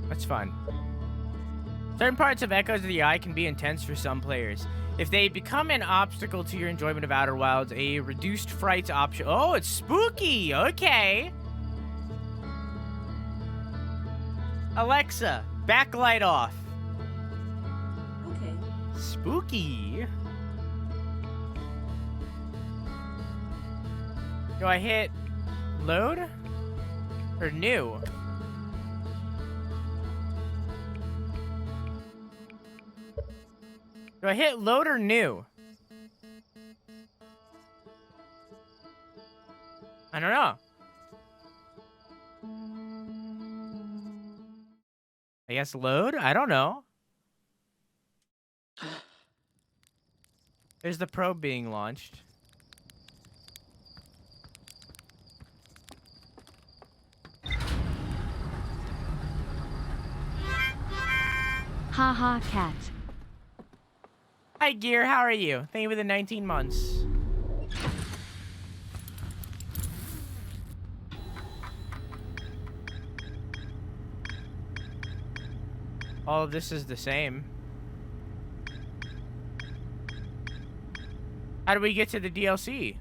That's fun. Certain parts of Echoes of the Eye can be intense for some players. If they become an obstacle to your enjoyment of Outer Wilds, a reduced fright option. Oh, it's spooky. Okay. Alexa, backlight off. Okay. Spooky. Do I hit load or new? Do I hit load or new? I don't know. I guess load? I don't know. There's the probe being launched. Haha, cat. Hi, Gear. How are you? Thank you for the 19 months. All of this is the same. How do we get to the DLC?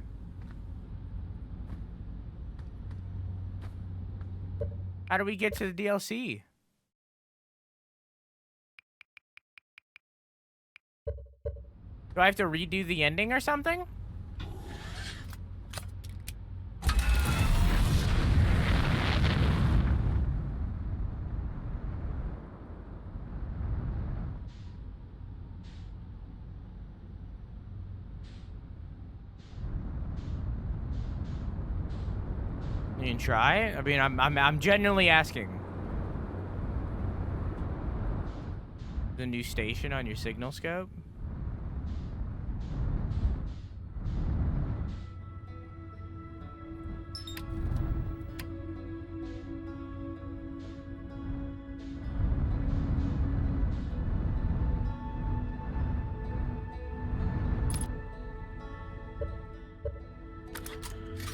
How do we get to the DLC? Do I have to redo the ending or something? You can try. I mean, I'm genuinely asking. The new station on your signal scope.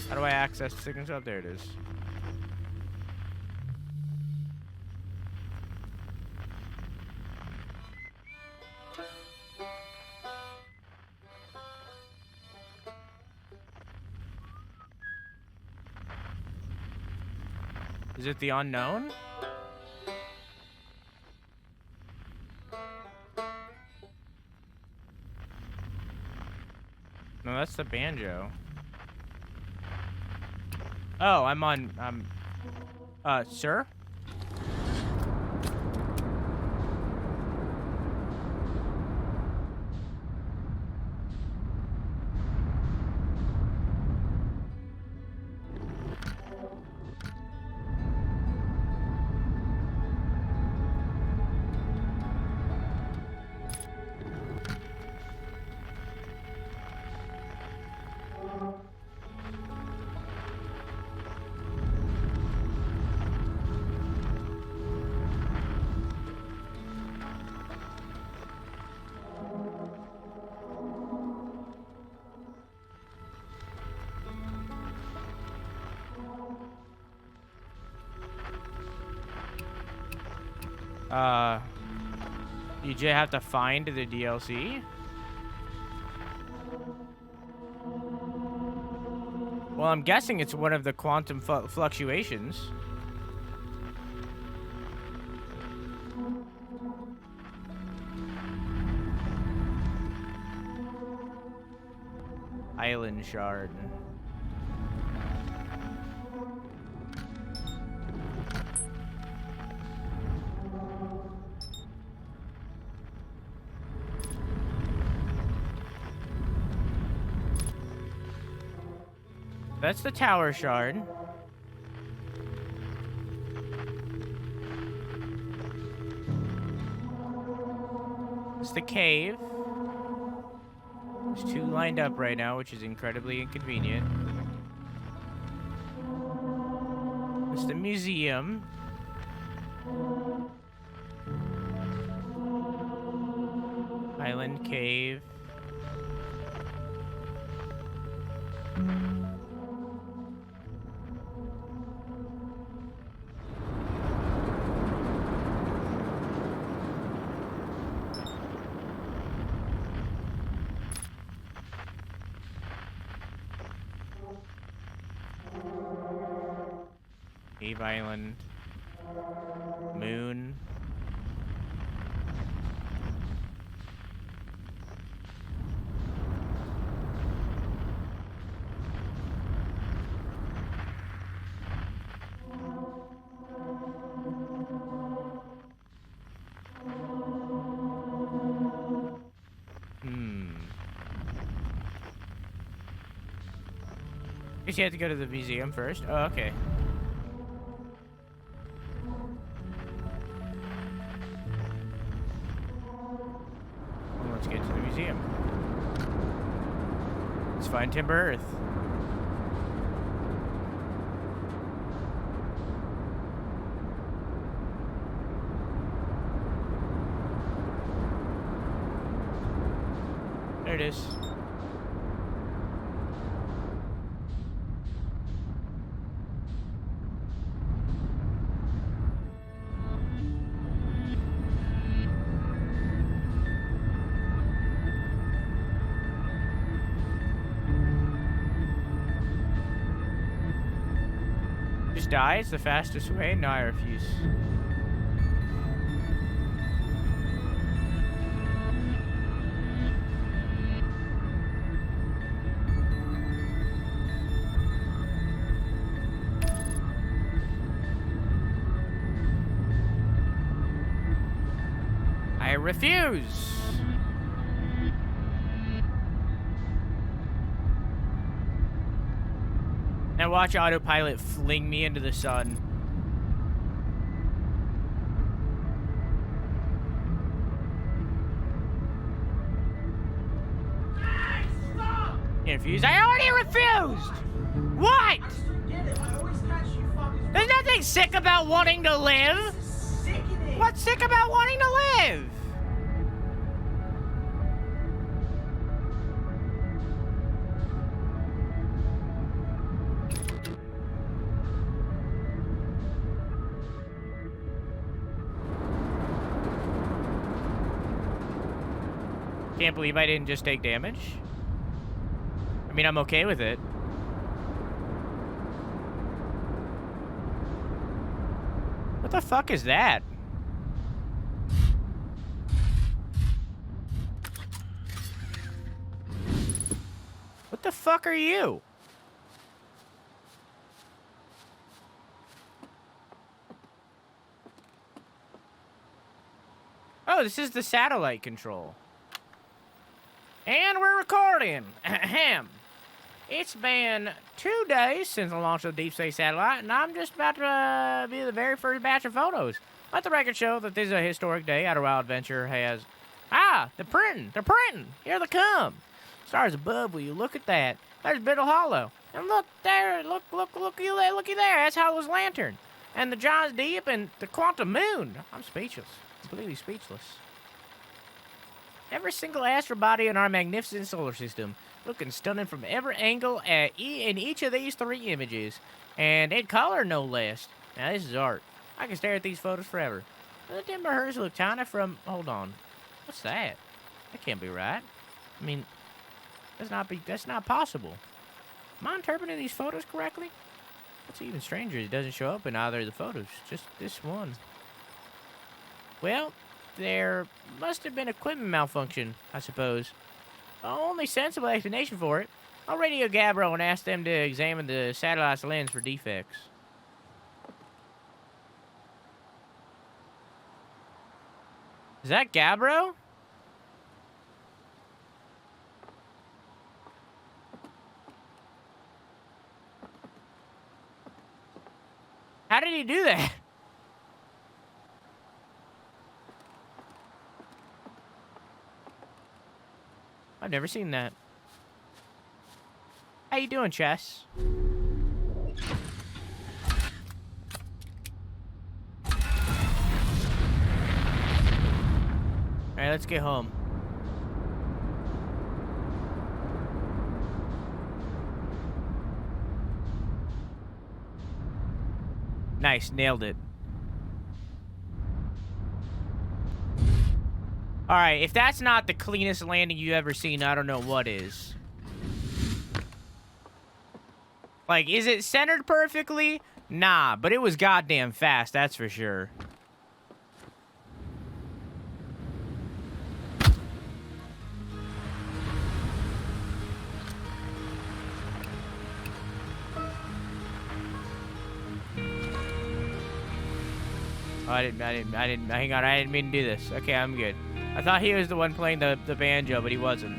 How do I access the signal scope? There it is. Is it the unknown? No, that's the banjo. Oh, I'm on, sir? You just have to find the DLC? Well, I'm guessing it's one of the quantum fluctuations. Island shard. That's the tower shard. It's the cave. There's two lined up right now, which is incredibly inconvenient. It's the museum. Island cave. Eve Island. Moon. Guess you have to go to the museum first. Oh, okay. Well, let's get to the museum. Let's find Timber Earth. There it is. Just die? It's the fastest way? No, I refuse. I refuse. Now watch autopilot fling me into the sun. Hey, stop! You refuse? I already refused! What? I get it. I always catch you fuckers. There's nothing sick about wanting to live. This is sickening. What's sick about wanting to live? Can't believe I didn't just take damage. I mean, I'm okay with it. What the fuck is that? What the fuck are you? Oh, this is the satellite control. And we're recording. Ahem. It's been 2 days since the launch of the deep space satellite, and I'm just about to be the very first batch of photos. Let the record show that this is a historic day. Outer Wild Adventure has... Ah, they're printing. They're printing. Here they come. Stars above, will you look at that? There's Biddle Hollow. And look there. Looky there. That's Hollow's lantern. And the Giants Deep and the Quantum Moon. I'm speechless. Completely speechless. Every single astrobody in our magnificent solar system, looking stunning from every angle in each of these 3 images, and in color no less. Now this is art. I can stare at these photos forever. The Timber Earth look tiny from... Hold on. What's that? That can't be right. I mean, that's not possible. Am I interpreting these photos correctly? What's even stranger is it doesn't show up in either of the photos. Just this one. Well... There must have been equipment malfunction, I suppose. The only sensible explanation for it. I'll radio Gabbro and ask them to examine the satellite's lens for defects. Is that Gabbro? How did he do that? I've never seen that. How you doing, Chess? Alright, let's get home. Nice, nailed it. Alright, if that's not the cleanest landing you've ever seen, I don't know what is. Like, is it centered perfectly? Nah, but it was goddamn fast, that's for sure. Oh, hang on, I didn't mean to do this. Okay, I'm good. I thought he was the one playing the banjo, but he wasn't.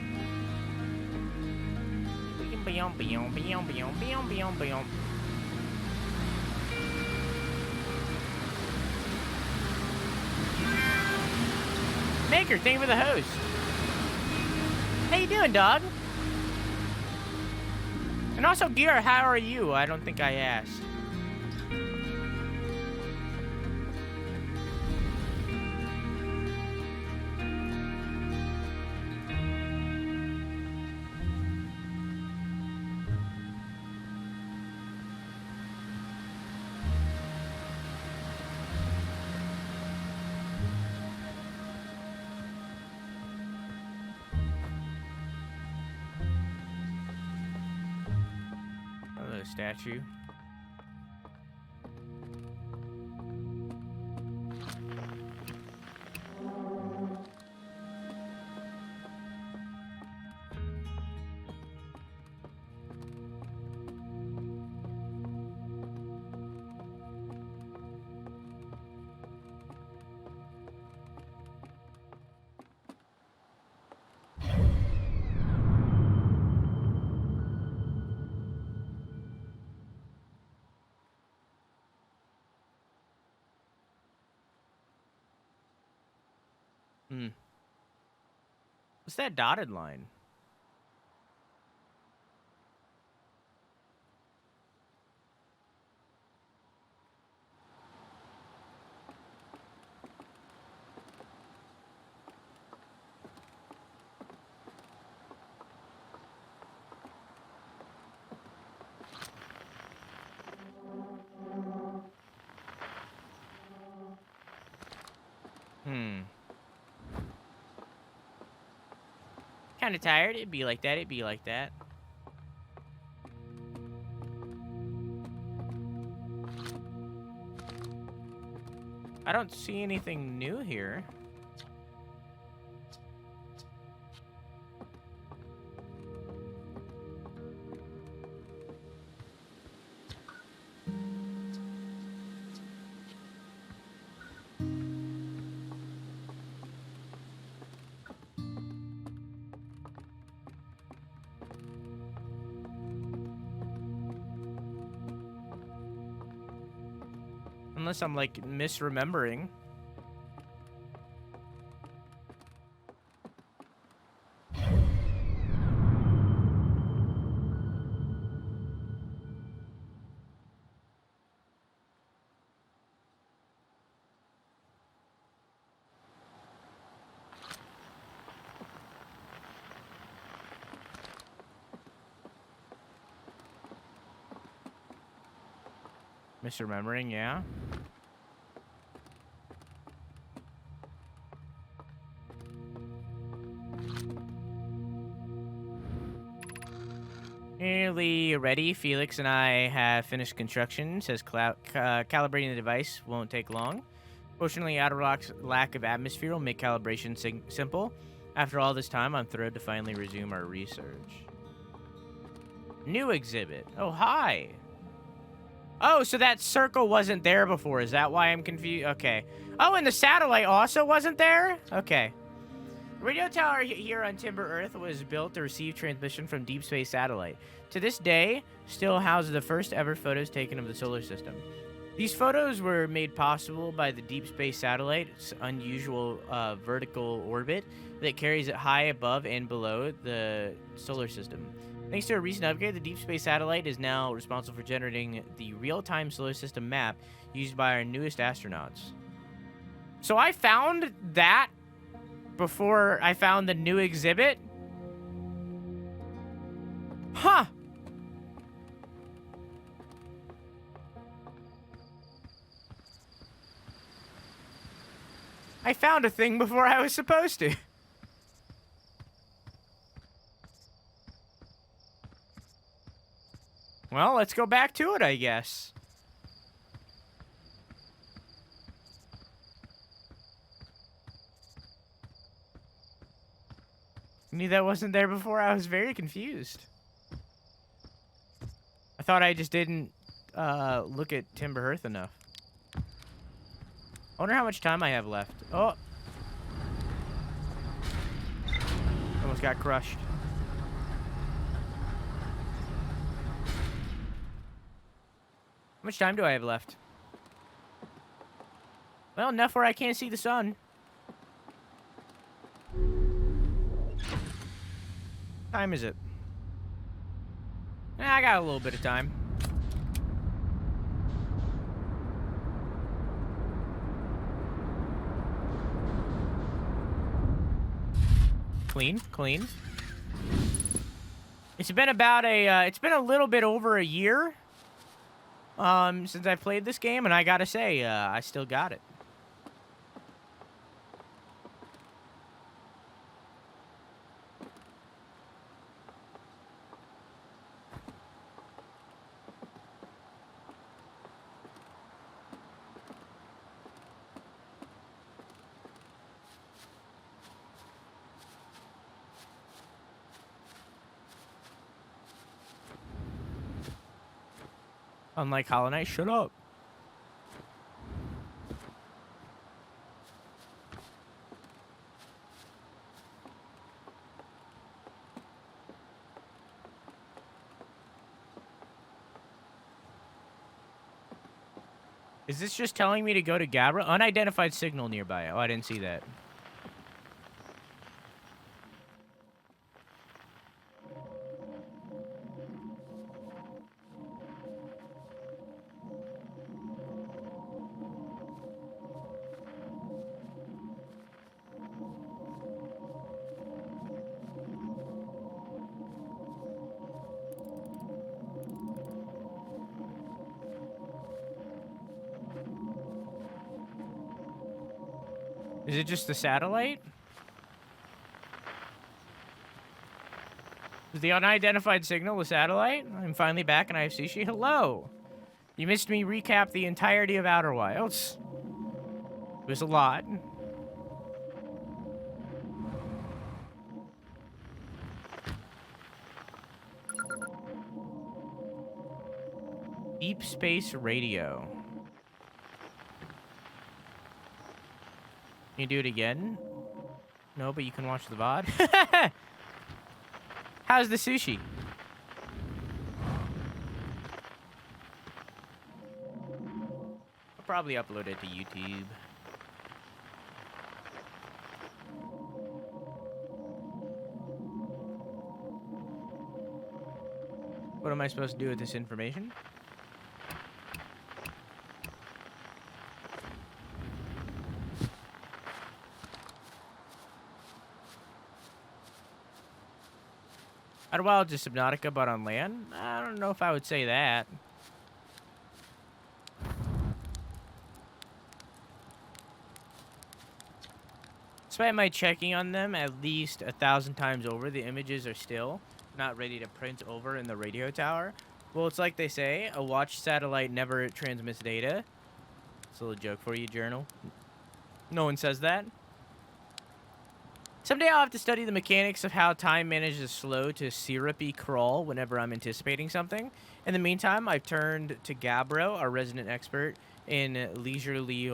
Maker, thank you for the host. How you doing, dog? And also, Gear, how are you? I don't think I asked. Statue. What's that dotted line? Kind of tired. It'd be like that. It'd be like that. I don't see anything new here. Unless I'm, like, misremembering. Misremembering, yeah. Nearly ready. Felix and I have finished construction. Says calibrating the device won't take long. Fortunately, Outer Rock's lack of atmosphere will make calibration simple. After all this time, I'm thrilled to finally resume our research. New exhibit. Oh, hi. Oh, so that circle wasn't there before. Is that why I'm confused? Okay. Oh, and the satellite also wasn't there? Okay. The radio tower here on Timber Earth was built to receive transmission from deep space satellite. To this day, still houses the first ever photos taken of the solar system. These photos were made possible by the deep space satellite's unusual vertical orbit that carries it high above and below the solar system. Thanks to a recent upgrade, the deep space satellite is now responsible for generating the real-time solar system map used by our newest astronauts. So I found that before I found the new exhibit? Huh. I found a thing before I was supposed to. Well, let's go back to it, I guess. knew that wasn't there before. I was very confused. I thought I just didn't look at Timber Hearth enough. I wonder how much time I have left. Oh! Almost got crushed. How much time do I have left? Well, enough where I can't see the sun. Time is it? I got a little bit of time. Clean, clean. It's been about it's been a little bit over a year since I played this game, and I gotta say, I still got it. Unlike Hollow Knight, shut up. Is this just telling me to go to Gabra? Unidentified signal nearby. Oh, I didn't see that. Is it just the satellite? Is the unidentified signal the satellite? I'm finally back and I have sushi. Hello! You missed me recap the entirety of Outer Wilds. It was a lot. Deep Space Radio. Can you do it again? No, but you can watch the VOD. How's the sushi? I'll probably upload it to YouTube. What am I supposed to do with this information? Outer Wilds is Subnautica, but on land? I don't know if I would say that. Despite my checking on them at least 1,000 times over, the images are still not ready to print over in the radio tower. Well, it's like they say, a watch satellite never transmits data. It's a little joke for you, Journal. No one says that. Someday I'll have to study the mechanics of how time manages to slow to syrupy crawl whenever I'm anticipating something. In the meantime, I've turned to Gabbro, our resident expert in leisurely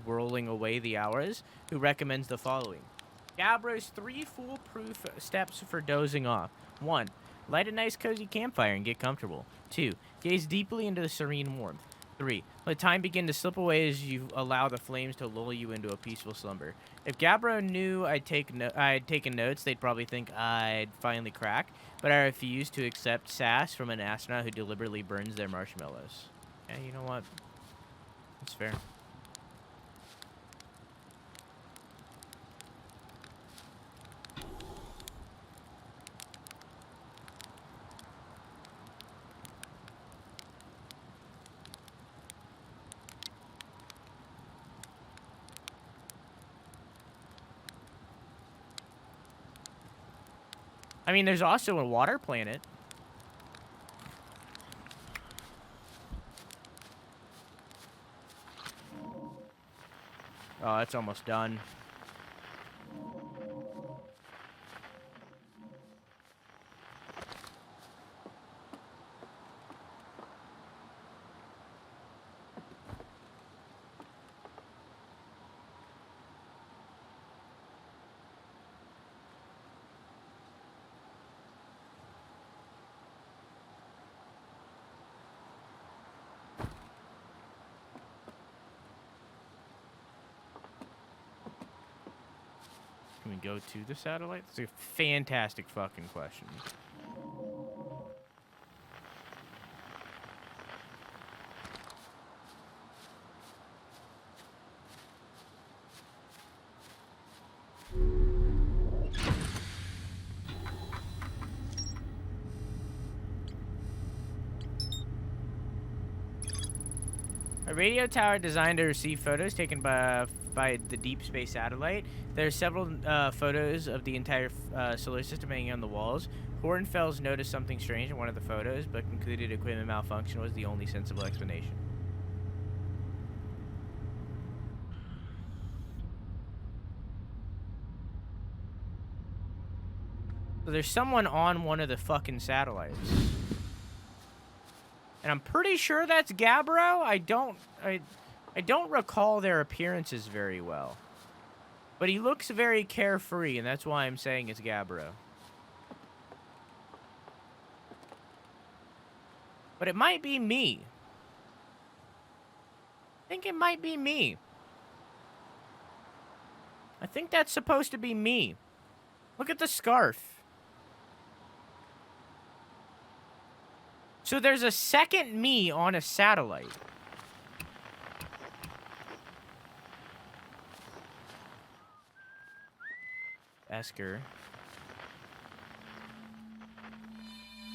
whirling away the hours, who recommends the following. Gabbro's 3 foolproof steps for dozing off. 1. Light a nice cozy campfire and get comfortable. 2. Gaze deeply into the serene warmth. 3. Let time begin to slip away as you allow the flames to lull you into a peaceful slumber. If Gabbro knew I'd taken notes, they'd probably think I'd finally crack, but I refuse to accept sass from an astronaut who deliberately burns their marshmallows. Yeah, you know what? That's fair. I mean, there's also a water planet. Oh, that's almost done. Can we go to the satellite? That's a fantastic fucking question. A radio tower designed to receive photos taken by the deep space satellite. There are several photos of the entire solar system hanging on the walls. Hornfels noticed something strange in one of the photos, but concluded equipment malfunction was the only sensible explanation. So there's someone on one of the fucking satellites. And I'm pretty sure that's Gabbro. I don't recall their appearances very well. But he looks very carefree, and that's why I'm saying it's Gabbro. But it might be me. I think it might be me. I think that's supposed to be me. Look at the scarf. So there's a second me on a satellite. Esker.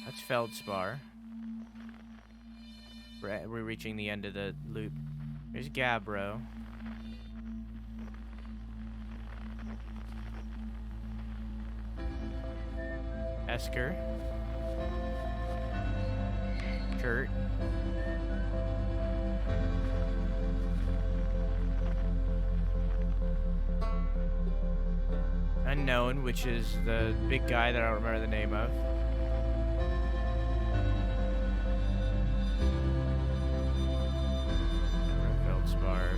That's Feldspar. We're reaching the end of the loop. There's Gabbro. Esker. Kurt. Unknown, which is the big guy that I don't remember the name of. Feldspar.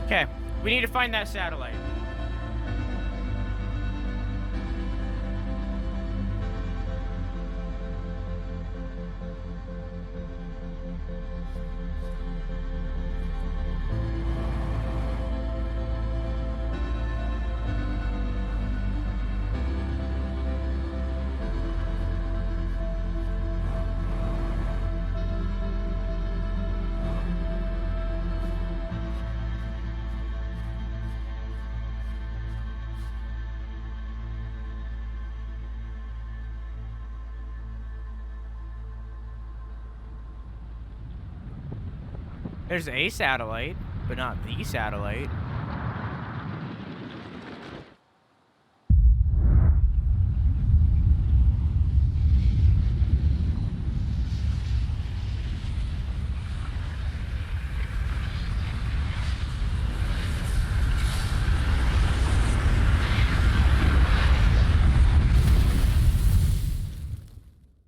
Okay, we need to find that satellite. There's a satellite, but not the satellite.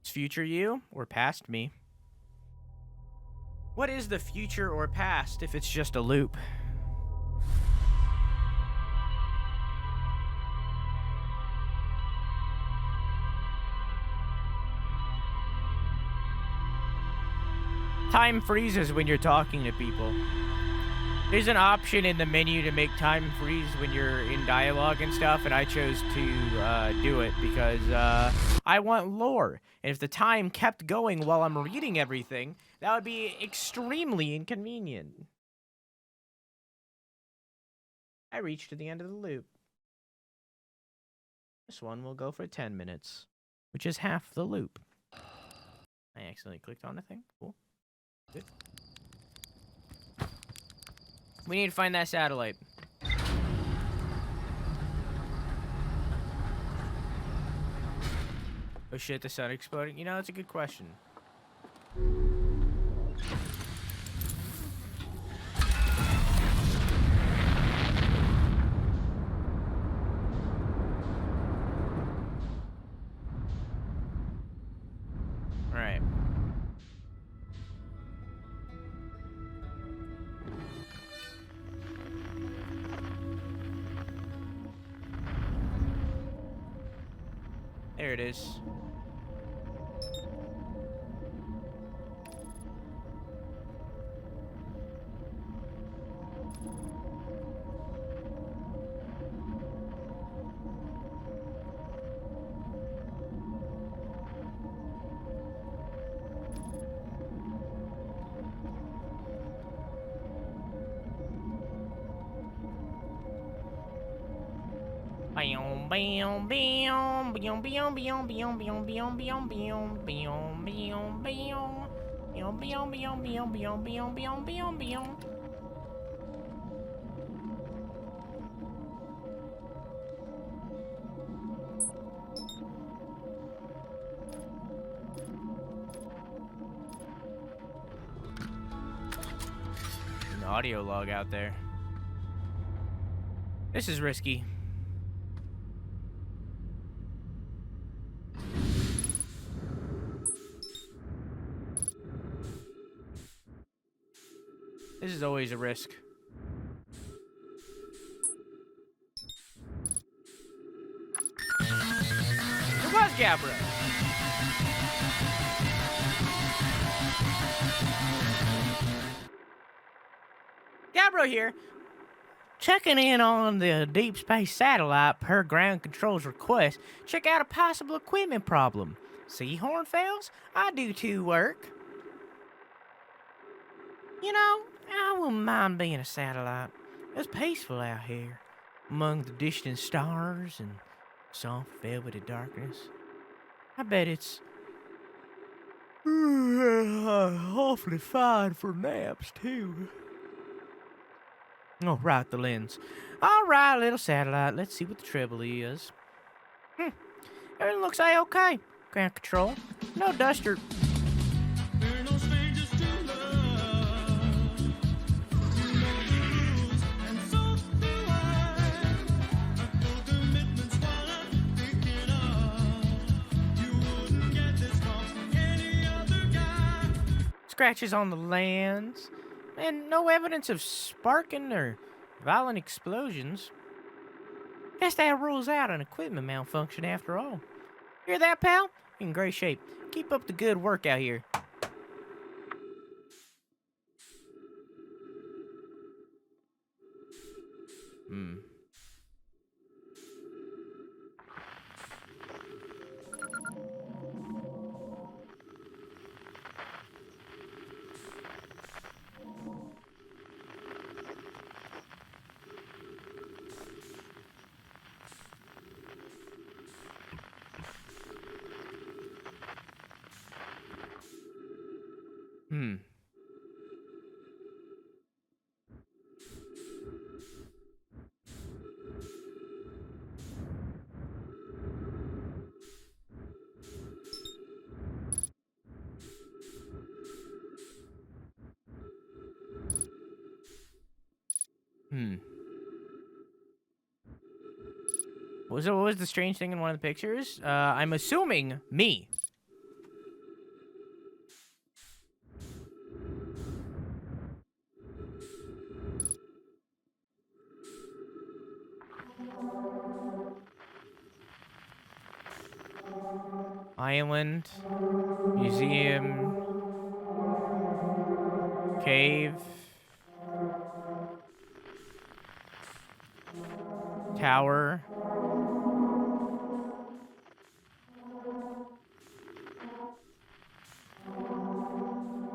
It's future you or past me? What is the future or past if it's just a loop? Time freezes when you're talking to people. There's an option in the menu to make time freeze when you're in dialogue and stuff, and I chose to do it because I want lore. And if the time kept going while I'm reading everything, that would be extremely inconvenient. I reached to the end of the loop. This one will go for 10 minutes, which is half the loop. I accidentally clicked on a thing. Cool. Good. We need to find that satellite. Oh shit, the sun exploding? You know, that's a good question. Alright. There it is. Bam, bam, bam, bam, bam, bam, bam, bam, bam, bam, bam, bam, bam, bam, bam. Bam, bam, bam, bam, bam, bam, bam, bam, bam. An audio log out there. This is risky. This is always a risk. It was Gabra. Gabro here. Checking in on the deep space satellite per ground control's request. Check out a possible equipment problem. See Hornfells? I do too work. You know, I wouldn't mind being a satellite. It's peaceful out here, among the distant stars and soft velvety darkness. I bet it's awfully fine for naps, too. Oh, right, the lens. All right, little satellite. Let's see what the trouble is. Everything looks A-okay. Ground control. No duster. Scratches on the lens, and no evidence of sparking or violent explosions. Guess that rules out an equipment malfunction after all. Hear that, pal? You're in great shape. Keep up the good work out here. What was the strange thing in one of the pictures? I'm assuming me. Island, museum, cave, tower,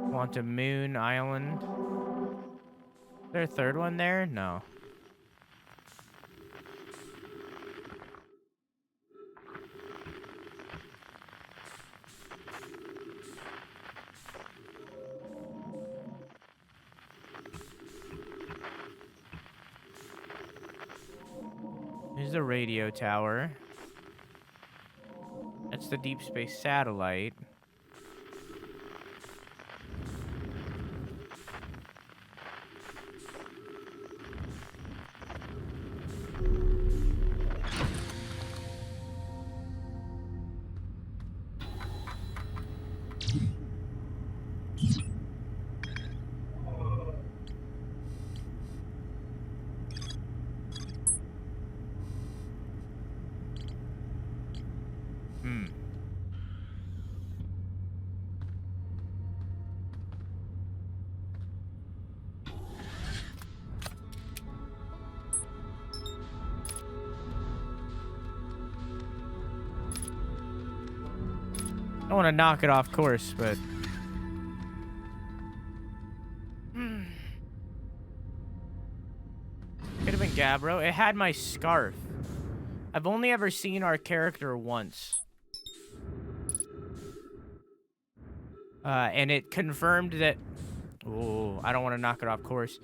quantum moon, island. Is there a third one there? No. Here's the radio tower. That's the deep space satellite. I don't want to knock it off course, but... Could have been Gabbro. It had my scarf. I've only ever seen our character once. And it confirmed that... Oh, I don't want to knock it off course.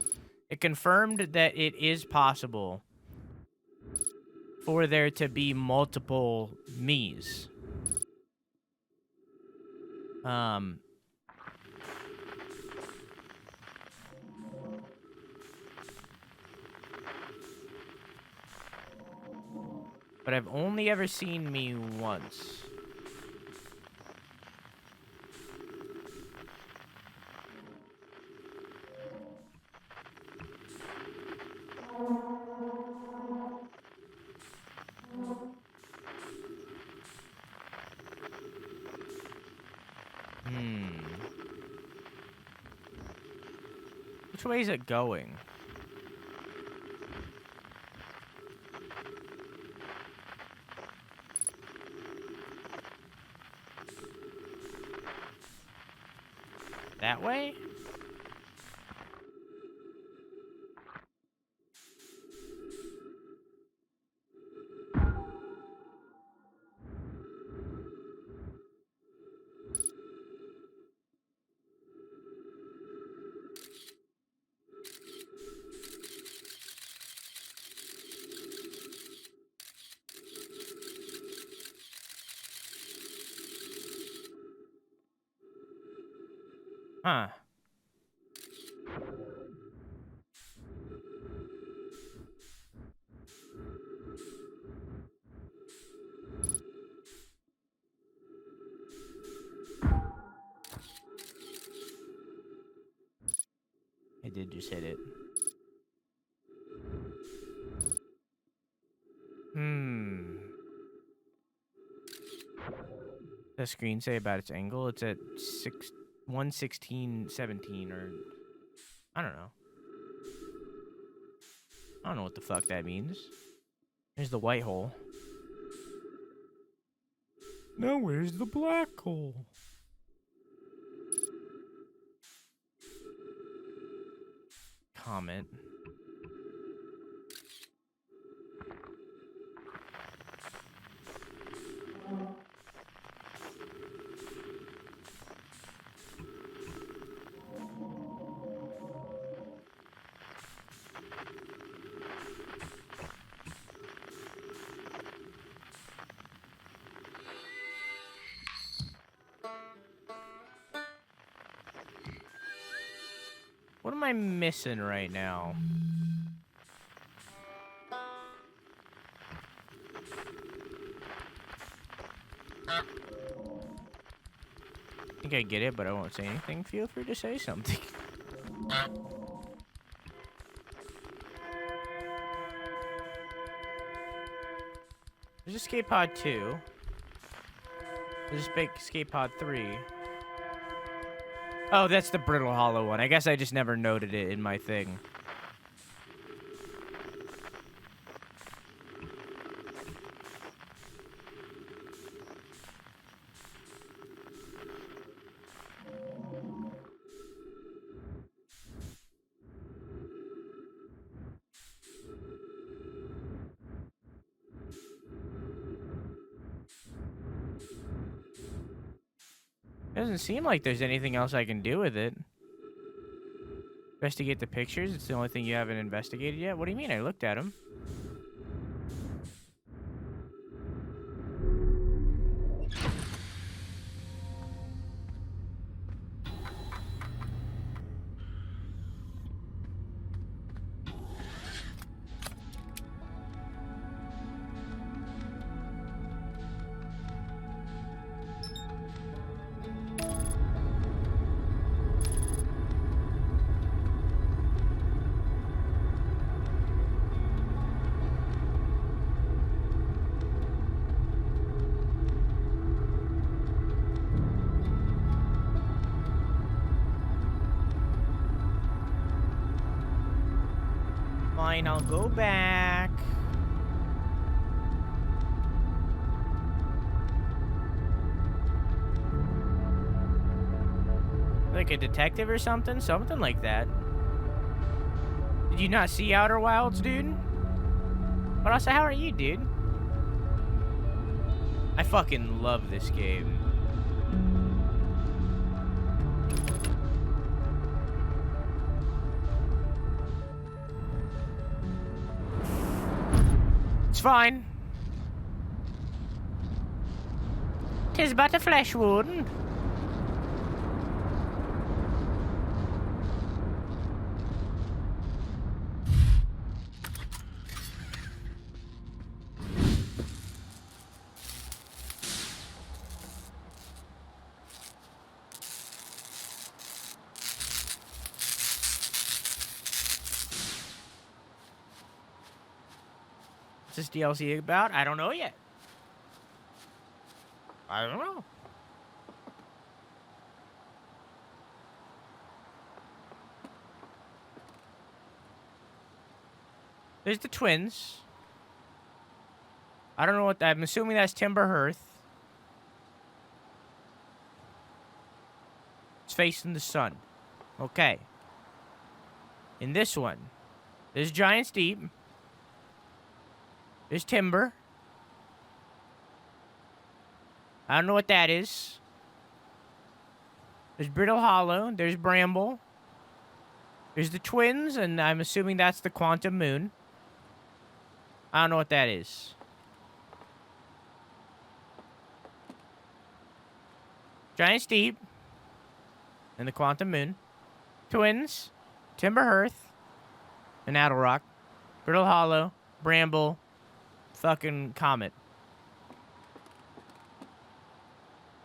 It confirmed that it is possible for there to be multiple me's. But I've only ever seen me once. Which way is it going? That way? Huh. I did just hit it. The screen say about its angle? It's at 116.17 or... I don't know. I don't know what the fuck that means. There's the white hole. Now where's the black hole? Comment. What am I missing right now? I think I get it, but I won't say anything. Feel free to say something. There's escape pod 2. There's escape pod 3. Oh, that's the brittle hollow one. I guess I just never noted it in my thing. Doesn't seem like there's anything else I can do with it. Investigate the pictures? It's the only thing you haven't investigated yet? What do you mean? I looked at them. Fine, I'll go back. Like a detective or something? Something like that. Did you not see Outer Wilds, dude? But also, how are you, dude? I fucking love this game. It's fine. 'Tis but a flesh wound. What's this DLC about? I don't know yet. I don't know. There's the twins. I don't know what that... I'm assuming that's Timber Hearth. It's facing the sun. Okay. In this one, there's Giant's Deep. There's Timber. I don't know what that is. There's Brittle Hollow. There's Bramble. There's the twins, and I'm assuming that's the Quantum Moon. I don't know what that is. Giant's Deep. And the Quantum Moon. Twins. Timber Hearth. And Addle Rock. Brittle Hollow. Bramble. Fucking Comet.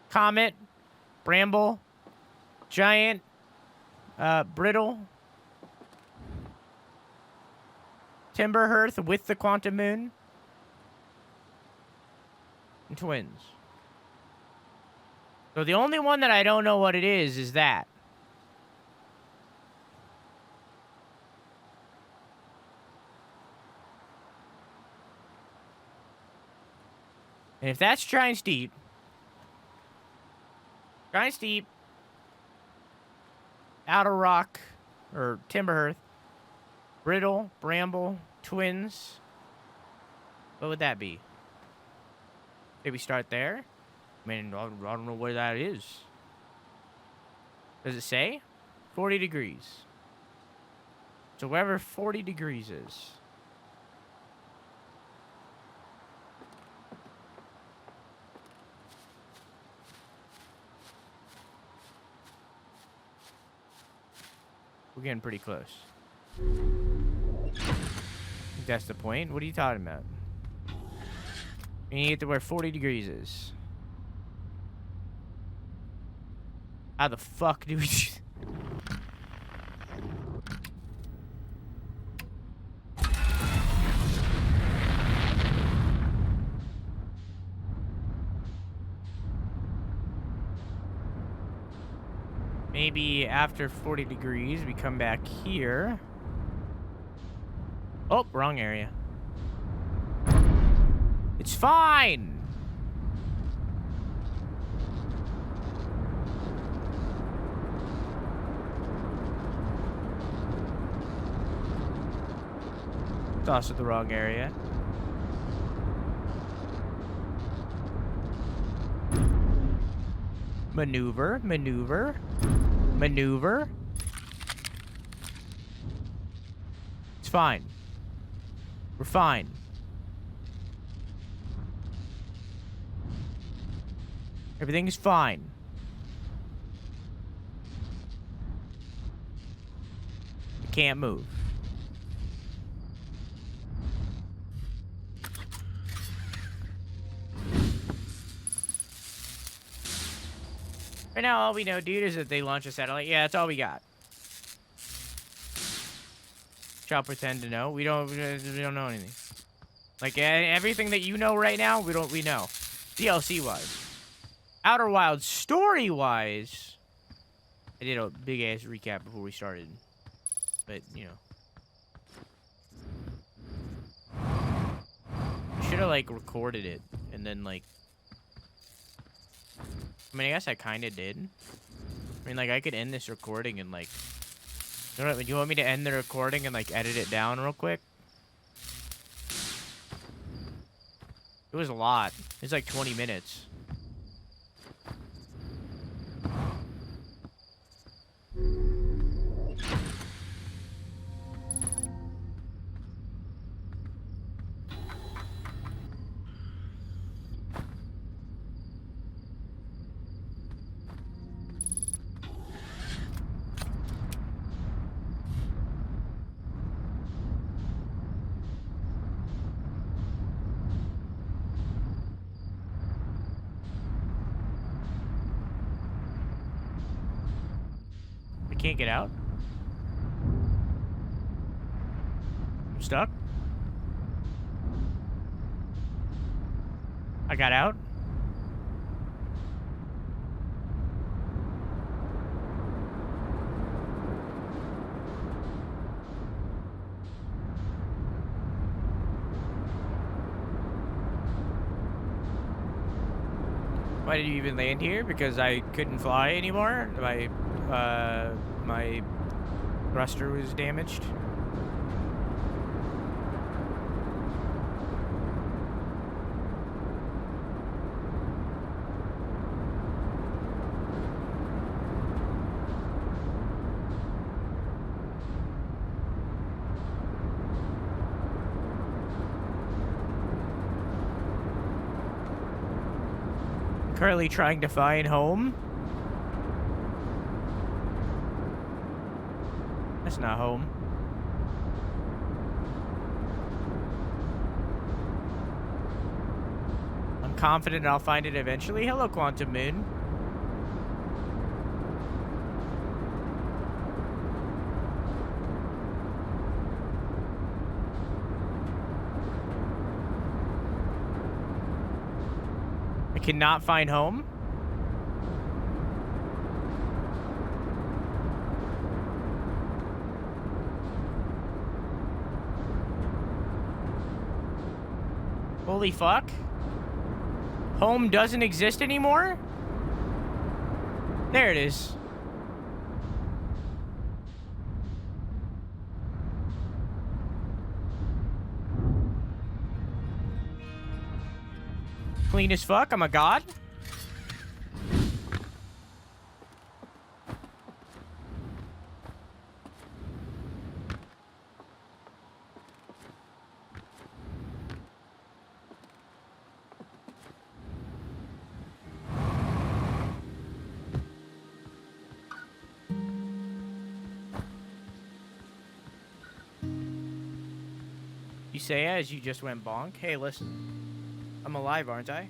Comet. Bramble. Giant. Brittle. Timber Hearth with the Quantum Moon. And twins. So the only one that I don't know what it is that. And if that's Giant's Deep. Giant's Deep. Outer Rock. Or Timber Hearth. Brittle, Bramble, Twins. What would that be? Did we start there? I mean, I don't know where that is. Does it say? 40 degrees. So wherever 40 degrees is. We're getting pretty close. That's the point. What are you talking about? You need to get to where 40 degrees is. How the fuck do we... Maybe after 40 degrees, we come back here. Oh, wrong area. It's fine! It's also the wrong area. Maneuver, maneuver, maneuver. It's fine. We're fine. Everything is fine. We can't move. Right now, all we know, dude, is that they launch a satellite. Yeah, that's all we got. Shall pretend to know. We don't know anything. Like everything that you know right now, we know. DLC wise, Outer Wilds story wise, I did a big ass recap before we started, but you know, should have like recorded it and then like. I mean, I guess I kind of did. I mean, like I could end this recording and like. Do you want me to end the recording and like edit it down real quick? It was a lot. It's like 20 minutes. I can't get out. I'm stuck. I got out. Why did you even land here? Because I couldn't fly anymore? My thruster was damaged. Currently trying to find home. That's not home. I'm confident I'll find it eventually. Hello, Quantum Moon. I cannot find home. Holy fuck. Home doesn't exist anymore? There it is. Clean as fuck. I'm a god. You say as you just went bonk. Hey, listen. I'm alive, aren't I?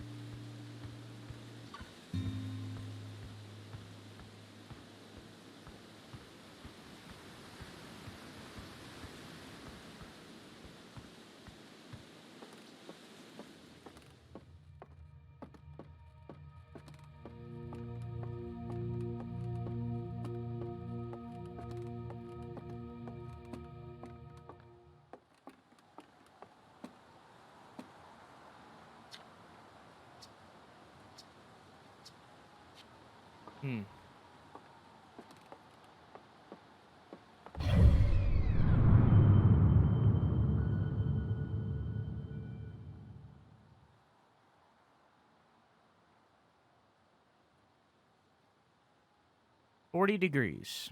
Hmm. $40.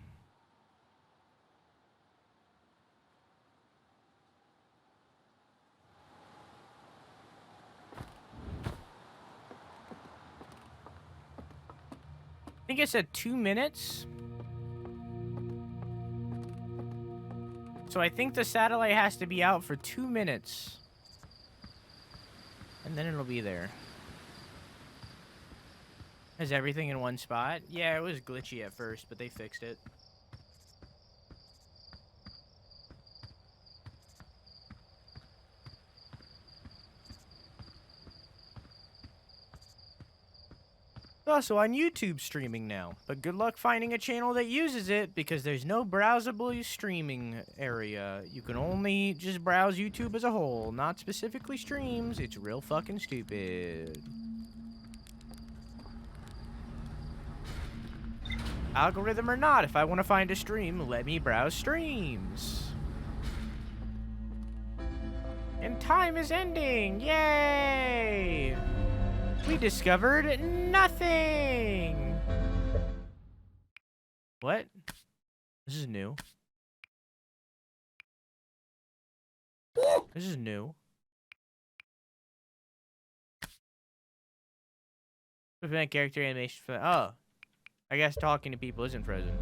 I think I said 2 minutes. So I think the satellite has to be out for 2 minutes. And then it'll be there. Is everything in one spot? Yeah, it was glitchy at first, but they fixed it. Also on YouTube streaming now, but good luck finding a channel that uses it because there's no browsable streaming area. You can only just browse YouTube as a whole, not specifically streams. It's real fucking stupid. Algorithm or not, if I want to find a stream, let me browse streams. And time is ending. Yay! We discovered nothing. What? This is new. This is new. Prevent character animation for. Oh. I guess talking to people isn't frozen.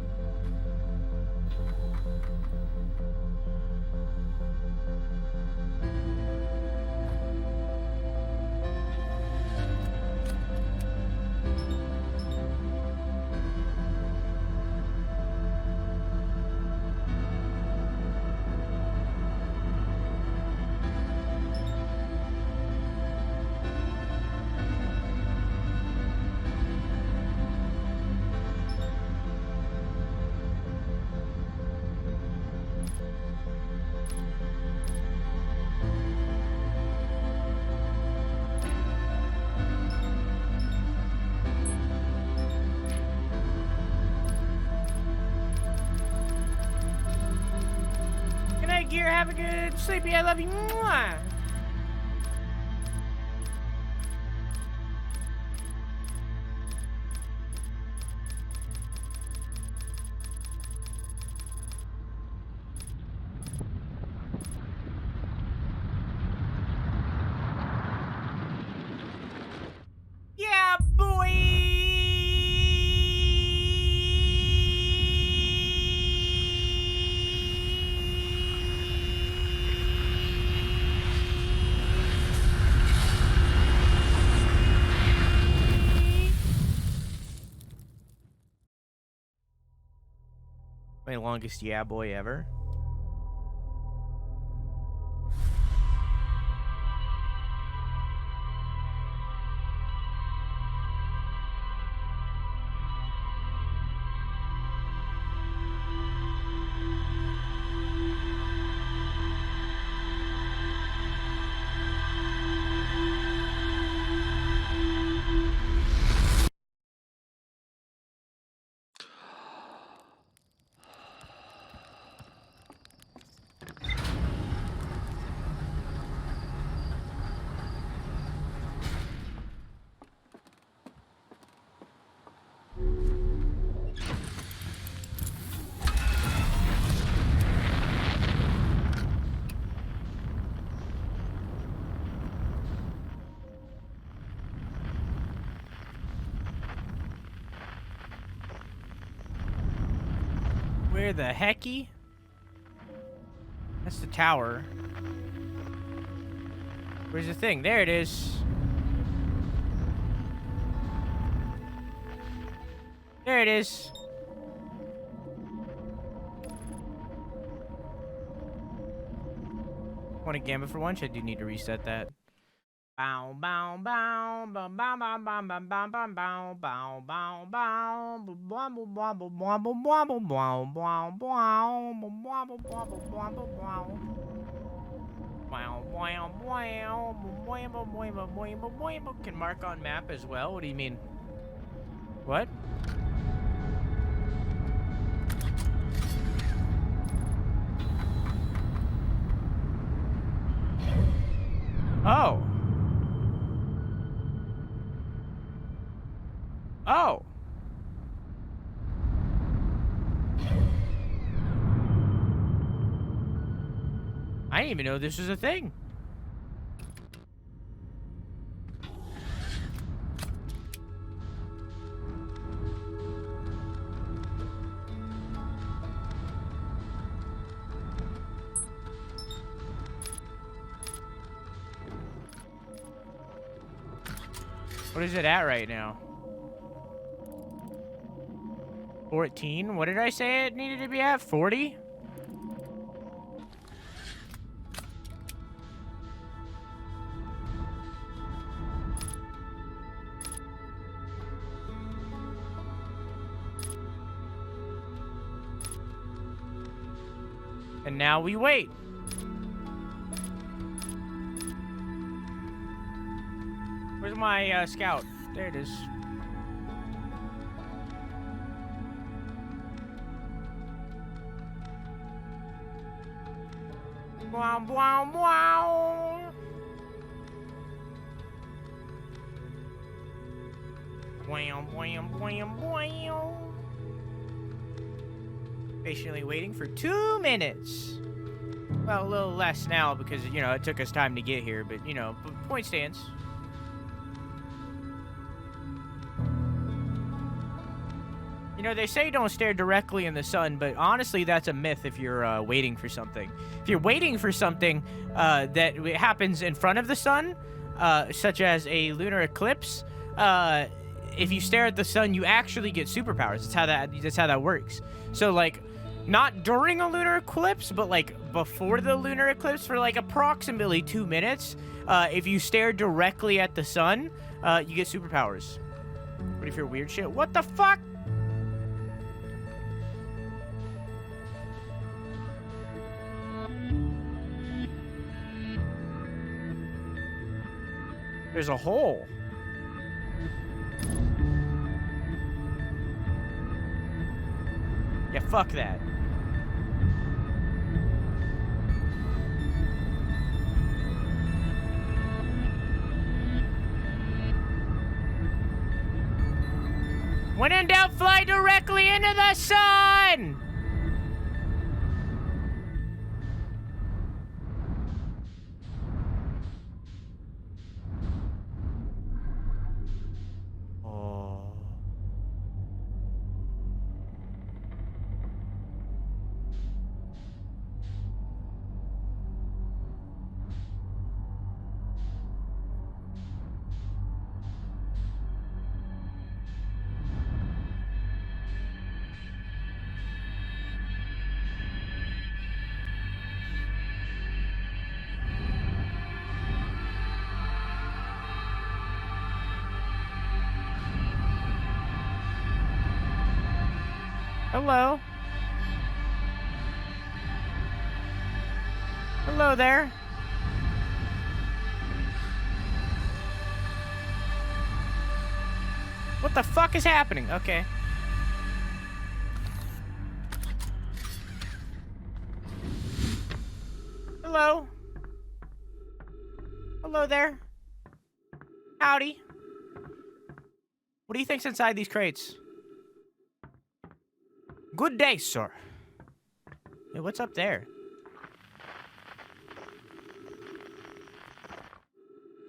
Good night, Gear. Have a good sleepy. I love you. Mwah. Yeah, my longest yeah boy ever. Where the hecky? That's the tower. Where's the thing? There it is. There it is. Want a gambit for once? I do need to reset that. Bow bow bow bow bow bow bow bow bow bow bow bow bow bow wobble wobble wobble wobble wow wow wow wobble wobble wobble wow wow wow wow. Can mark on map as well? What do you mean? What? Oh. Oh. I didn't even know this was a thing. What is it at right now? 14? What did I say it needed to be at? 40? And now we wait. Where's my scout? There it is. Wow, wow, wow. Wham, wham, wham, wham. Patiently waiting for 2 minutes. Well, a little less now because, you know, it took us time to get here, but, you know, point stands. You know, they say don't stare directly in the sun, but honestly, that's a myth if you're waiting for something. If you're waiting for something that happens in front of the sun, such as a lunar eclipse, if you stare at the sun, you actually get superpowers. That's how that works. So, like, not during a lunar eclipse, but, like, before the lunar eclipse for, like, approximately 2 minutes, if you stare directly at the sun, you get superpowers. What if you're weird shit? What the fuck? There's a hole. Yeah, fuck that. When in doubt, fly directly into the sun! Hello. Hello there. What the fuck is happening? Okay. Hello. Hello there. Howdy. What do you think's inside these crates? Good day, sir. Hey, what's up there?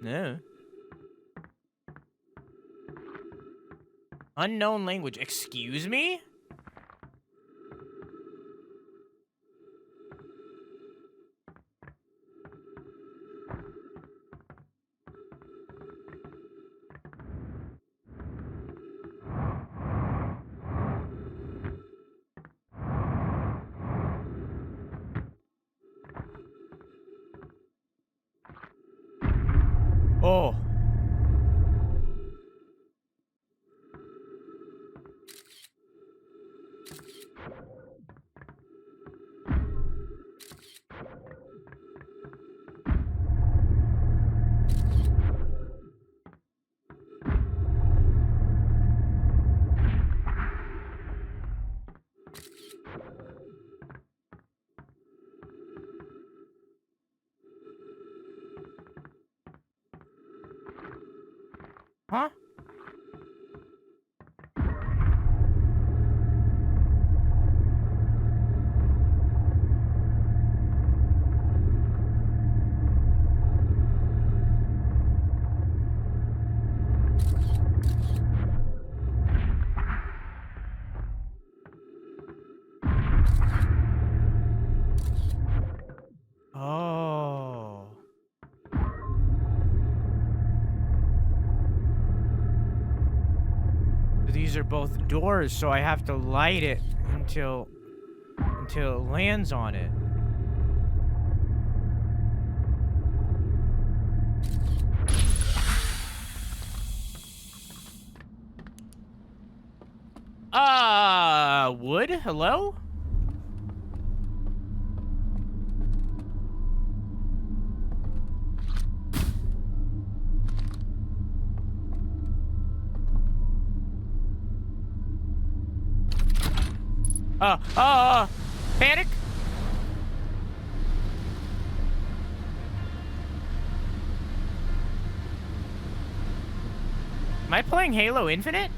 No. Unknown language. Excuse me? Oh. Huh? Oh. These are both doors, so I have to light it until it lands on it. Wood? Hello? Panic? Am I playing Halo Infinite?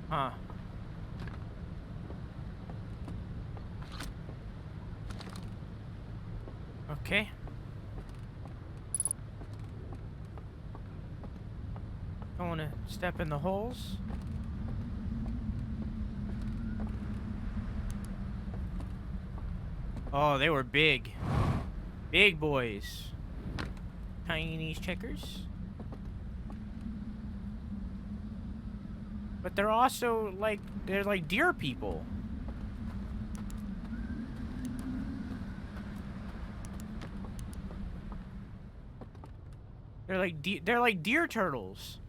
Huh. Okay. Don't want to step in the holes. Oh, they were big. Big boys. Tiny checkers. But they're also like, they're like deer people. They're like deer turtles.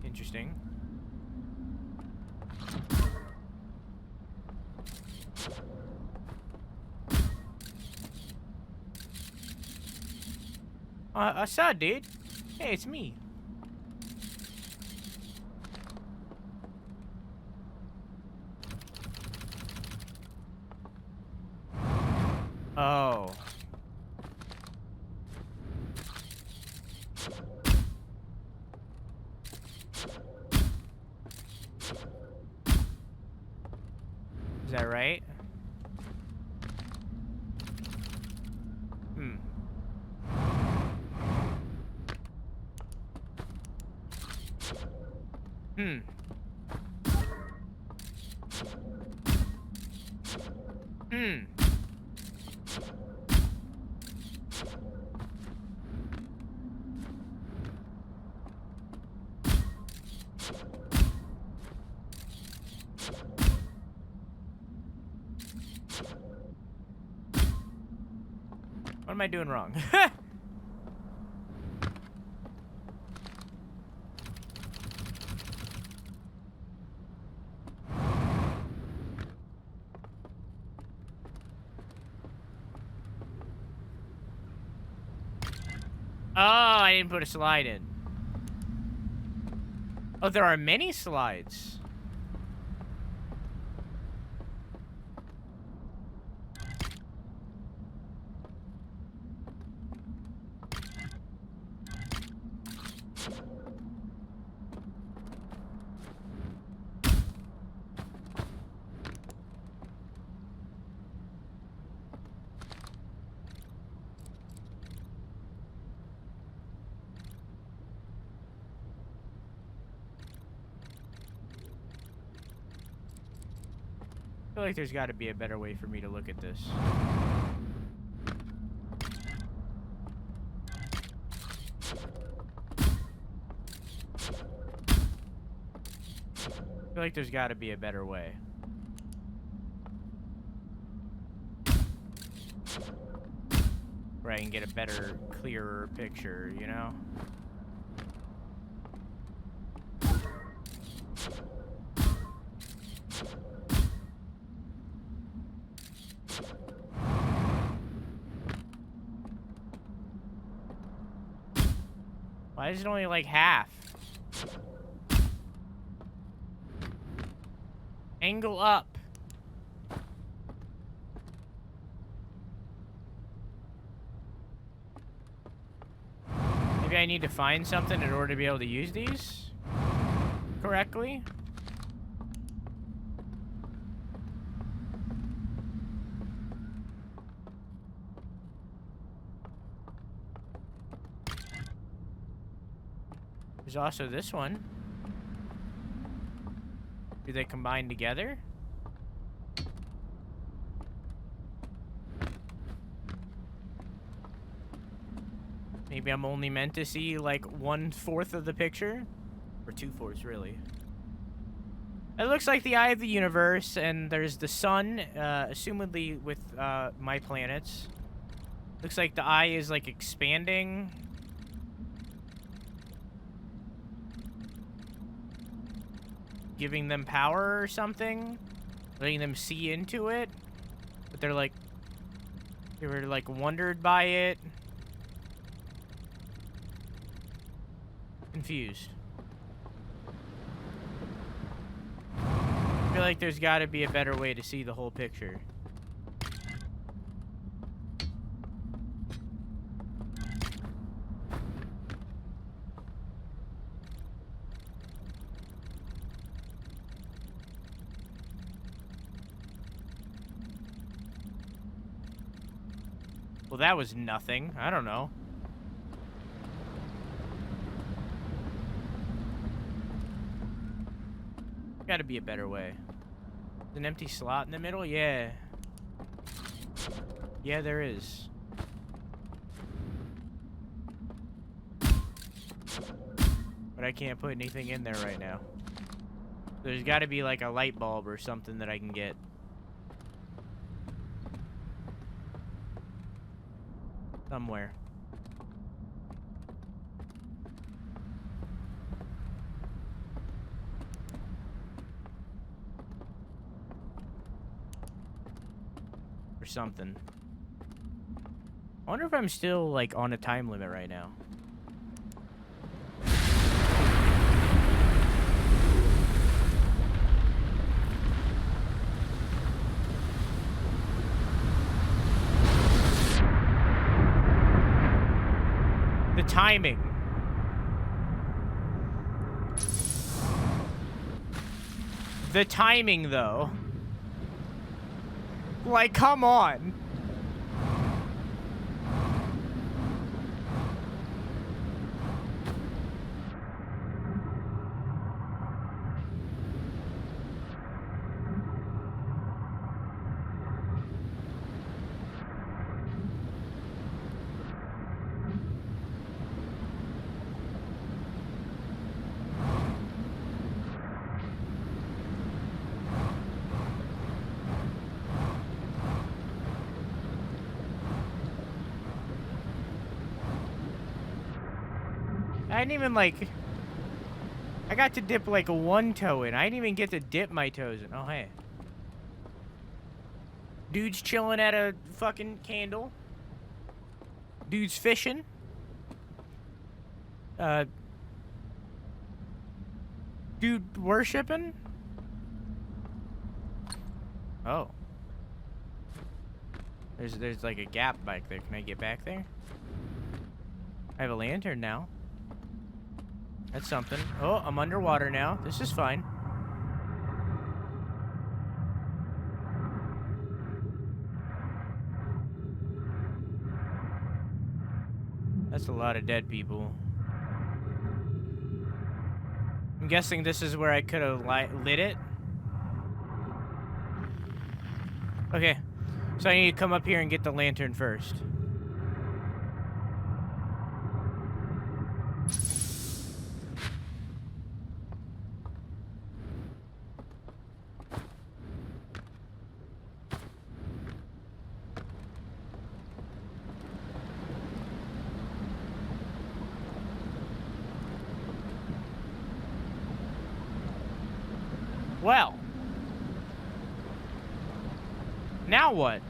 Interesting. I saw, dude. Hey, it's me. Oh. Is that right? Hmm. Hmm. Hmm. What am I doing wrong? Oh, I didn't put a slide in. Oh, there are many slides. I feel like there's got to be a better way for me to look at this. I feel like there's got to be a better way. Where I can get a better, clearer picture, you know? Why is it only like half? Angle up. Maybe I need to find something in order to be able to use these correctly. There's also this one. Do they combine together? Maybe I'm only meant to see like 1/4 of the picture? Or 2/4, really. It looks like the eye of the universe, and there's the sun, assumedly with my planets. Looks like the eye is like expanding. Giving them power or something. Letting them see into it. But they were like wondered by it. Confused. I feel like there's got to be a better way to see the whole picture. Well, that was nothing. I don't know. Gotta be a better way. An empty slot in the middle? Yeah. Yeah, there is. But I can't put anything in there right now. There's gotta be like a light bulb or something that I can get. Somewhere. Or something. I wonder if I'm still, like, on a time limit right now. The timing. The timing, though. Like, come on. I didn't even, like... I got to dip, like, one toe in. I didn't even get to dip my toes in. Oh, hey. Dude's chilling at a fucking candle. Dude's fishing. Dude worshipping. Oh. There's, like, a gap back there. Can I get back there? I have a lantern now. That's something. Oh, I'm underwater now. This is fine. That's a lot of dead people. I'm guessing this is where I could have lit it. Okay. So I need to come up here and get the lantern first. Well, now what?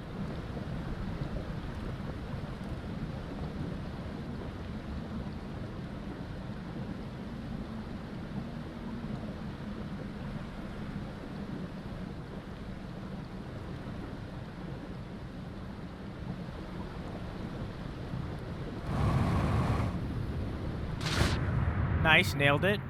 Nice, nailed it.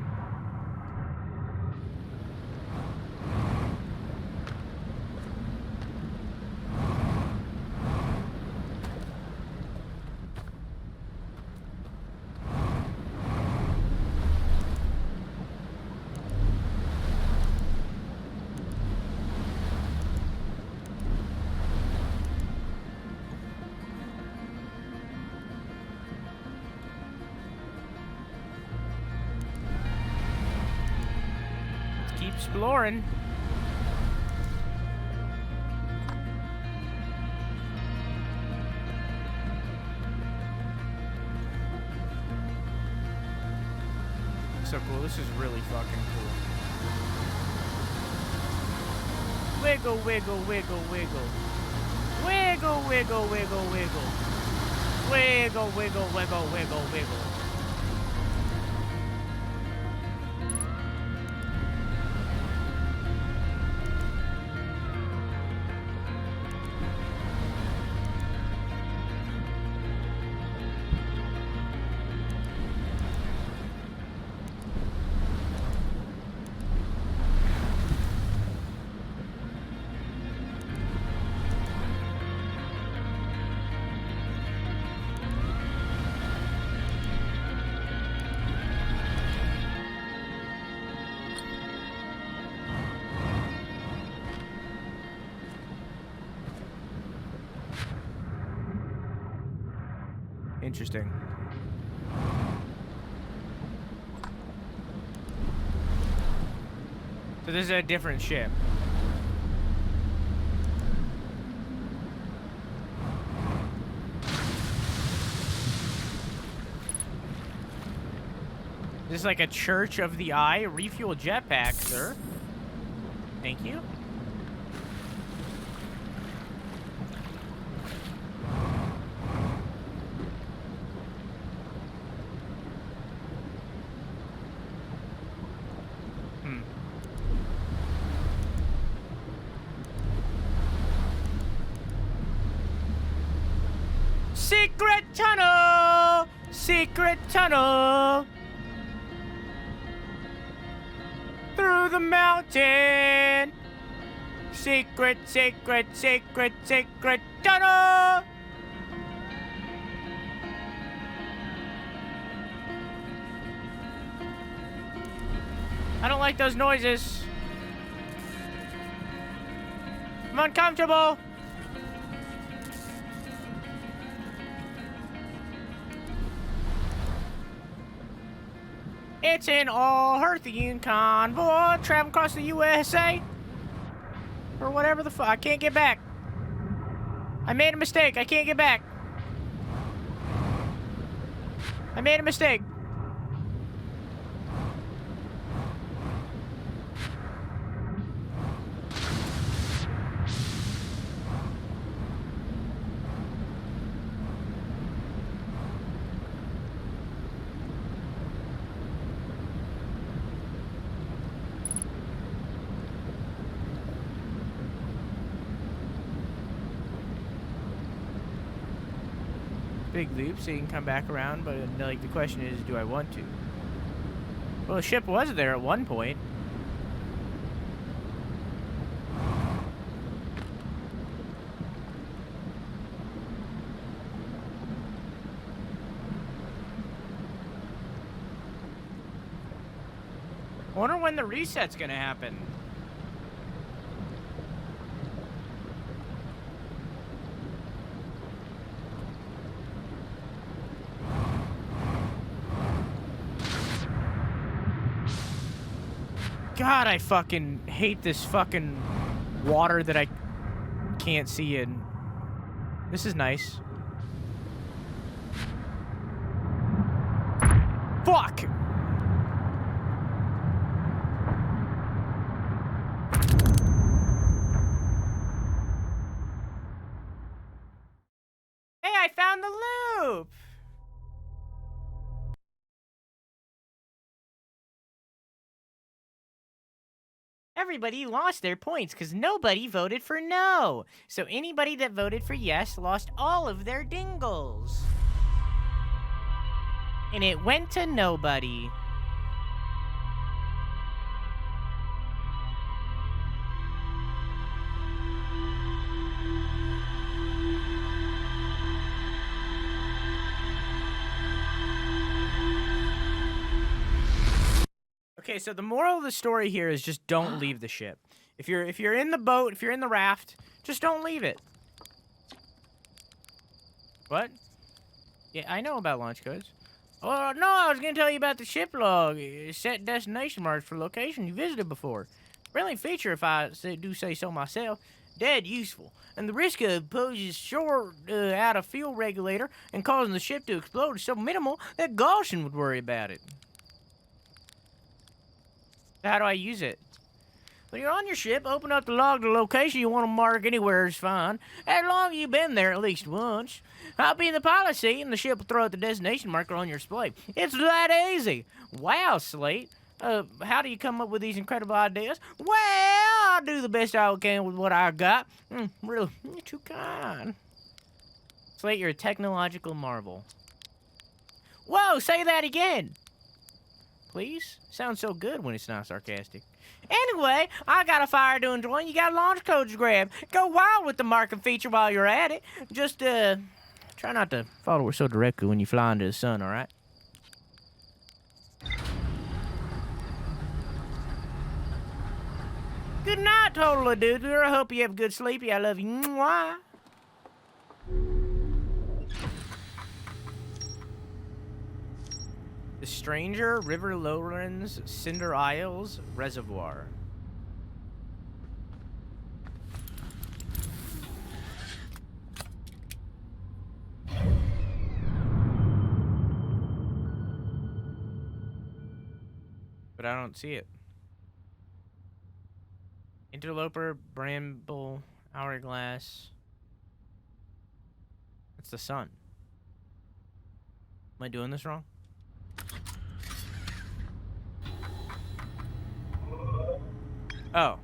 exploring. So cool. This is really fucking cool. Wiggle, wiggle, wiggle, wiggle. Wiggle, wiggle, wiggle, wiggle. Wiggle, wiggle, wiggle, wiggle, wiggle. Interesting. So this is a different ship. This is like a Church of the Eye. Refuel jetpack, sir. Thank you. Secret tunnel! Secret tunnel! Through the mountain! Secret, secret, secret, secret tunnel! I don't like those noises. I'm uncomfortable. It's an all-Hearthian convoy traveling across the USA. Or whatever the fuck. I can't get back. I made a mistake. I can't get back. I made a mistake. Big loop, so you can come back around, but like the question is, do I want to? Well, the ship was there at one point. I wonder when the reset's gonna happen. God, I fucking hate this fucking water that I can't see in. This is nice. Fuck! Hey, I found the loop! Everybody lost their points because nobody voted for no. So anybody that voted for yes lost all of their dingles. And it went to nobody. Okay, so the moral of the story here is just don't leave the ship. If you're in the boat, if you're in the raft, just don't leave it. What? Yeah, I know about launch codes. Oh, no, I was going to tell you about the ship log. Set destination marks for location you visited before. Brilliant feature, if I do say so myself. Dead useful. And the risk of poses short out of fuel regulator and causing the ship to explode is so minimal that Gaussian would worry about it. How do I use it? When you're on your ship, open up the log. The location you want to mark anywhere is fine. As long as you've been there at least once. Hop in the pilot seat and the ship will throw out the destination marker on your display. It's that easy. Wow, Slate. How do you come up with these incredible ideas? Well, I do the best I can with what I got. Really, you're too kind. Slate, you're a technological marvel. Whoa, say that again. Please? Sounds so good when it's not sarcastic. Anyway, I got a fire to enjoy and you got launch codes to grab. Go wild with the marking feature while you're at it. Just, try not to follow her so directly when you fly into the sun, alright? Good night, totally, dude. I hope you have a good sleepy. I love you. Mwah. The Stranger, River Lowlands, Cinder Isles, Reservoir. But I don't see it. Interloper, Bramble, Hourglass. That's the sun. Am I doing this wrong? Oh.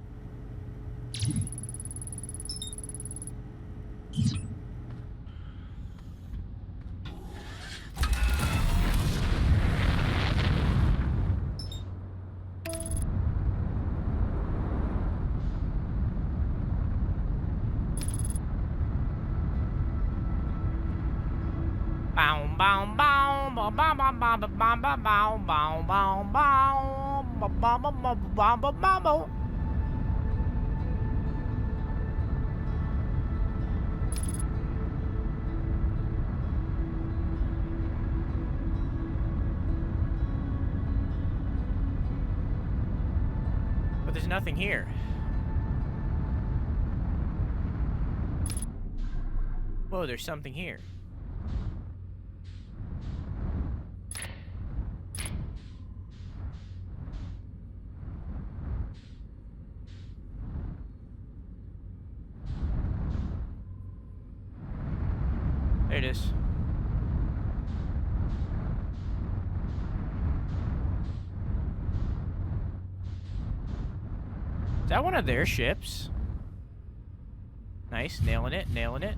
But there's nothing here. Whoa, there's something here. There it is. Is that one of their ships? Nice, nailing it, nailing it.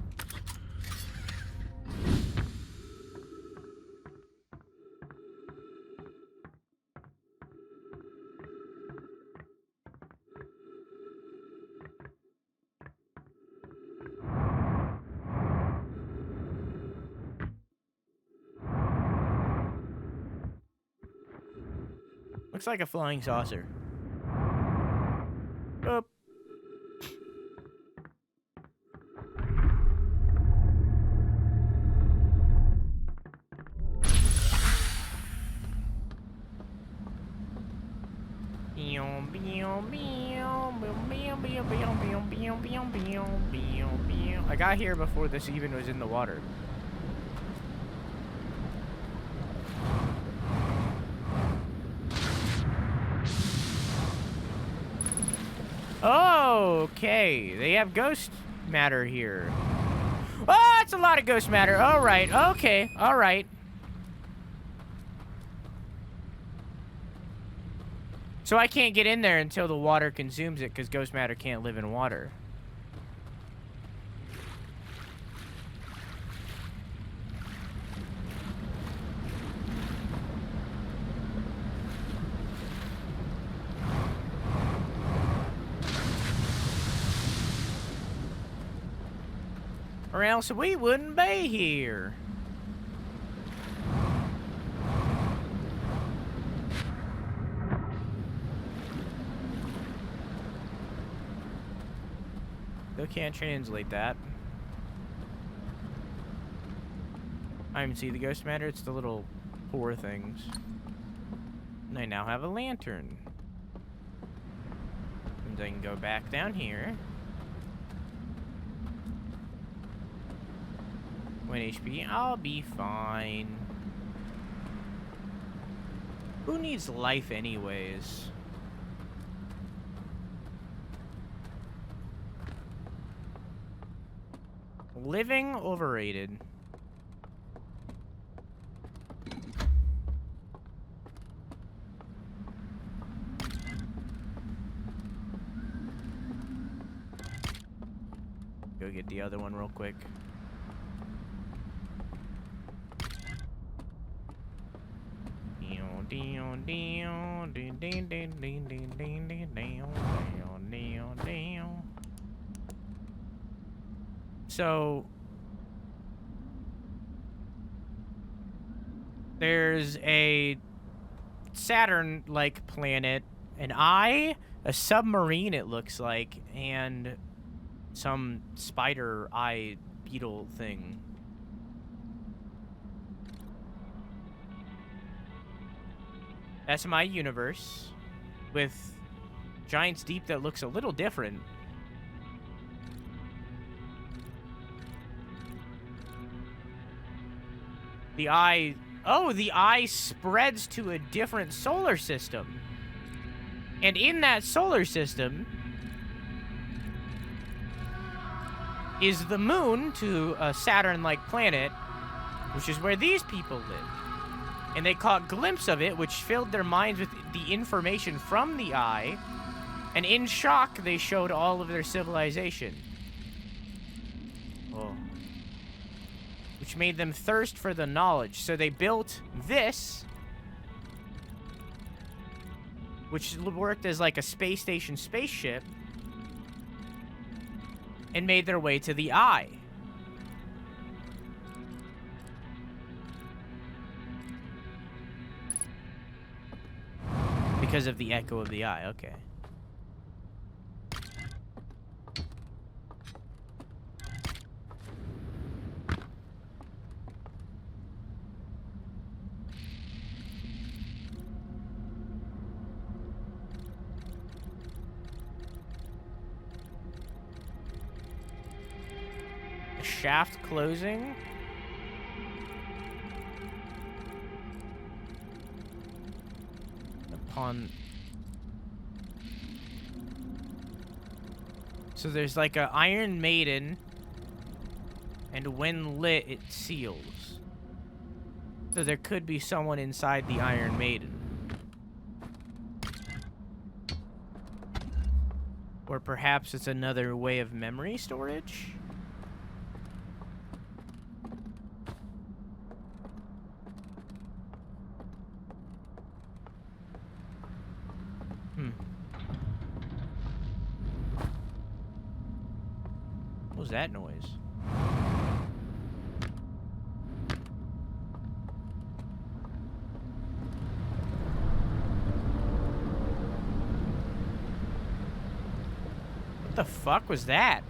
Looks like a flying saucer. Up. I got here before this even was in the water. Okay, they have ghost matter here. Oh, that's a lot of ghost matter. All right, okay, all right. So I can't get in there until the water consumes it because ghost matter can't live in water. Or else we wouldn't be here. Still can't translate that. I even see the ghost matter. It's the little poor things. And I now have a lantern. means I can go back down here. 1 HP, I'll be fine. Who needs life anyways? Living overrated. Go get the other one real quick. So there's a Saturn-like planet, an eye, a submarine it looks like, and some spider eye beetle thing. That's my universe, with Giants Deep that looks a little different. The eye... Oh, the eye spreads to a different solar system. And in that solar system is the moon to a Saturn-like planet, which is where these people live. And they caught a glimpse of it, which filled their minds with the information from the eye. And in shock, they showed all of their civilization. Oh. Which made them thirst for the knowledge. So they built this, which worked as like a space station spaceship, and made their way to the eye. Because of the echo of the eye, okay. The shaft closing. So there's like a Iron Maiden, and when lit, it seals. So there could be someone inside the Iron Maiden. Or perhaps it's another way of memory storage? What was that noise? What the fuck was that?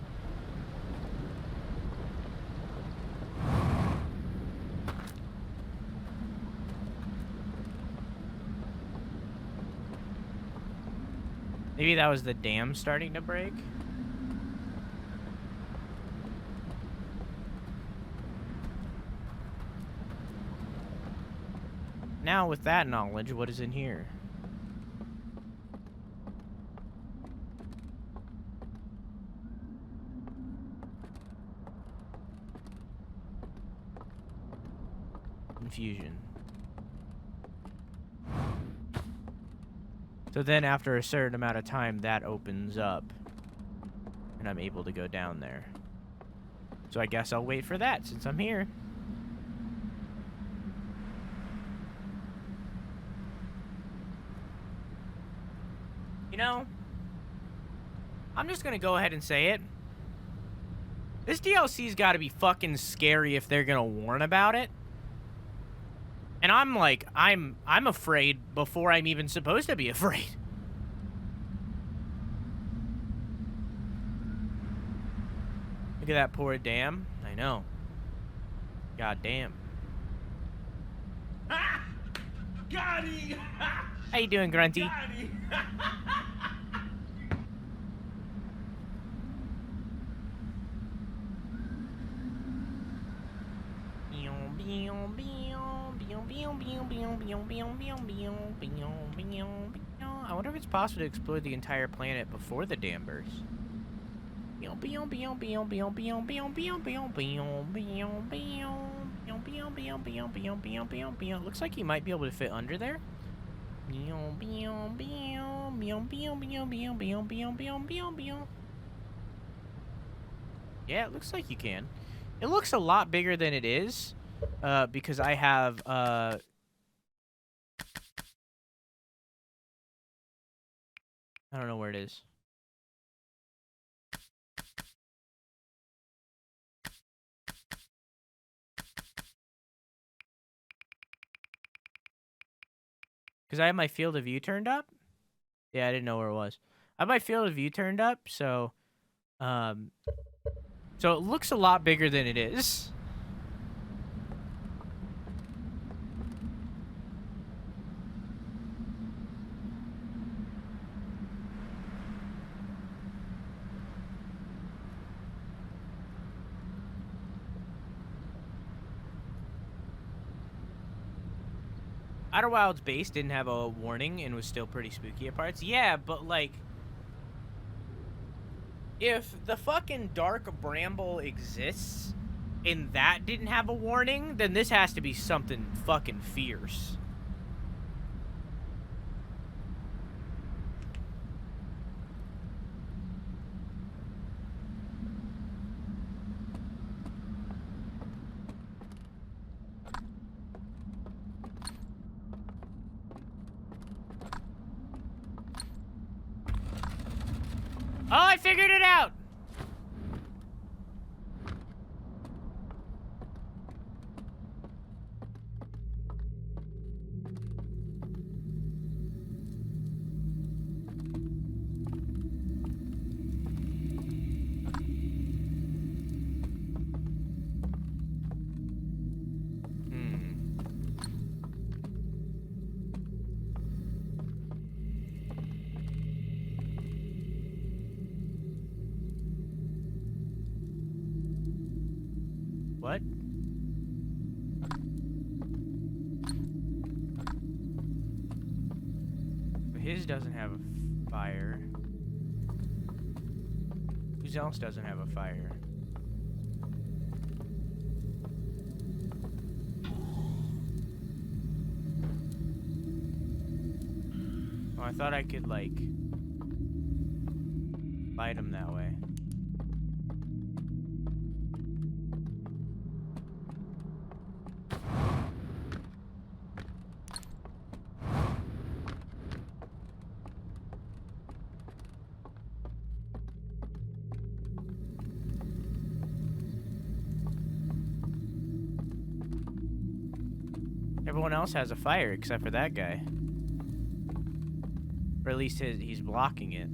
Maybe that was the dam starting to break? Now, with that knowledge, what is in here? Infusion. So then, after a certain amount of time, that opens up. And I'm able to go down there. So I guess I'll wait for that, since I'm here. You know, I'm just gonna go ahead and say it. This DLC's gotta be fucking scary if they're gonna warn about it. And I'm like, I'm afraid before I'm even supposed to be afraid. Look at that poor dam. I know. God damn. Ah! Got him! How you doing, Grunty? Got him! I wonder if it's possible to explore the entire planet before the dam bursts. Looks like you might be able to fit under there. Yeah, it looks like you can. It looks a lot bigger than it is, because I have, I don't know where it is. Because I have my field of view turned up. Yeah, I didn't know where it was. I have my field of view turned up, so it looks a lot bigger than it is. Outer Wilds base didn't have a warning and was still pretty spooky at parts. Yeah, but like, if the fucking Dark Bramble exists and that didn't have a warning, then this has to be something fucking fierce. Oh, I figured it out! What? But his doesn't have a fire. Whose else doesn't have a fire? Oh, I thought I could, like, light him that way. Everyone else has a fire except for that guy. Or at least he's blocking it.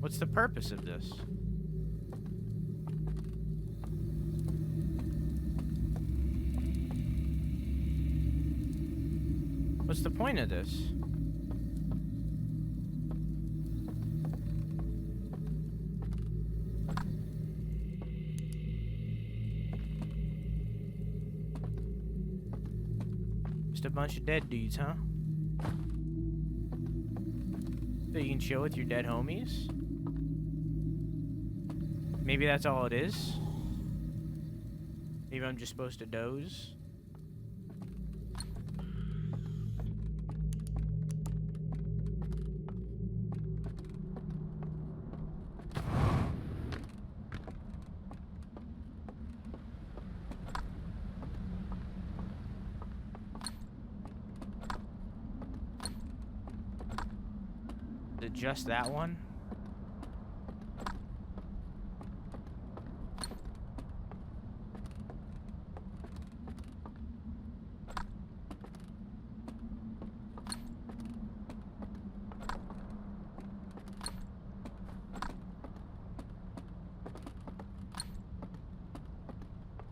What's the purpose of this? What's the point of this? Just a bunch of dead dudes, huh? So you can chill with your dead homies? Maybe that's all it is? Maybe I'm just supposed to doze? Is it just that one?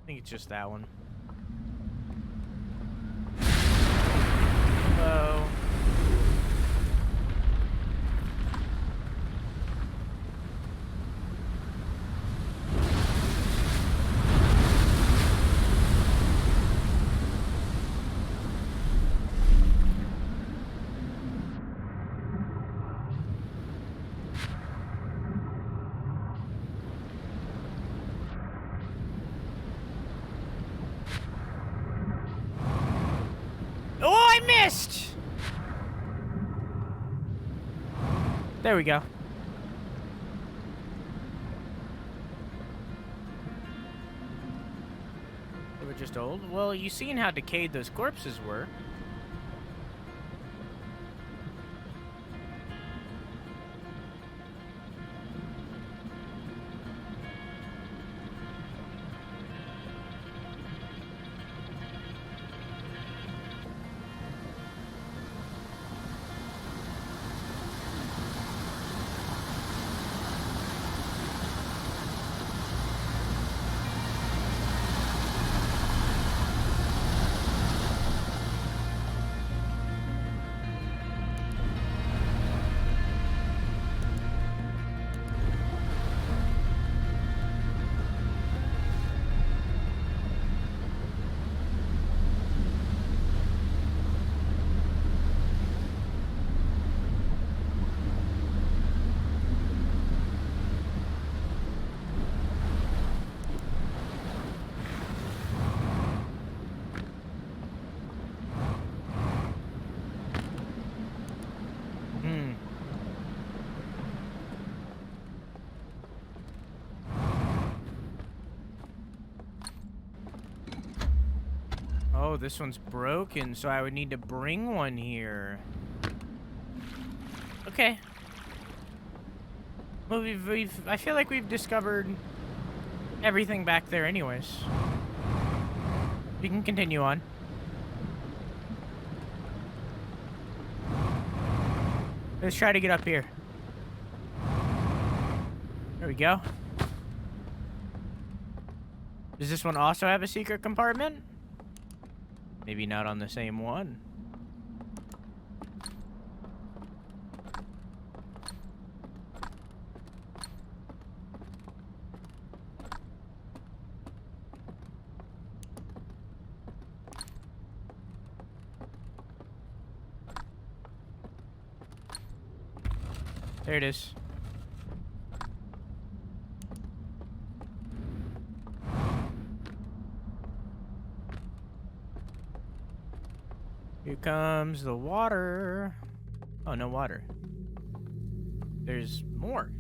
I think it's just that one. Hello. I missed! There we go. They were just old? Well, you seen how decayed those corpses were. Oh, this one's broken, so I would need to bring one here. Okay. Well, I feel like we've discovered everything back there anyways. We can continue on. Let's try to get up here. There we go. Does this one also have a secret compartment? Maybe not on the same one. There it is. Here comes the water. Oh, no water. There's more.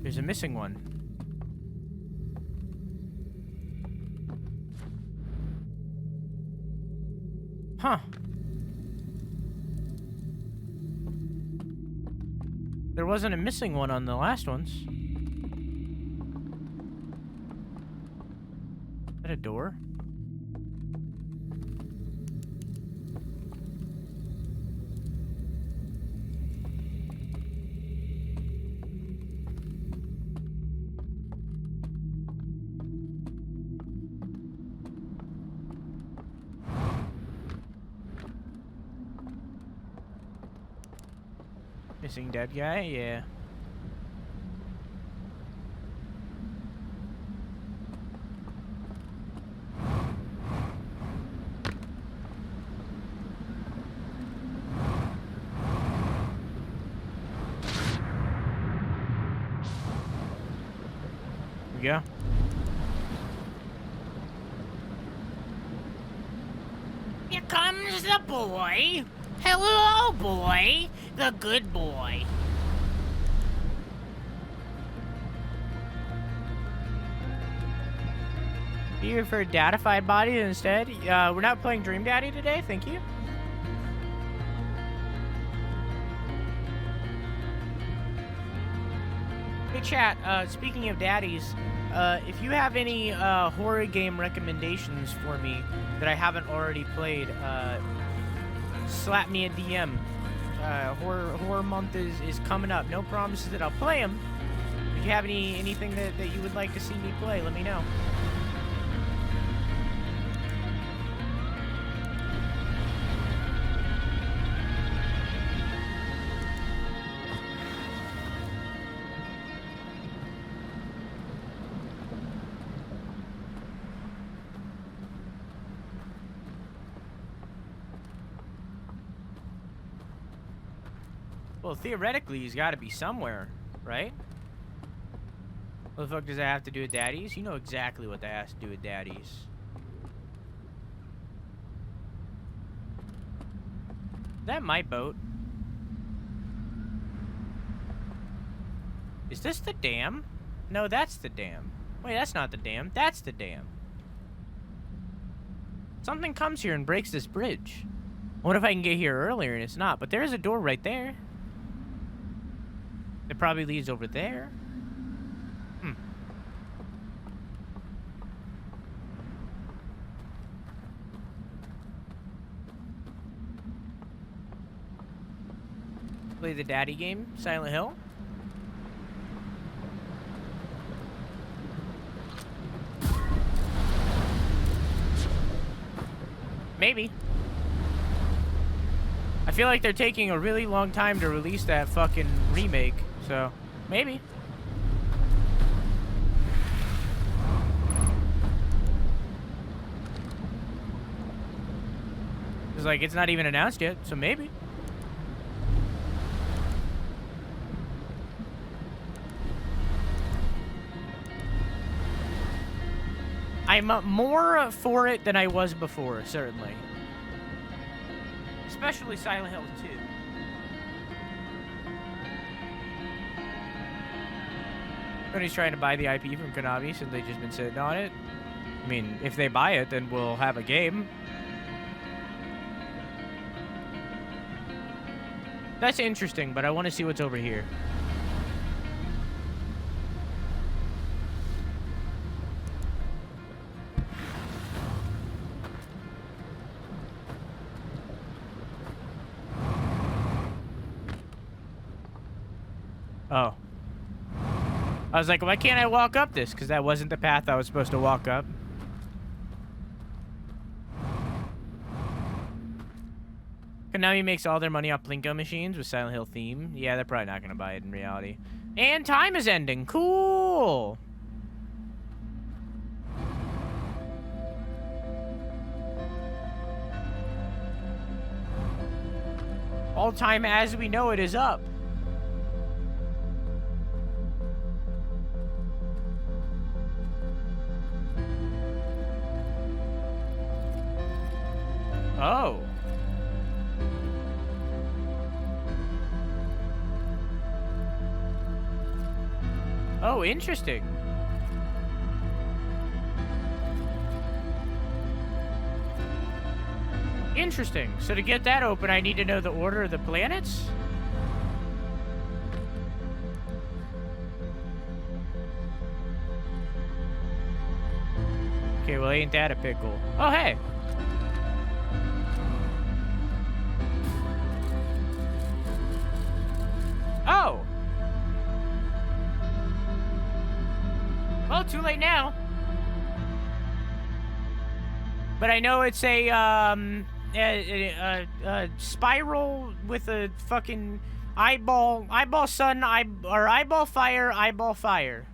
There's a missing one. Huh. There wasn't a missing one on the last ones. Is that a door? Missing dead guy? Yeah. Here we go. Here comes the boy. Hello, boy. The good boy. You for datified body instead? We're not playing Dream Daddy today, thank you. Hey chat, speaking of daddies, if you have any horror game recommendations for me that I haven't already played, slap me a DM. Horror month is coming up. No promises that I'll play them. If you have anything that you would like to see me play, let me know. Well, theoretically, he's got to be somewhere, right? What the fuck does that have to do with daddies? You know exactly what that has to do with daddies. Is that my boat? Is this the dam? No, that's the dam. Wait, that's not the dam. That's the dam. Something comes here and breaks this bridge. What if I can get here earlier and it's not? But there is a door right there. It probably leads over there. Hmm. Play the daddy game, Silent Hill. Maybe. I feel like they're taking a really long time to release that fucking remake, so maybe. It's like it's not even announced yet, so maybe. I'm more for it than I was before, certainly. Especially Silent Hill 2. Sony's trying to buy the IP from Konami since they've just been sitting on it. I mean, if they buy it, then we'll have a game. That's interesting, but I want to see what's over here. Oh. I was like, why can't I walk up this? Because that wasn't the path I was supposed to walk up. Konami makes all their money off Plinko machines with Silent Hill theme. Yeah, they're probably not going to buy it in reality. And time is ending. Cool. All time as we know it is up. Oh. Oh, interesting. Interesting. So to get that open, I need to know the order of the planets? Okay, well, ain't that a pickle? Oh, hey. Oh. Well, too late now. But I know it's a spiral with a fucking eyeball sun, or eyeball fire.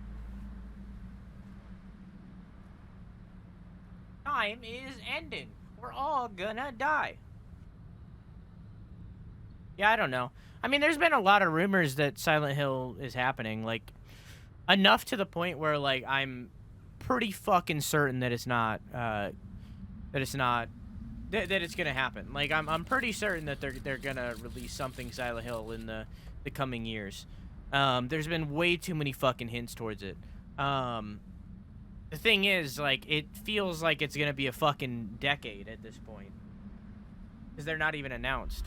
Time is ending. We're all gonna die. Yeah, I don't know. I mean, there's been a lot of rumors that Silent Hill is happening, like, enough to the point where, like, I'm pretty fucking certain that it's not, that it's gonna happen. Like, I'm pretty certain that they're gonna release something Silent Hill in the coming years. There's been way too many fucking hints towards it. The thing is, like, it feels like it's gonna be a fucking decade at this point. Because they're not even announced.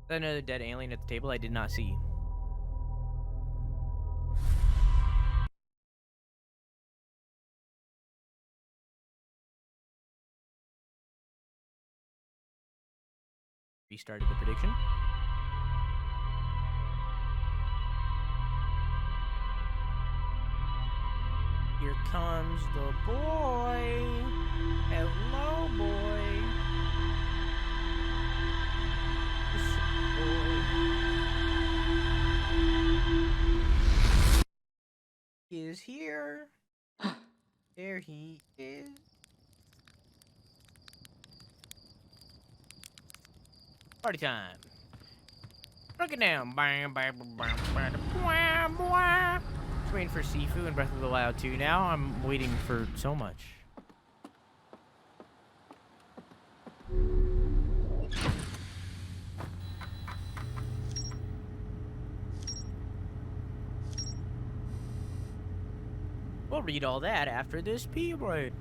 Another dead alien at the table I did not see. Restarted the prediction. Here comes the boy. Hello, boy. Is here. There he is. Party time. Look it down. Just waiting for Sifu and Breath of the Wild 2 now. I'm waiting for so much. We'll read all that after this pee break.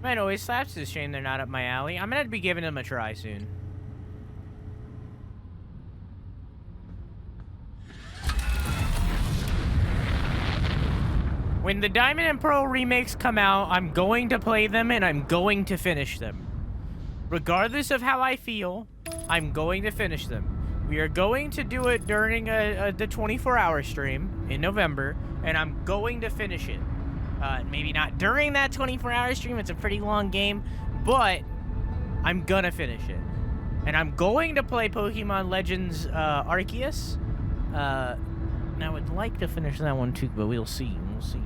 Man, always slaps. It's a shame they're not up my alley. I'm gonna be giving them a try soon. When the Diamond and Pearl remakes come out, I'm going to play them and I'm going to finish them. Regardless of how I feel, I'm going to finish them. We are going to do it during the 24-hour stream in November, and I'm going to finish it. Maybe not during that 24-hour stream. It's a pretty long game, but I'm gonna finish it. And I'm going to play Pokemon Legends Arceus. And I would like to finish that one too, but we'll see. We'll see.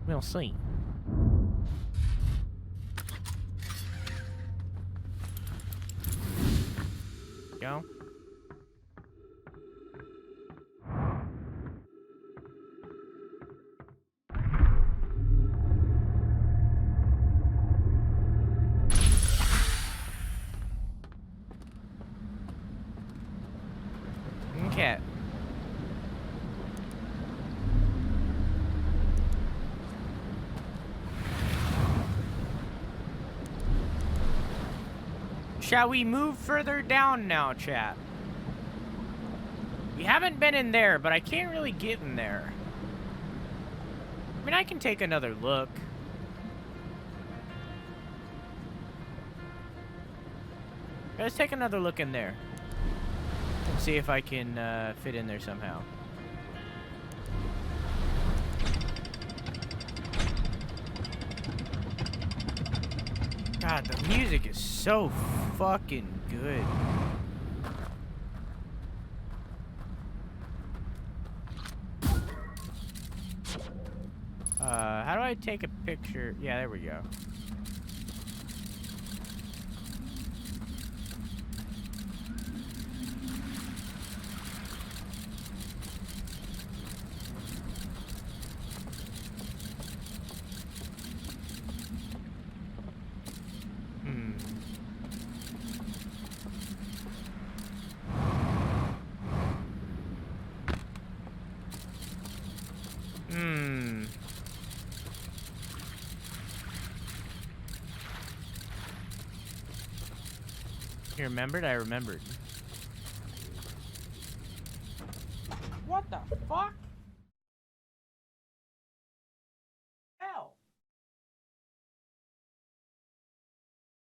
We'll see. Go. Okay. Shall we move further down now, chat? We haven't been in there, but I can't really get in there. I mean, I can take another look. Let's take another look in there. And see if I can fit in there somehow. God, the music is so fucking good. How do I take a picture? Yeah, there we go. You remembered? I remembered. What the fuck? Hell.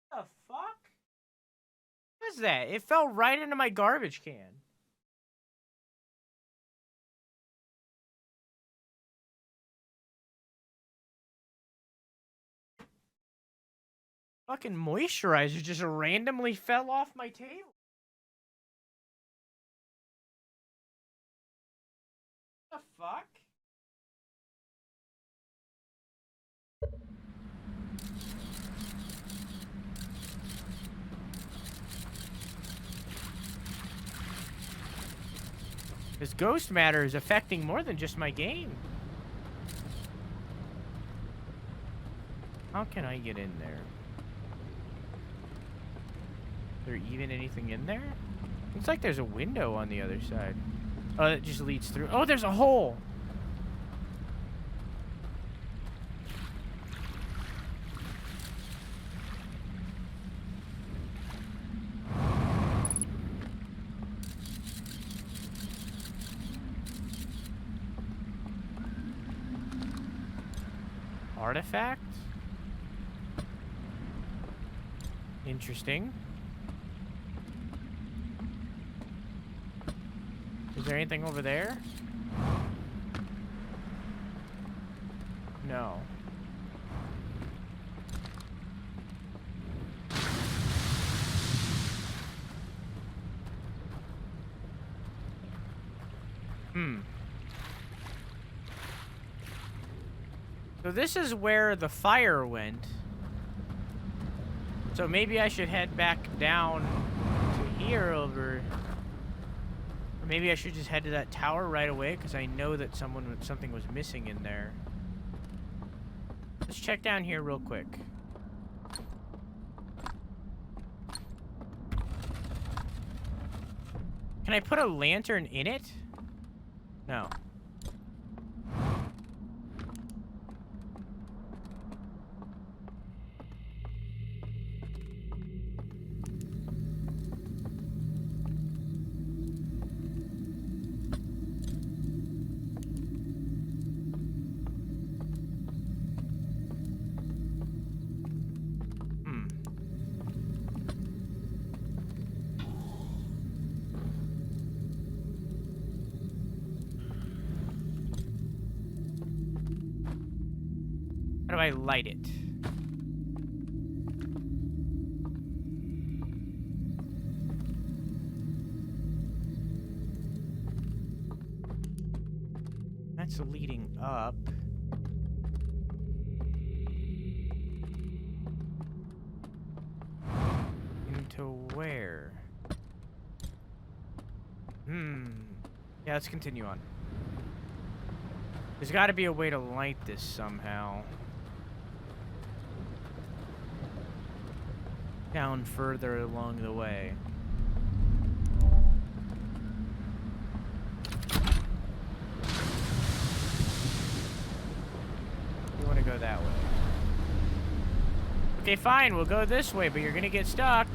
What the fuck? What is that? It fell right into my garbage can. Fucking moisturizer just randomly fell off my table. What the fuck? This ghost matter is affecting more than just my game. How can I get in there? Is there even anything in there? Looks like there's a window on the other side. Oh, it just leads through. Oh, there's a hole! Artifact? Interesting. Is there anything over there? No. So this is where the fire went. So maybe I should head back down to here over... Or maybe I should just head to that tower right away, because I know that something was missing in there. Let's check down here real quick. Can I put a lantern in it? No. How do I light it? That's leading up. Into where? Yeah, let's continue on. There's got to be a way to light this somehow. Down further along the way. You want to go that way. Okay, fine, we'll go this way, but you're gonna get stuck.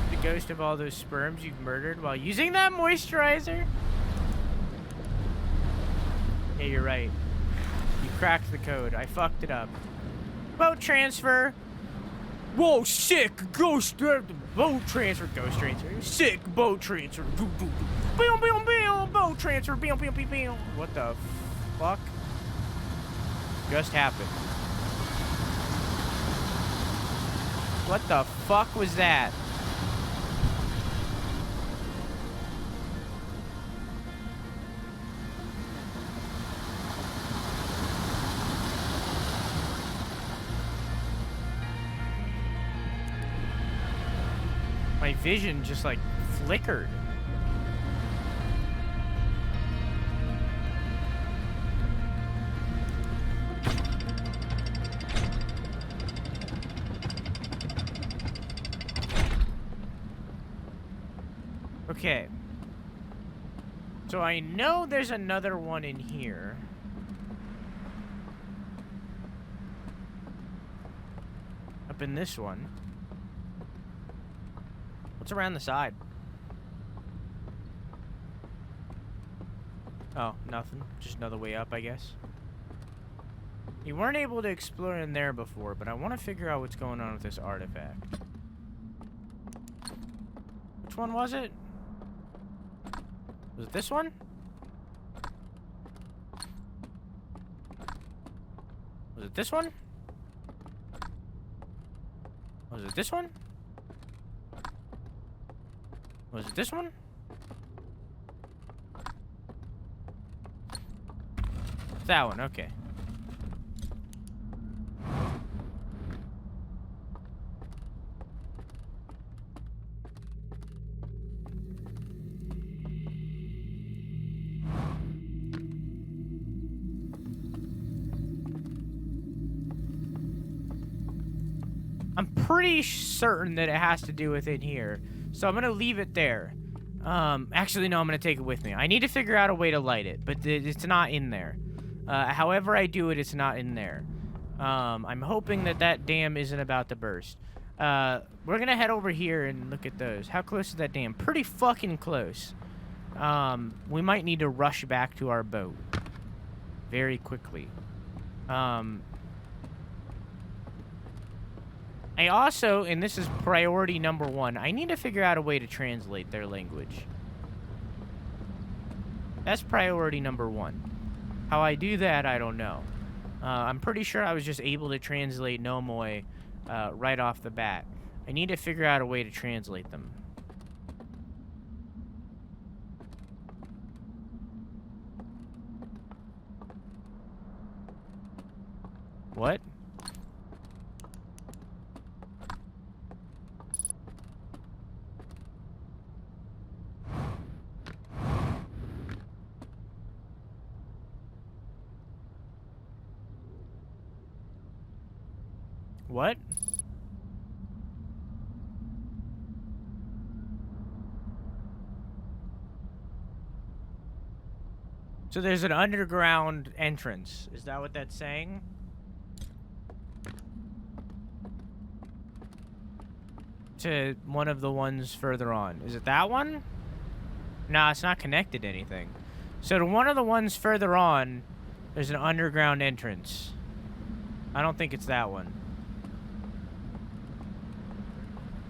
The ghost of all those sperms you've murdered while using that moisturizer? Yeah, you're right. You cracked the code. I fucked it up. Boat transfer. Whoa, sick. Ghost boat transfer. Ghost transfer. Sick boat transfer. Boom, boom, boom. Boom, boom, boom. Boat transfer. Boom, boom, boom, boom. What the fuck just happened? What the fuck was that? My vision just like flickered. Okay. So I know there's another one in here. Up in this one. What's around the side? Oh, nothing. Just another way up, I guess. You weren't able to explore in there before, but I want to figure out what's going on with this artifact. Which one was it? Was it this one? Was it this one? Was it this one? Was it this one? That one, okay. I'm pretty certain that it has to do with it here. So I'm going to leave it there. Actually, no, I'm going to take it with me. I need to figure out a way to light it, but it's not in there. However I do it, it's not in there. I'm hoping that that dam isn't about to burst. We're going to head over here and look at those. How close is that dam? Pretty fucking close. We might need to rush back to our boat very quickly. I also, and this is priority number 1, I need to figure out a way to translate their language. That's priority number 1. How I do that, I don't know. I'm pretty sure I was just able to translate Nomoi right off the bat. I need to figure out a way to translate them. What? What? So there's an underground entrance. Is that what that's saying? To one of the ones further on. Is it that one? Nah, it's not connected to anything. So to one of the ones further on, there's an underground entrance. I don't think it's that one.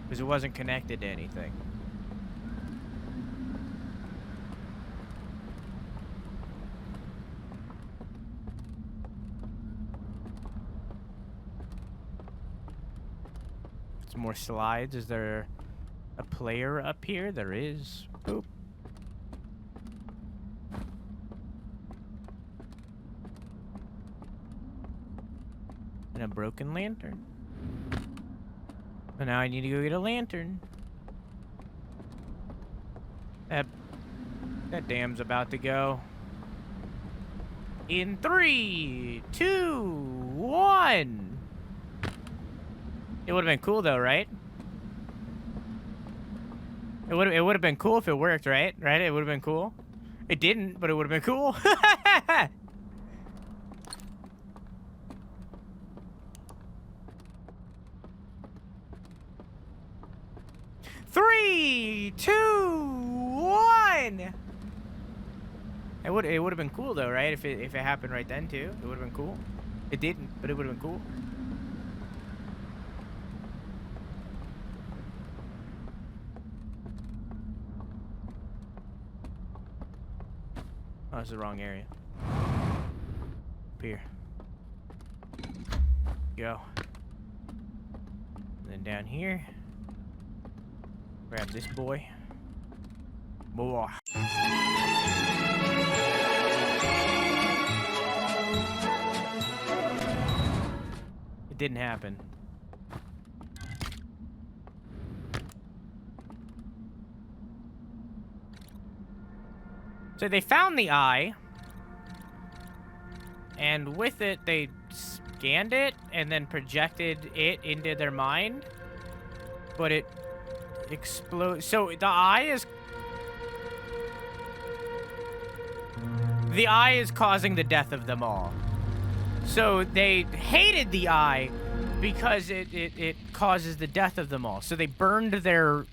Because it wasn't connected to anything. Some more slides. Is there a player up here? There is. Boop. And a broken lantern. And now I need to go get a lantern. That dam's about to go. In 3, 2, 1. It would have been cool though, right? It would have been cool if it worked, right? Right? It would have been cool. It didn't, but it would have been cool. Three, 2, 1. It would have been cool though, right? If it happened right then too, it would have been cool. It didn't, but it would have been cool. Oh, it's the wrong area. Up here. Go. And then down here. Grab this boy. Boy. It didn't happen. So they found the eye, and with it, they scanned it and then projected it into their mind, but it explodes. So the eye is causing the death of them all. So they hated the eye because it causes the death of them all. So they burned their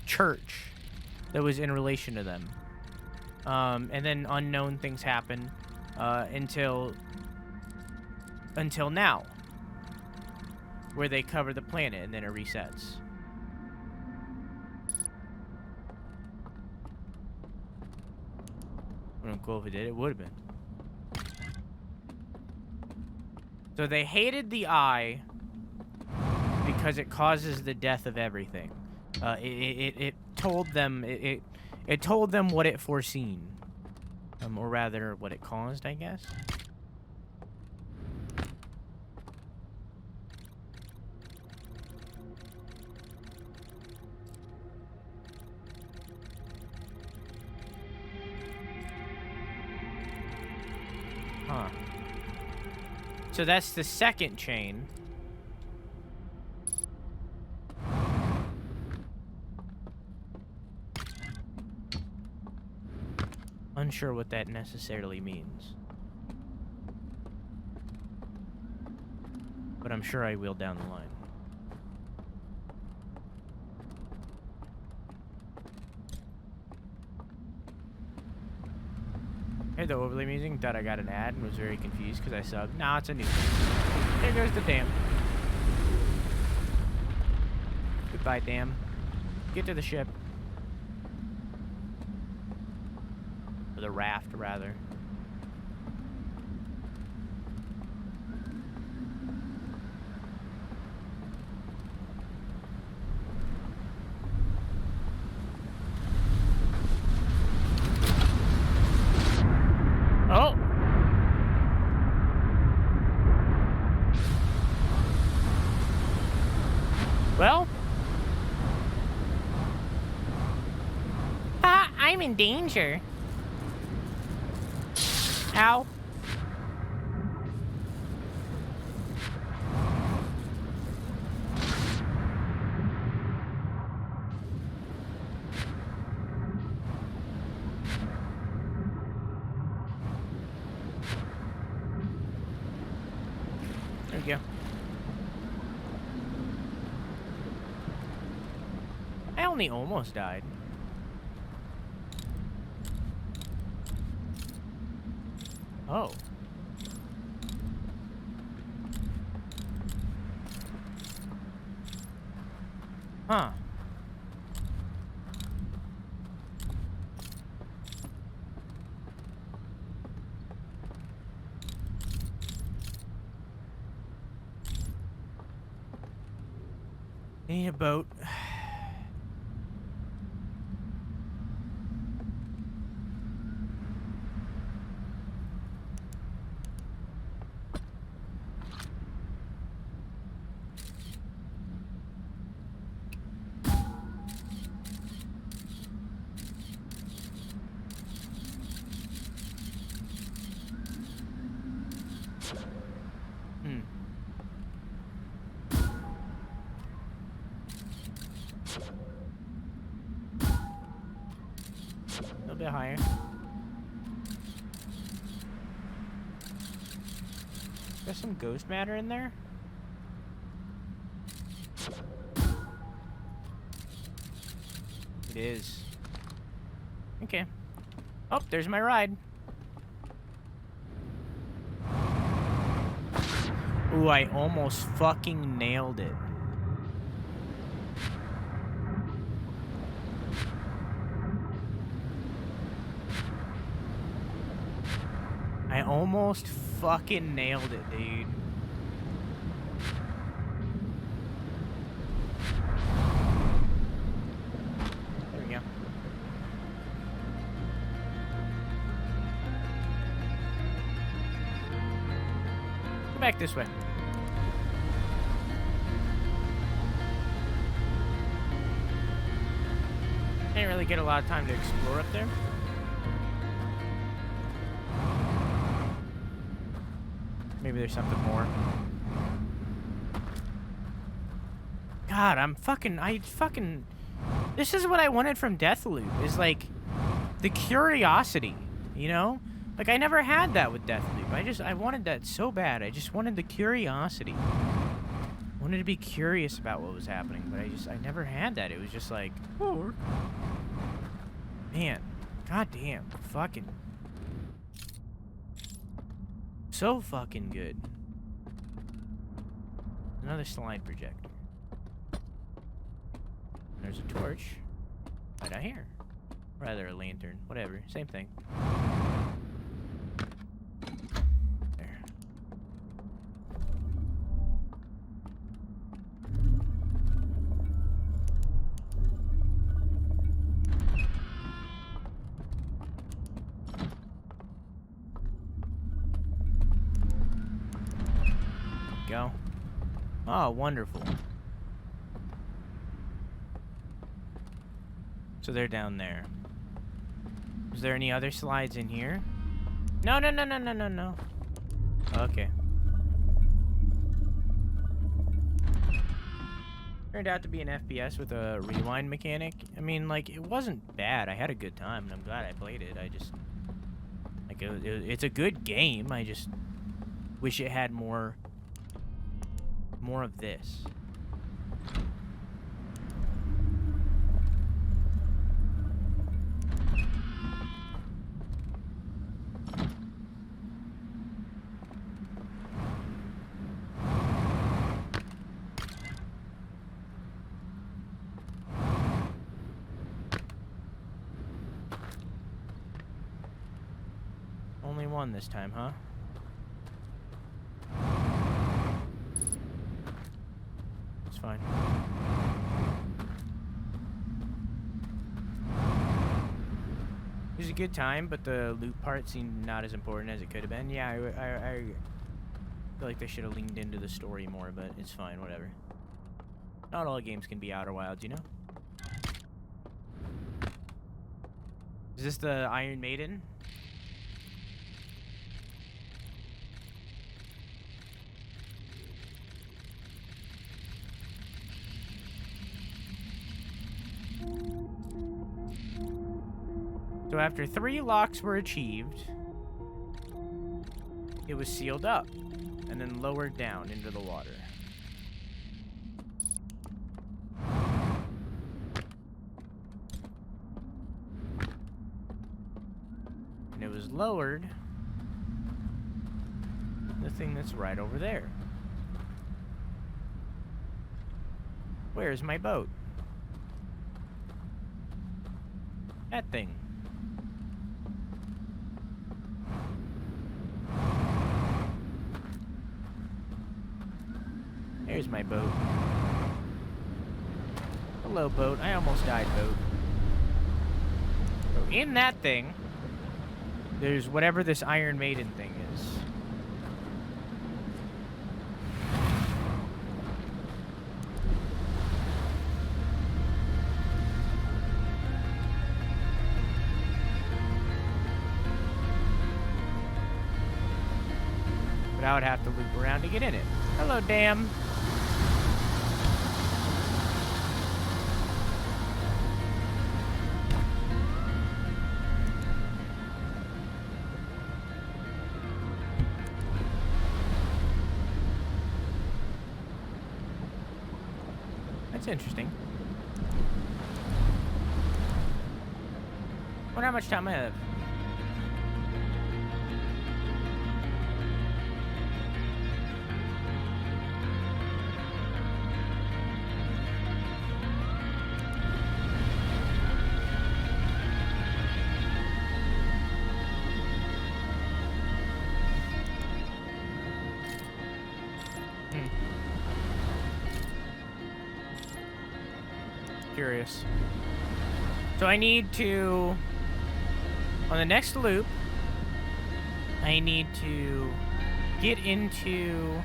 church that was in relation to them. And then unknown things happen until now, where they cover the planet and then it resets. Wouldn't be cool if it did. It would have been. So they hated the eye because it causes the death of everything. It told them it told them what it foreseen, or rather, what it caused, I guess. Huh. So that's the second chain. Unsure what that necessarily means. But I'm sure I will down the line. Heard the overlay music, thought I got an ad and was very confused because I subbed. Nah, it's a new thing. There goes the dam. Goodbye, dam. Get to the ship. Or the raft, rather. I'm in danger. Ow. There we go. I only almost died. Oh. Huh. I need a boat. A little bit higher. There's some ghost matter in there. It is. Okay. Oh, there's my ride. Ooh, I almost fucking nailed it. I almost fucking nailed it, dude. There we go. Go back this way. Didn't really get a lot of time to explore up there. Maybe there's something more. God, this is what I wanted from Deathloop, is like the curiosity, you know? Like I never had that with Deathloop. I wanted that so bad. I just wanted the curiosity. I wanted to be curious about what was happening, but I never had that. It was just like, oh, man, goddamn, fucking. So fucking good. Another slide projector. There's a torch. Right out here. Rather, a lantern. Whatever. Same thing. There. Go. Oh, wonderful. So they're down there. Is there any other slides in here? No, no, no, no, no, no, no. Okay. Turned out to be an FPS with a rewind mechanic. I mean, like, it wasn't bad. I had a good time, and I'm glad I played it. I just... Like, it's a good game. I just wish it had more of this. Only one this time, huh? Fine. It was a good time, but the loot part seemed not as important as it could have been. Yeah, I feel like they should have leaned into the story more, but it's fine, whatever. Not all games can be Outer Wilds, you know? Is this the Iron Maiden? So after 3 locks were achieved, it was sealed up and then lowered down into the water. And it was lowered, the thing that's right over there. Where's my boat? That thing. There's my boat. Hello, boat. I almost died, boat. So in that thing, there's whatever this Iron Maiden thing is. But I would have to loop around to get in it. Hello, dam. That's interesting. Wonder how much time I have. Curious. So I need to, on the next loop, I need to get into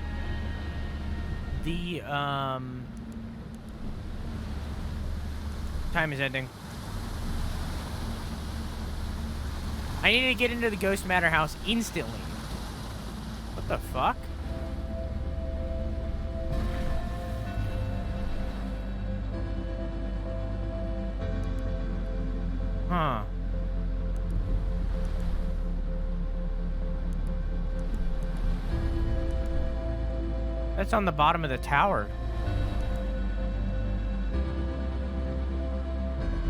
the, time is ending. I need to get into the Ghost Matter house instantly. What the fuck? Huh. That's on the bottom of the tower.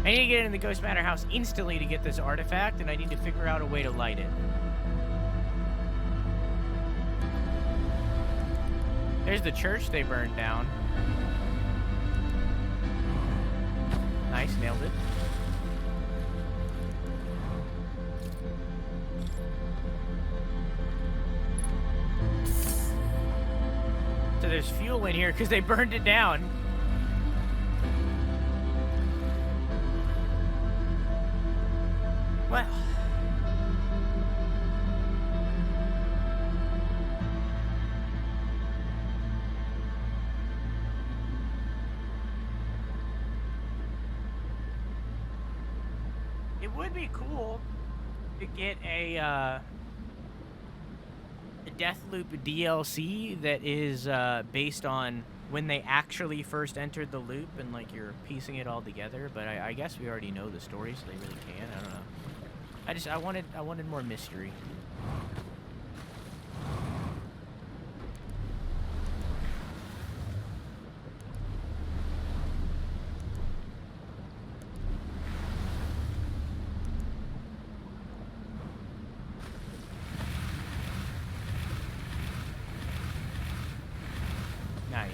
I need to get in the Ghost Matter house instantly to get this artifact, and I need to figure out a way to light it. There's the church they burned down. Nice, nailed it. So there's fuel in here because they burned it down. Well. It would be cool to get a Deathloop DLC that is based on when they actually first entered the loop and like you're piecing it all together, but I guess we already know the story, so they really can. I don't know. I wanted more mystery. Nice.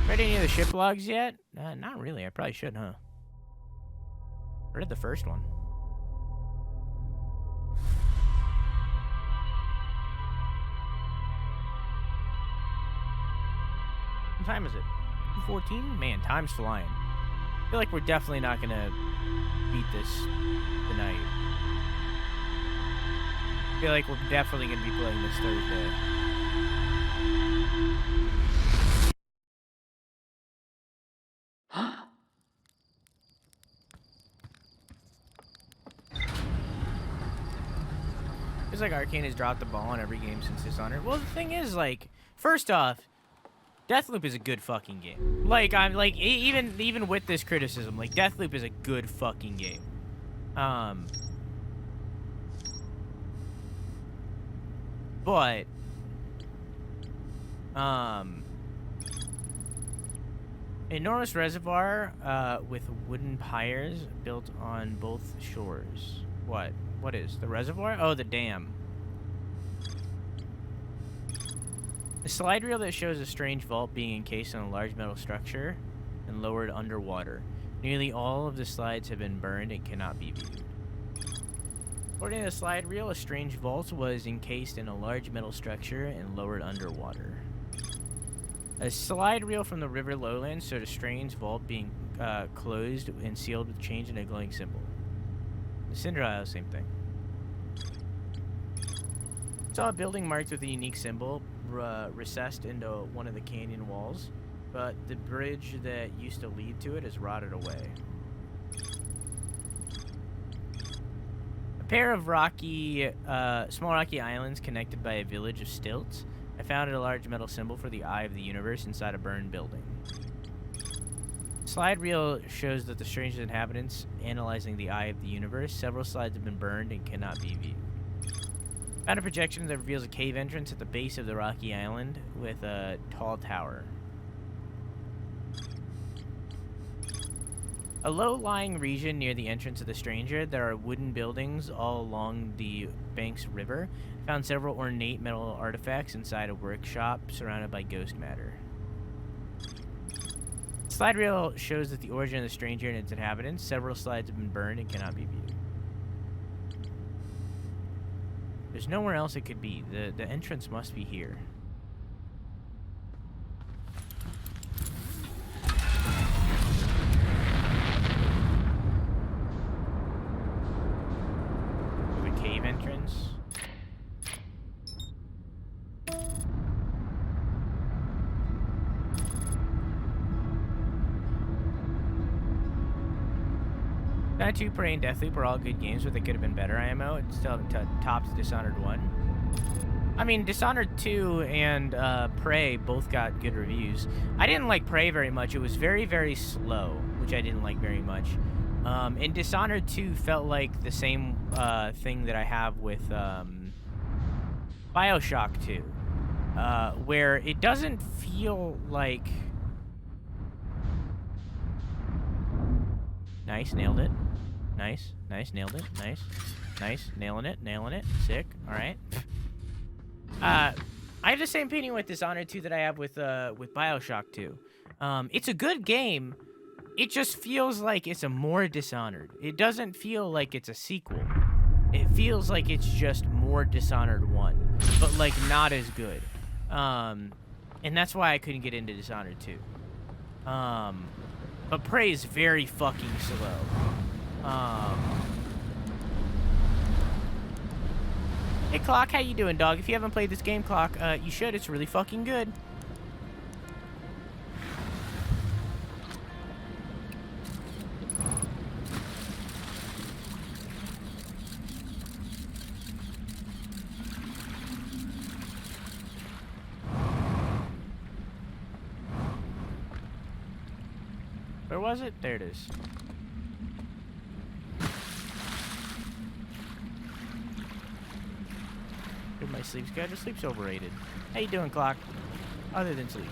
Read any of the ship logs yet? Not really. I probably should, huh? I read the first one. What time is it? 14? Man, time's flying. I feel like we're definitely not gonna beat this tonight. I feel like we're definitely gonna be playing this Thursday. Feels like Arcane has dropped the ball on every game since Dishonored. Well, the thing is, like, first off, Deathloop is a good fucking game. Like, I'm like, even with this criticism, like, Deathloop is a good fucking game. But, enormous reservoir with wooden piers built on both shores. What? What is the reservoir? Oh, the dam. A slide reel that shows a strange vault being encased in a large metal structure and lowered underwater. Nearly all of the slides have been burned and cannot be viewed. According to the slide reel, a strange vault was encased in a large metal structure and lowered underwater. A slide reel from the river lowlands showed a strange vault being closed and sealed with chains and a glowing symbol. The Cinder Isle, same thing. Saw a building marked with a unique symbol recessed into one of the canyon walls, but the bridge that used to lead to it has rotted away. A pair of small rocky islands connected by a village of stilts. I found a large metal symbol for the Eye of the Universe inside a burned building. Slide reel shows that the strange inhabitants analyzing the Eye of the Universe. Several slides have been burned and cannot be viewed. Found a projection that reveals a cave entrance at the base of the rocky island with a tall tower. A low-lying region near the entrance of the Stranger. There are wooden buildings all along the Banks River. Found several ornate metal artifacts inside a workshop surrounded by ghost matter. Slide reel shows that the origin of the Stranger and its inhabitants. Several slides have been burned and cannot be viewed. There's nowhere else it could be. The entrance must be here. The cave entrance. Not 2, Prey, and Deathloop are all good games, but they could have been better IMO. It still topped Dishonored 1. I mean, Dishonored 2 and Prey both got good reviews. I didn't like Prey very much. It was very, very slow, which I didn't like very much. And Dishonored 2 felt like the same thing that I have with Bioshock 2, where it doesn't feel like... Nice, nailed it. Nice, nailed it. Nice, nailing it. Sick. All right. I have the same opinion with Dishonored 2 that I have with Bioshock 2. It's a good game. It just feels like it's a more Dishonored. It doesn't feel like it's a sequel. It feels like it's just more Dishonored 1, but like not as good. And that's why I couldn't get into Dishonored 2. But Prey is very fucking slow. Hey, Clock, how you doing, dog? If you haven't played this game, Clock, you should. It's really fucking good. Where was it? There it is. Good, my sleep schedule. Sleep's overrated. How you doing, Clock? Other than sleep.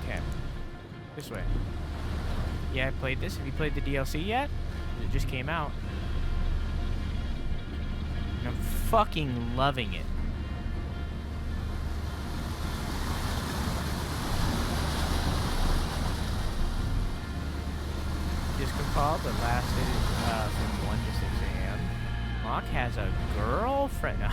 Okay. This way. Yeah, I played this. Have you played the DLC yet? It just came out. And I'm fucking loving it. Disco call that lasted from 1 to 6 a.m. Mock has a girlfriend.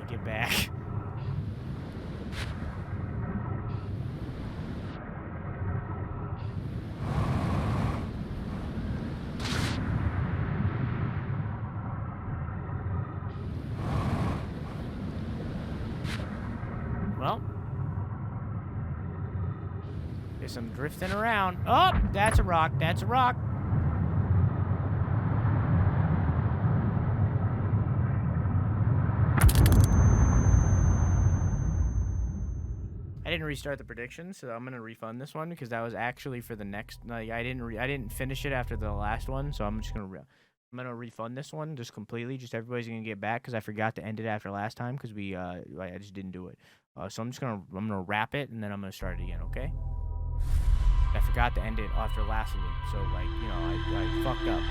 get back. Well, guess I'm drifting around. Oh, that's a rock. That's a rock. I didn't restart the prediction, so I'm gonna refund this one because that was actually for the next. Like, I didn't finish it after the last one, so I'm just gonna I'm gonna refund this one just completely. Just everybody's gonna get back because I forgot to end it after last time because I just didn't do it. So I'm gonna wrap it and then I'm gonna start it again. Okay. I forgot to end it after last loop, so like I fucked up.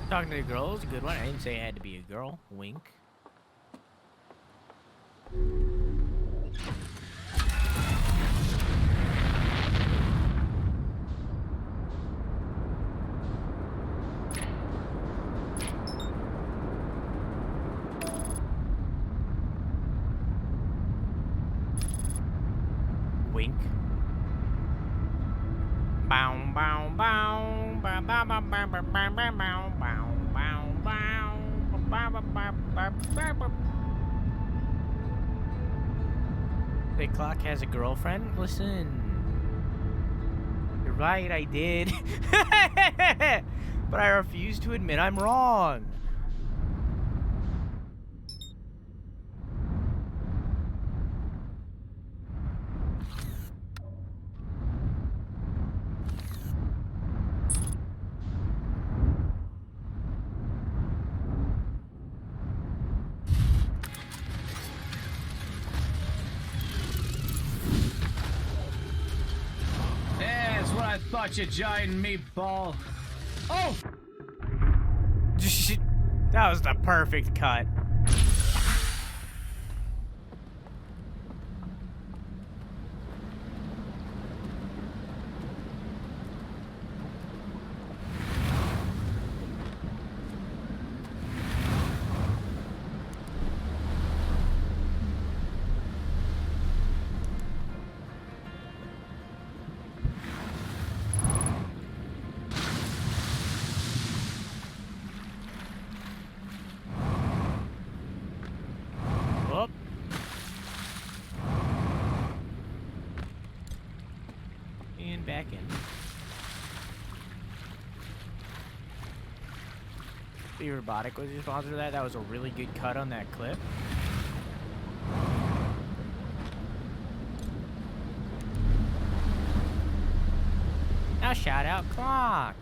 Talking to the girl is a good one. I didn't say it had to be a girl. Wink. Wink. Bow bow bow bow bow bow bow bow bow bow bow bow bow bow. The clock has a girlfriend? Listen. You're right, I did. But I refuse to admit I'm wrong. I thought, you giant meatball. Oh! That was the perfect cut. Back in. The robotic was responsible for that. That was a really good cut on that clip. Now shout out clock.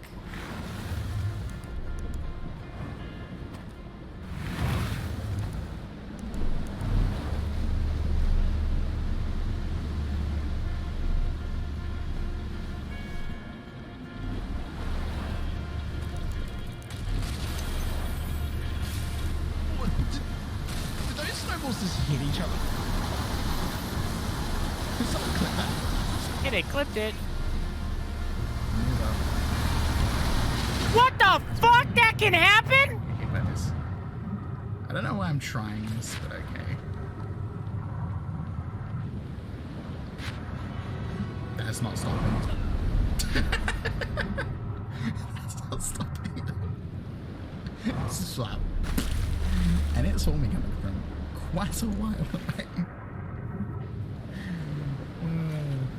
Just hit each other. Did someone clip that? Yeah, they clipped it. What the fuck? That can happen? I don't know why I'm trying this, but okay. That's not stopping. That's not stopping. It's a slap. And it's all me coming from quite a while away.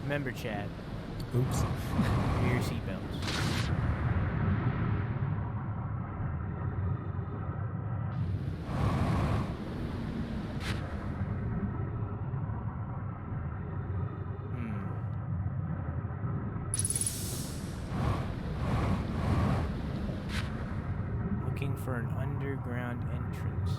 Remember, chat. Oops. Wear your seatbelts. Looking for an underground entrance.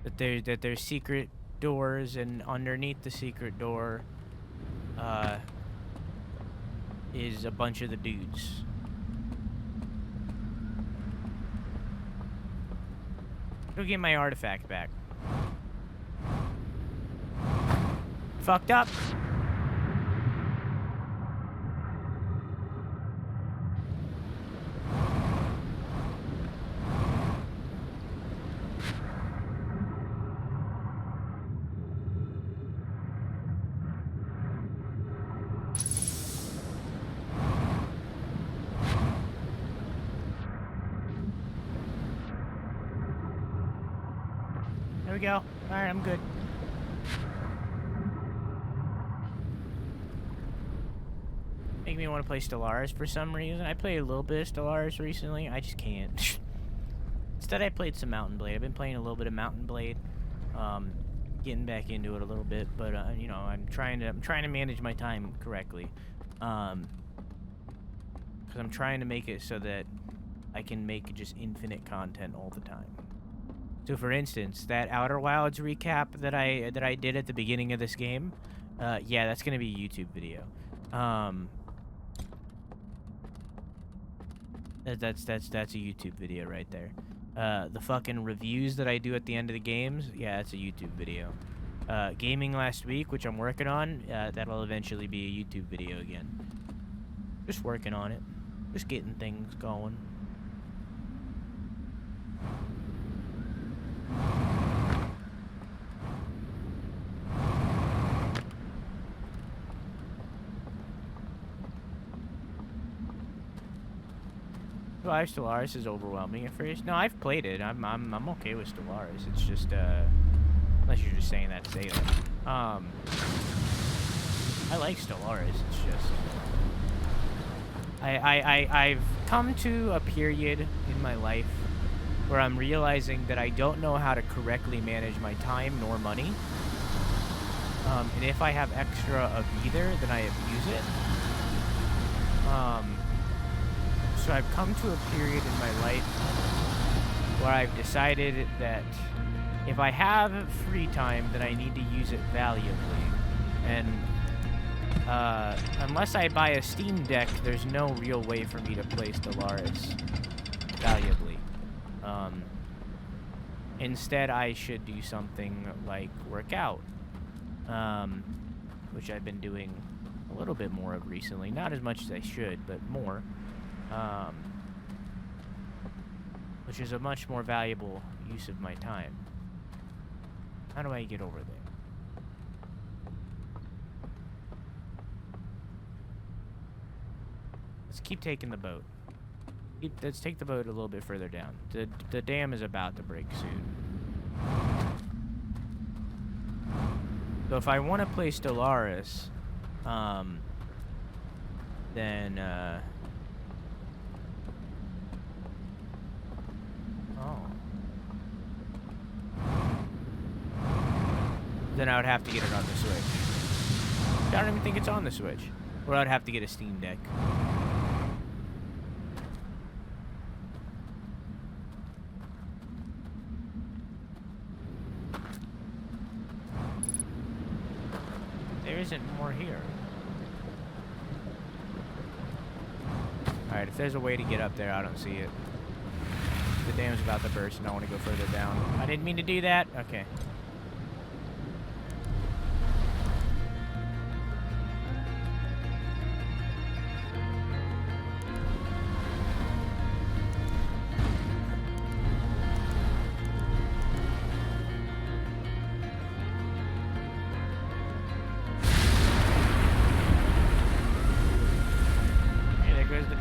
that there's secret doors, and underneath the secret door is a bunch of the dudes. Go get my artifact back. Fucked up. There we go. All right, I'm good. Make me want to play Stellaris for some reason. I played a little bit of Stellaris recently. I just can't. Instead, I played some Mountain Blade. I've been playing a little bit of Mountain Blade, getting back into it a little bit. But you know, I'm trying to manage my time correctly, because I'm trying to make it so that I can make just infinite content all the time. So, for instance, that Outer Wilds recap that I did at the beginning of this game, yeah, that's gonna be a YouTube video. That's a YouTube video right there. The fucking reviews that I do at the end of the games, yeah, that's a YouTube video. Gaming last week, which I'm working on, that'll eventually be a YouTube video again. Just working on it. Just getting things going. Well, Stellaris is overwhelming at first. No, I've played it. I'm okay with Stellaris. It's just unless you're just saying that to say that. I like Stellaris. It's just I've come to a period in my life where I'm realizing that I don't know how to correctly manage my time nor money. And if I have extra of either, then I abuse it. So I've come to a period in my life where I've decided that if I have free time, then I need to use it valuably. And unless I buy a Steam Deck, there's no real way for me to play Stellaris valuably. Instead, I should do something like work out, which I've been doing a little bit more of recently. Not as much as I should, but more. Which is a much more valuable use of my time. How do I get over there? Let's keep taking the boat. Let's take the boat a little bit further down. The dam is about to break soon. So if I want to play Stellaris, then then I would have to get it on the Switch. I don't even think it's on the Switch. Or I'd have to get a Steam Deck. There isn't more here. Alright, if there's a way to get up there, I don't see it. The dam's about to burst and I want to go further down. I didn't mean to do that. Okay.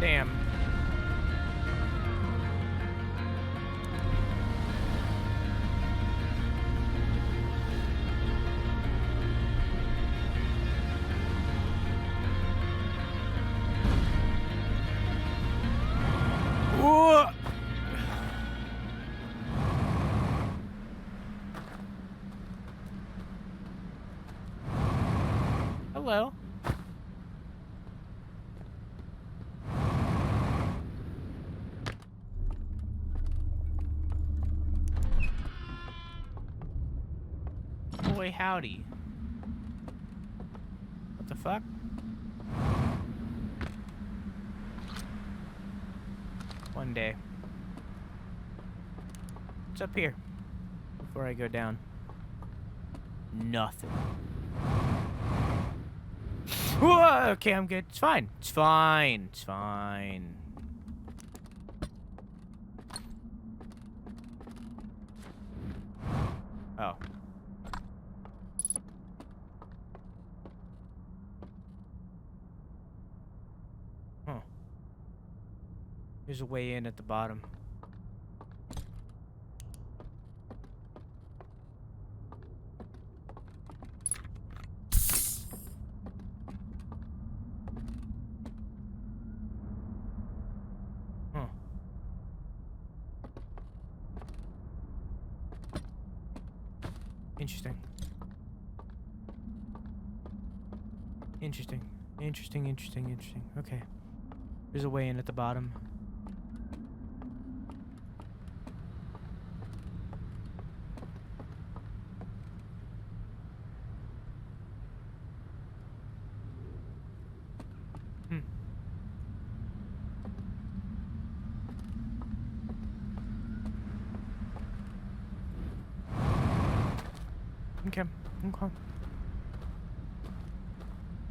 Damn. Whoa. Hello. boy, howdy. What the fuck? One day. What's up here? Before I go down. Nothing. Whoa, okay, I'm good. It's fine. It's fine. It's fine. Oh. Huh. There's a way in at the bottom. Huh. Interesting. Interesting. Interesting, interesting, interesting. Okay. There's a way in at the bottom. Okay. Okay.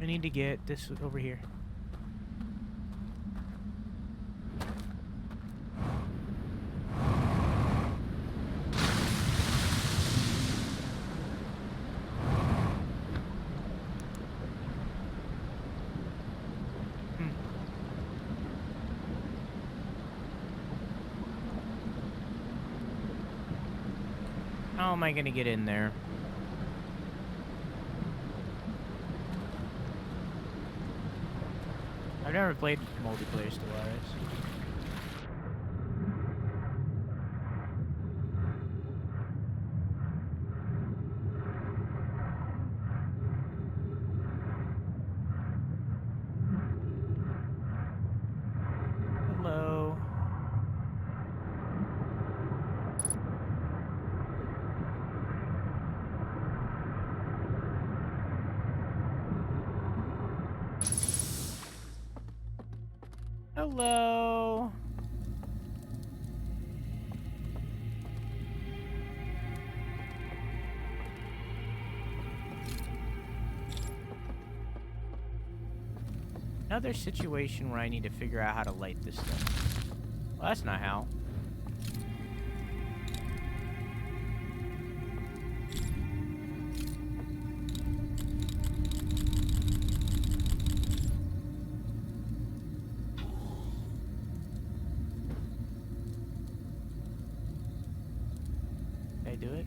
I need to get this over here. How am I gonna get in there? I've never played multiplayer Stellaris. Hello. Hello. Another situation where I need to figure out how to light this thing. Well, that's not how. Do it.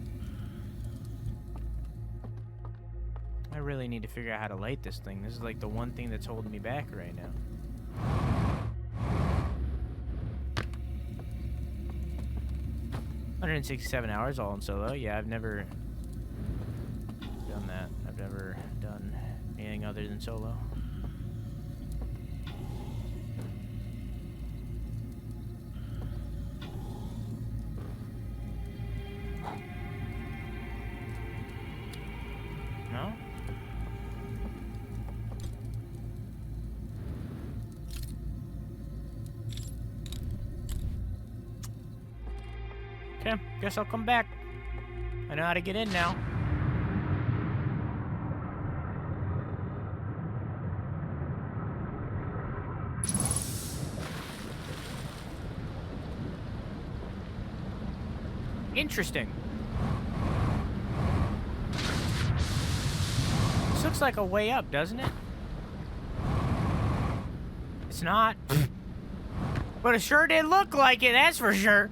I really need to figure out how to light this thing. This is like the one thing that's holding me back right now. 167 hours all in solo. Yeah, I've never done that. I've never done anything other than solo. No? Okay, guess I'll come back. I know how to get in now. Interesting. This looks like a way up, doesn't it? It's not. But it sure did look like it, that's for sure.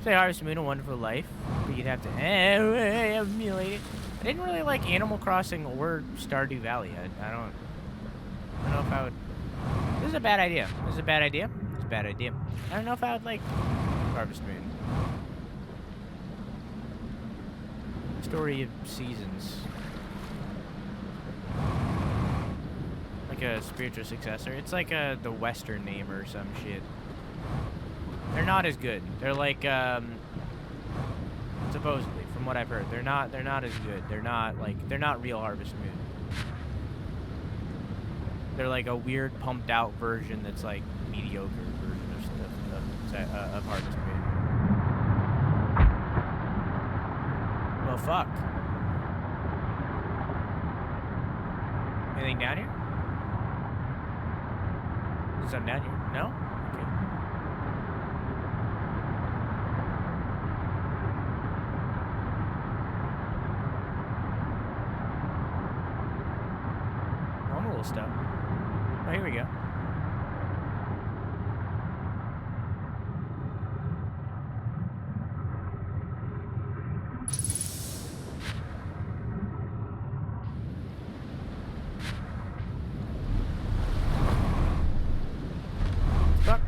Say Harvest Moon, A Wonderful Life. But you'd have to emulate it. I didn't really like Animal Crossing or Stardew Valley. I don't know if I would. This is a bad idea. This is a bad idea. It's a bad idea. I don't know if I would like Harvest Moon. Story of Seasons. Like a spiritual successor. It's like the Western name or some shit. They're not as good. They're like, supposedly, from what I've heard. They're not as good. They're not real Harvest Moon. They're like a weird pumped out version that's like mediocre version of Harvest Moon. Well, fuck. Anything down here? Is something down here? No? Okay. Normal stuff. Oh, here we go. Fuck.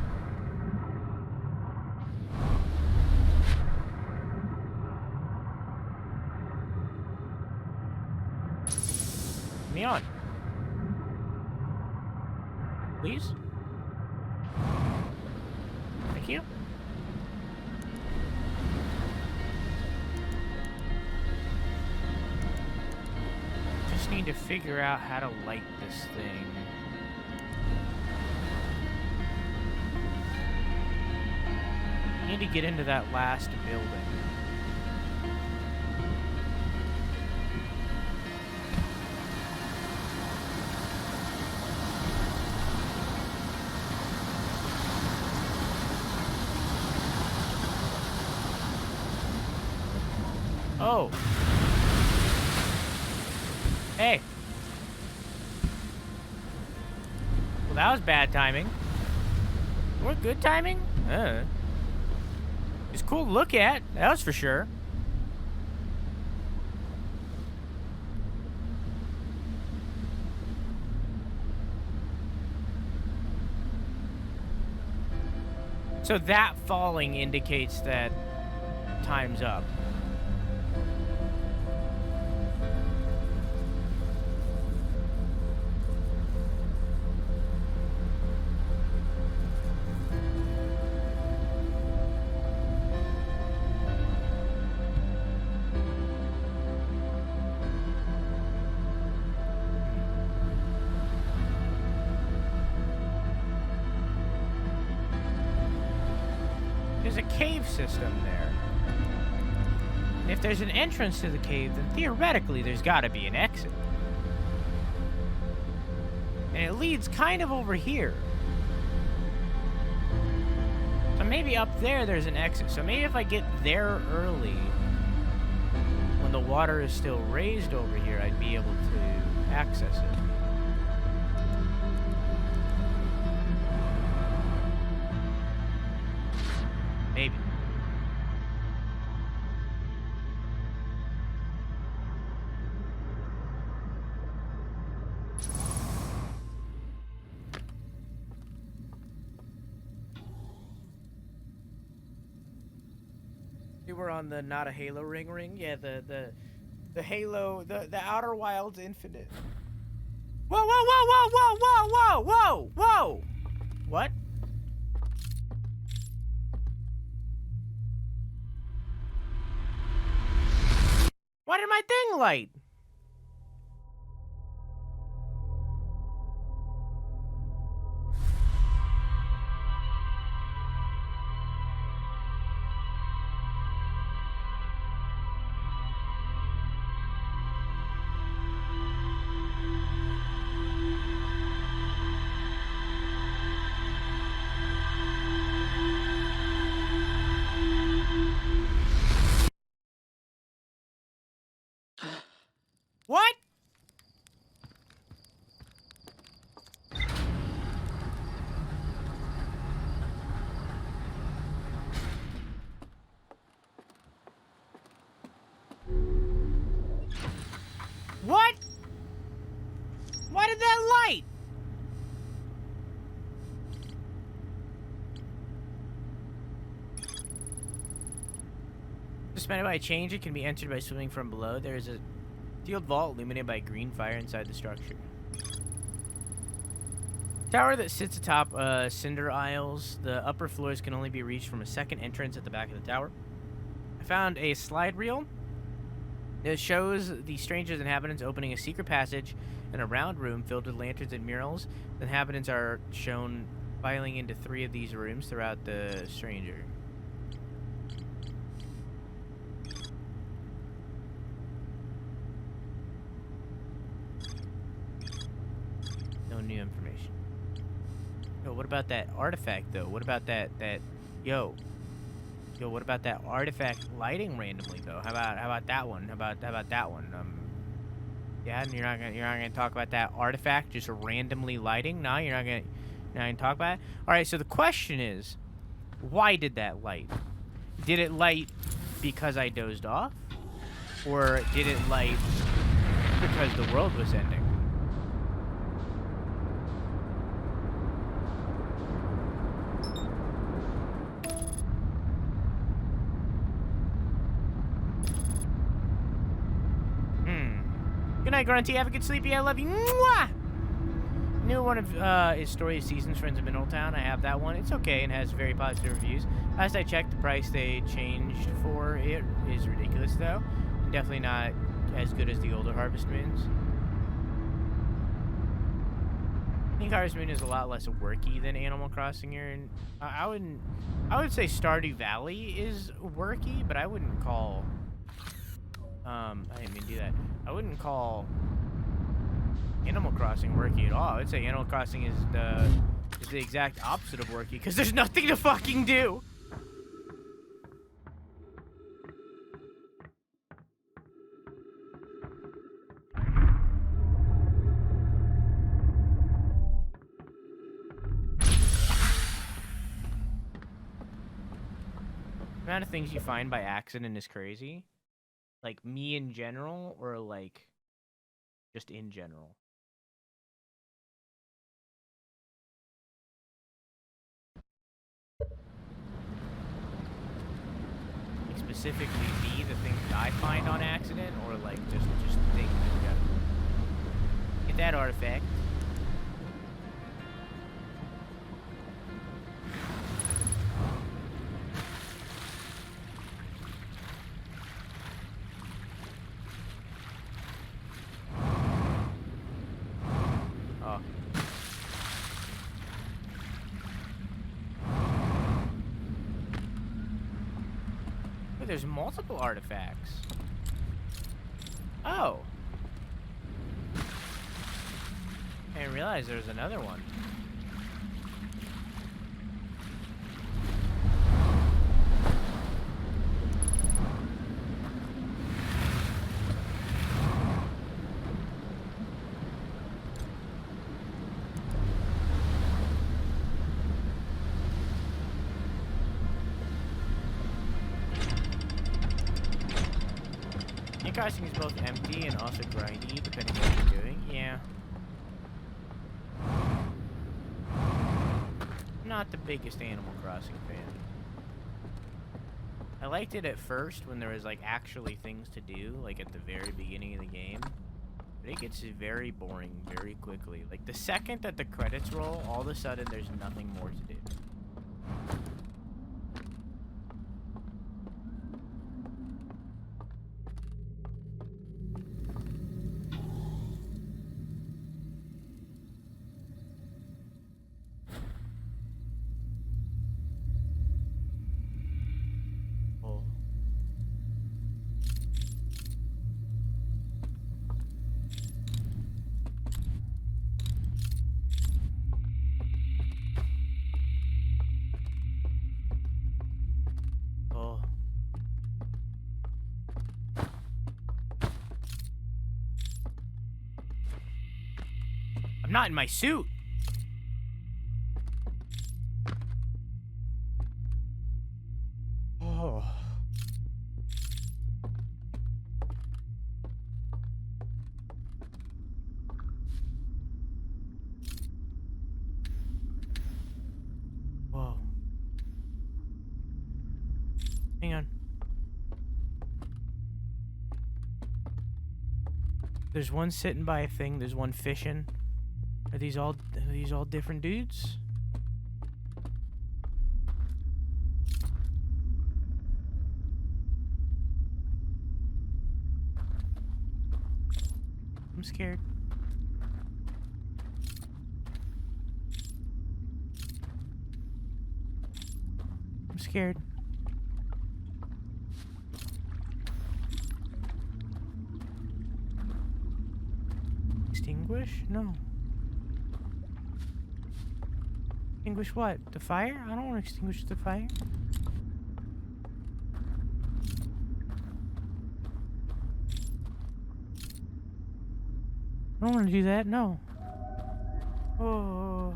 Me on. Please? Thank you. Just need to figure out how to light this thing. Need to get into that last building. Oh. Hey. Well, that was bad timing. Or good timing? It's cool to look at, that was for sure. So that falling indicates that time's up. There's a cave system there. And if there's an entrance to the cave, then theoretically there's gotta be an exit. And it leads kind of over here. So maybe up there there's an exit. So maybe if I get there early, when the water is still raised over here, I'd be able to access it. Maybe. We were on the not a Halo ring. Yeah, the Halo, the Outer Wilds Infinite. Whoa, whoa, whoa, whoa, whoa, whoa, whoa, whoa, whoa! What? Why did my thing light? What? What? Why did that light? Suspended by a change, it can be entered by swimming from below. There is a sealed vault illuminated by green fire inside the structure. Tower that sits atop cinder aisles. The upper floors can only be reached from a second entrance at the back of the tower. I found a slide reel It shows the stranger's inhabitants opening a secret passage in a round room filled with lanterns and murals. The inhabitants are shown filing into 3 of these rooms throughout the stranger. No new information. Yo, what about that artifact though? What about that yo, what about that artifact lighting randomly though? How about that one? How about that one? Yeah, and you're not gonna talk about that artifact just randomly lighting? No, you're not gonna talk about it? Alright, so the question is, why did that light? Did it light because I dozed off? Or did it light because the world was ending? Good night, Grunty. Have a good sleepy. I love you. Mwah! New one of his Story of Seasons, Friends of Middletown. I have that one. It's okay and has very positive reviews. Last I checked, the price they changed for it is ridiculous, though. And definitely not as good as the older Harvest Moons. I think Harvest Moon is a lot less worky than Animal Crossing here. And I would say Stardew Valley is worky, but I wouldn't call... I didn't mean to do that. I wouldn't call Animal Crossing worky at all. I would say Animal Crossing is the exact opposite of worky, because there's nothing to fucking do. The amount of things you find by accident is crazy. Like, me in general, or, like, just in general? Like, specifically me, the things that I find on accident, or, like, just things that we gotta... Get that artifact. There's multiple artifacts. Oh. I didn't realize there was another one. Crossing is both empty and also grindy, depending on what you're doing. Yeah. Not the biggest Animal Crossing fan. I liked it at first when there was like actually things to do, like at the very beginning of the game. But it gets very boring very quickly. Like the second that the credits roll, all of a sudden there's nothing more to do. I'm not in my suit. Oh. Whoa. Hang on. There's one sitting by a thing, there's one fishing. Are these all different dudes? I'm scared. I'm scared. Extinguish? No. Extinguish what? The fire? I don't want to extinguish the fire. I don't want to do that, no. Oh.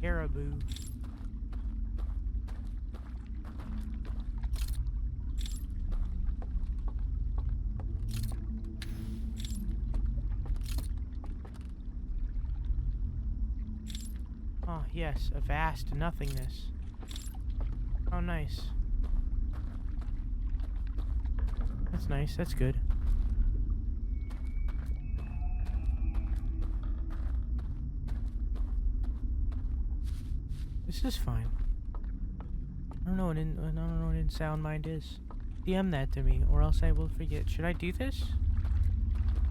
Caribou. Oh, yes, a vast nothingness. Oh, nice. That's nice, that's good. This is fine. I don't know what in sound mind is. DM that to me, or else I will forget. Should I do this?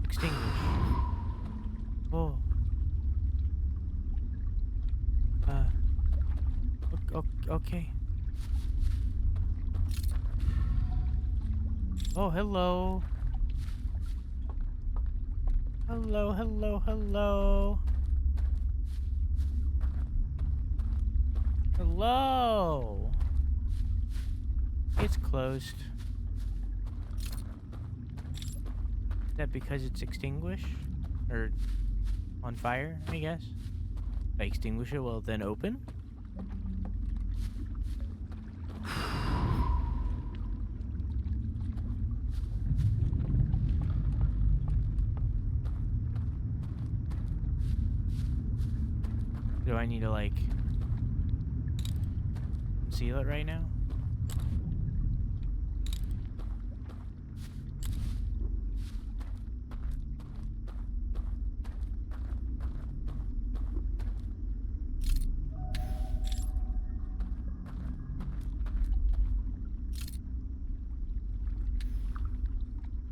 Extinguish. Oh. Okay. Oh, hello. Hello, hello, hello. Hello. It's closed. Is that because it's extinguished? Or on fire, I guess? If I extinguish it, will it then open? Do I need to, like, conceal it right now?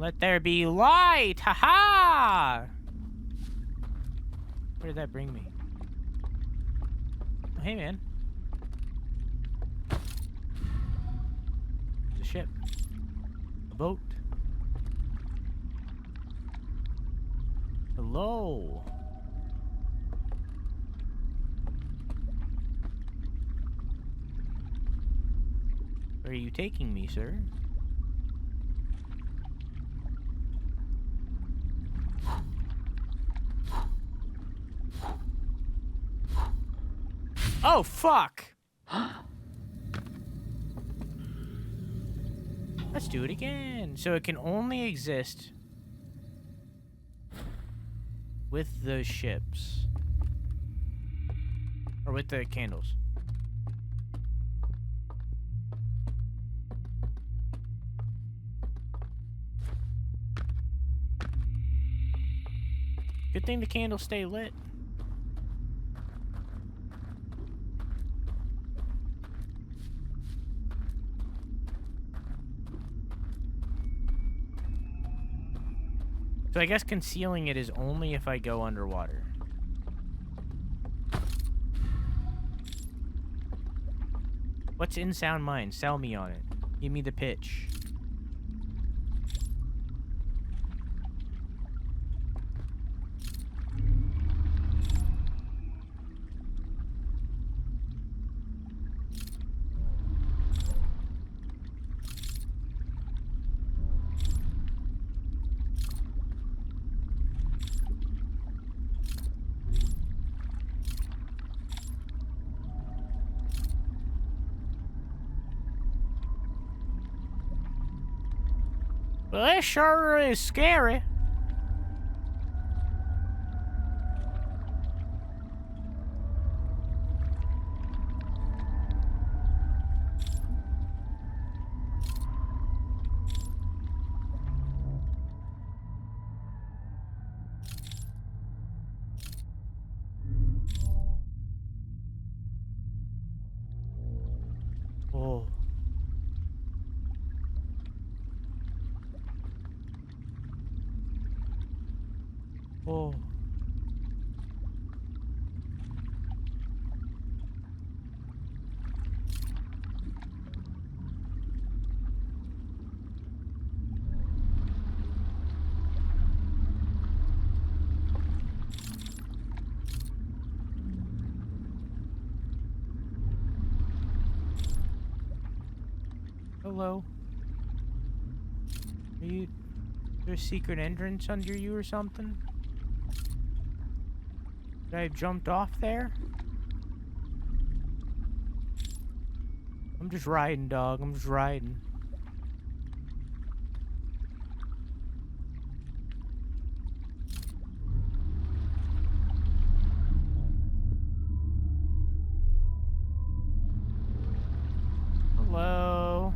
Let there be light! Ha-ha! Where did that bring me? Oh, hey, man. It's a ship. A boat. Hello. Where are you taking me, sir? Oh, fuck! Let's do it again. So it can only exist with the ships. Or with the candles. Good thing the candles stay lit. So I guess concealing it is only if I go underwater. What's in sound mind? Sell me on it. Give me the pitch. Well, that sure is scary. Oh. Hello. Are you... There's a secret entrance under you or something? Did I jumped off there? I'm just riding, dog. I'm just riding. Hello.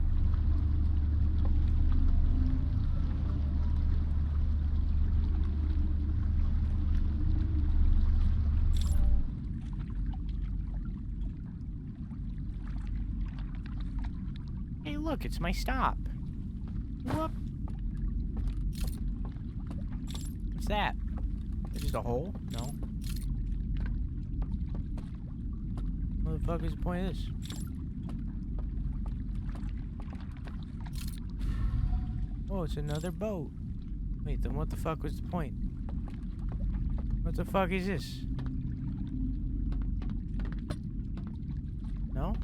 Hey, look, it's my stop. Whoop. What's that? Is it just a hole? No. What the fuck is the point of this? Oh, it's another boat. Wait, then what the fuck was the point? What the fuck is this? No?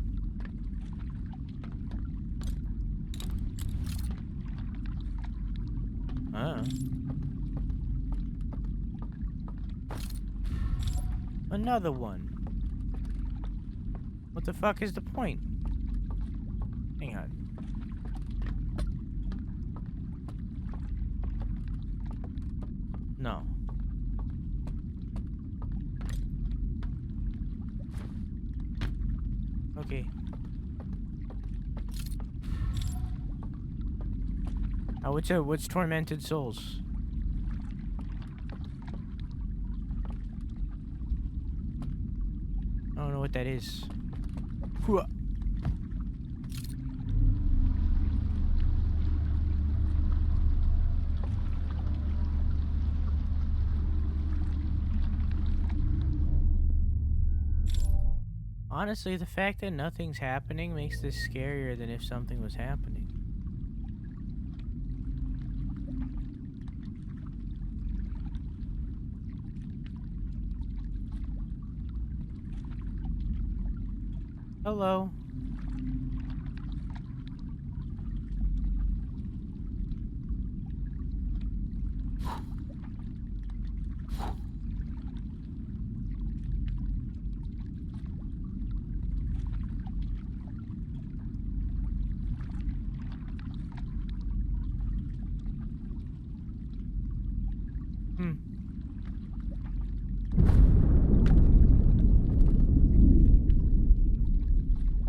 Another one. What the fuck is the point? Hang on. No. Okay. Oh, what's tormented souls? I don't know what that is. Hooah. Honestly, the fact that nothing's happening makes this scarier than if something was happening. Hello.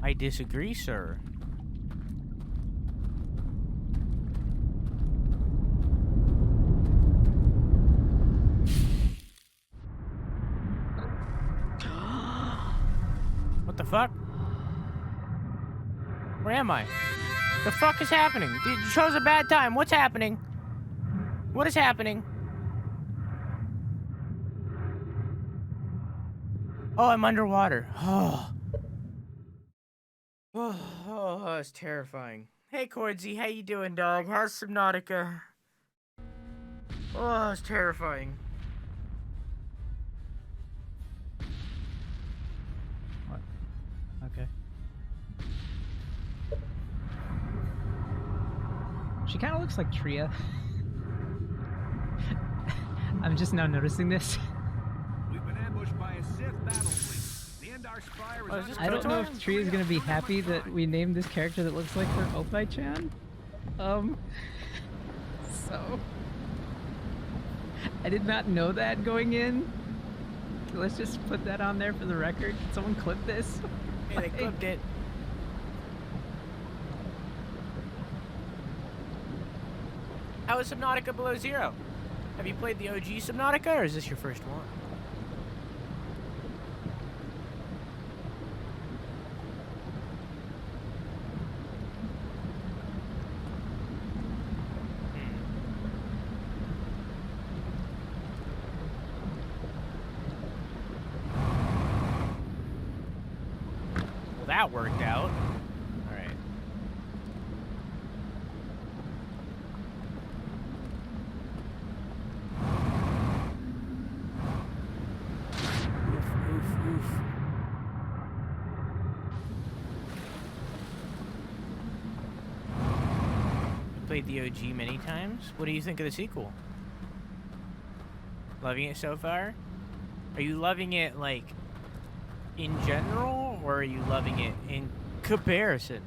I disagree, sir. What the fuck? Where am I? The fuck is happening? You chose a bad time. What's happening? What is happening? Oh, I'm underwater. Oh. Oh, that's terrifying. Hey, Cordsy, how you doing, dog? How's Subnautica? Oh, it's terrifying. What? Okay. She kind of looks like Tria. I'm just now noticing this. We've been ambushed by a Sith battle fleet. The Endar Spire is under I don't know if Tria is gonna be happy that we named this character that looks like her Opie-chan. So I did not know that going in. Let's just put that on there for the record. Can someone clip this? Hey, they clipped it. How is Subnautica Below Zero? Have you played the OG Subnautica, or is this your first one? that worked out. All right. Oof, oof, oof. Played the OG many times. What do you think of the sequel? Loving it so far? Are you loving it, like, in general, or are you loving it in comparison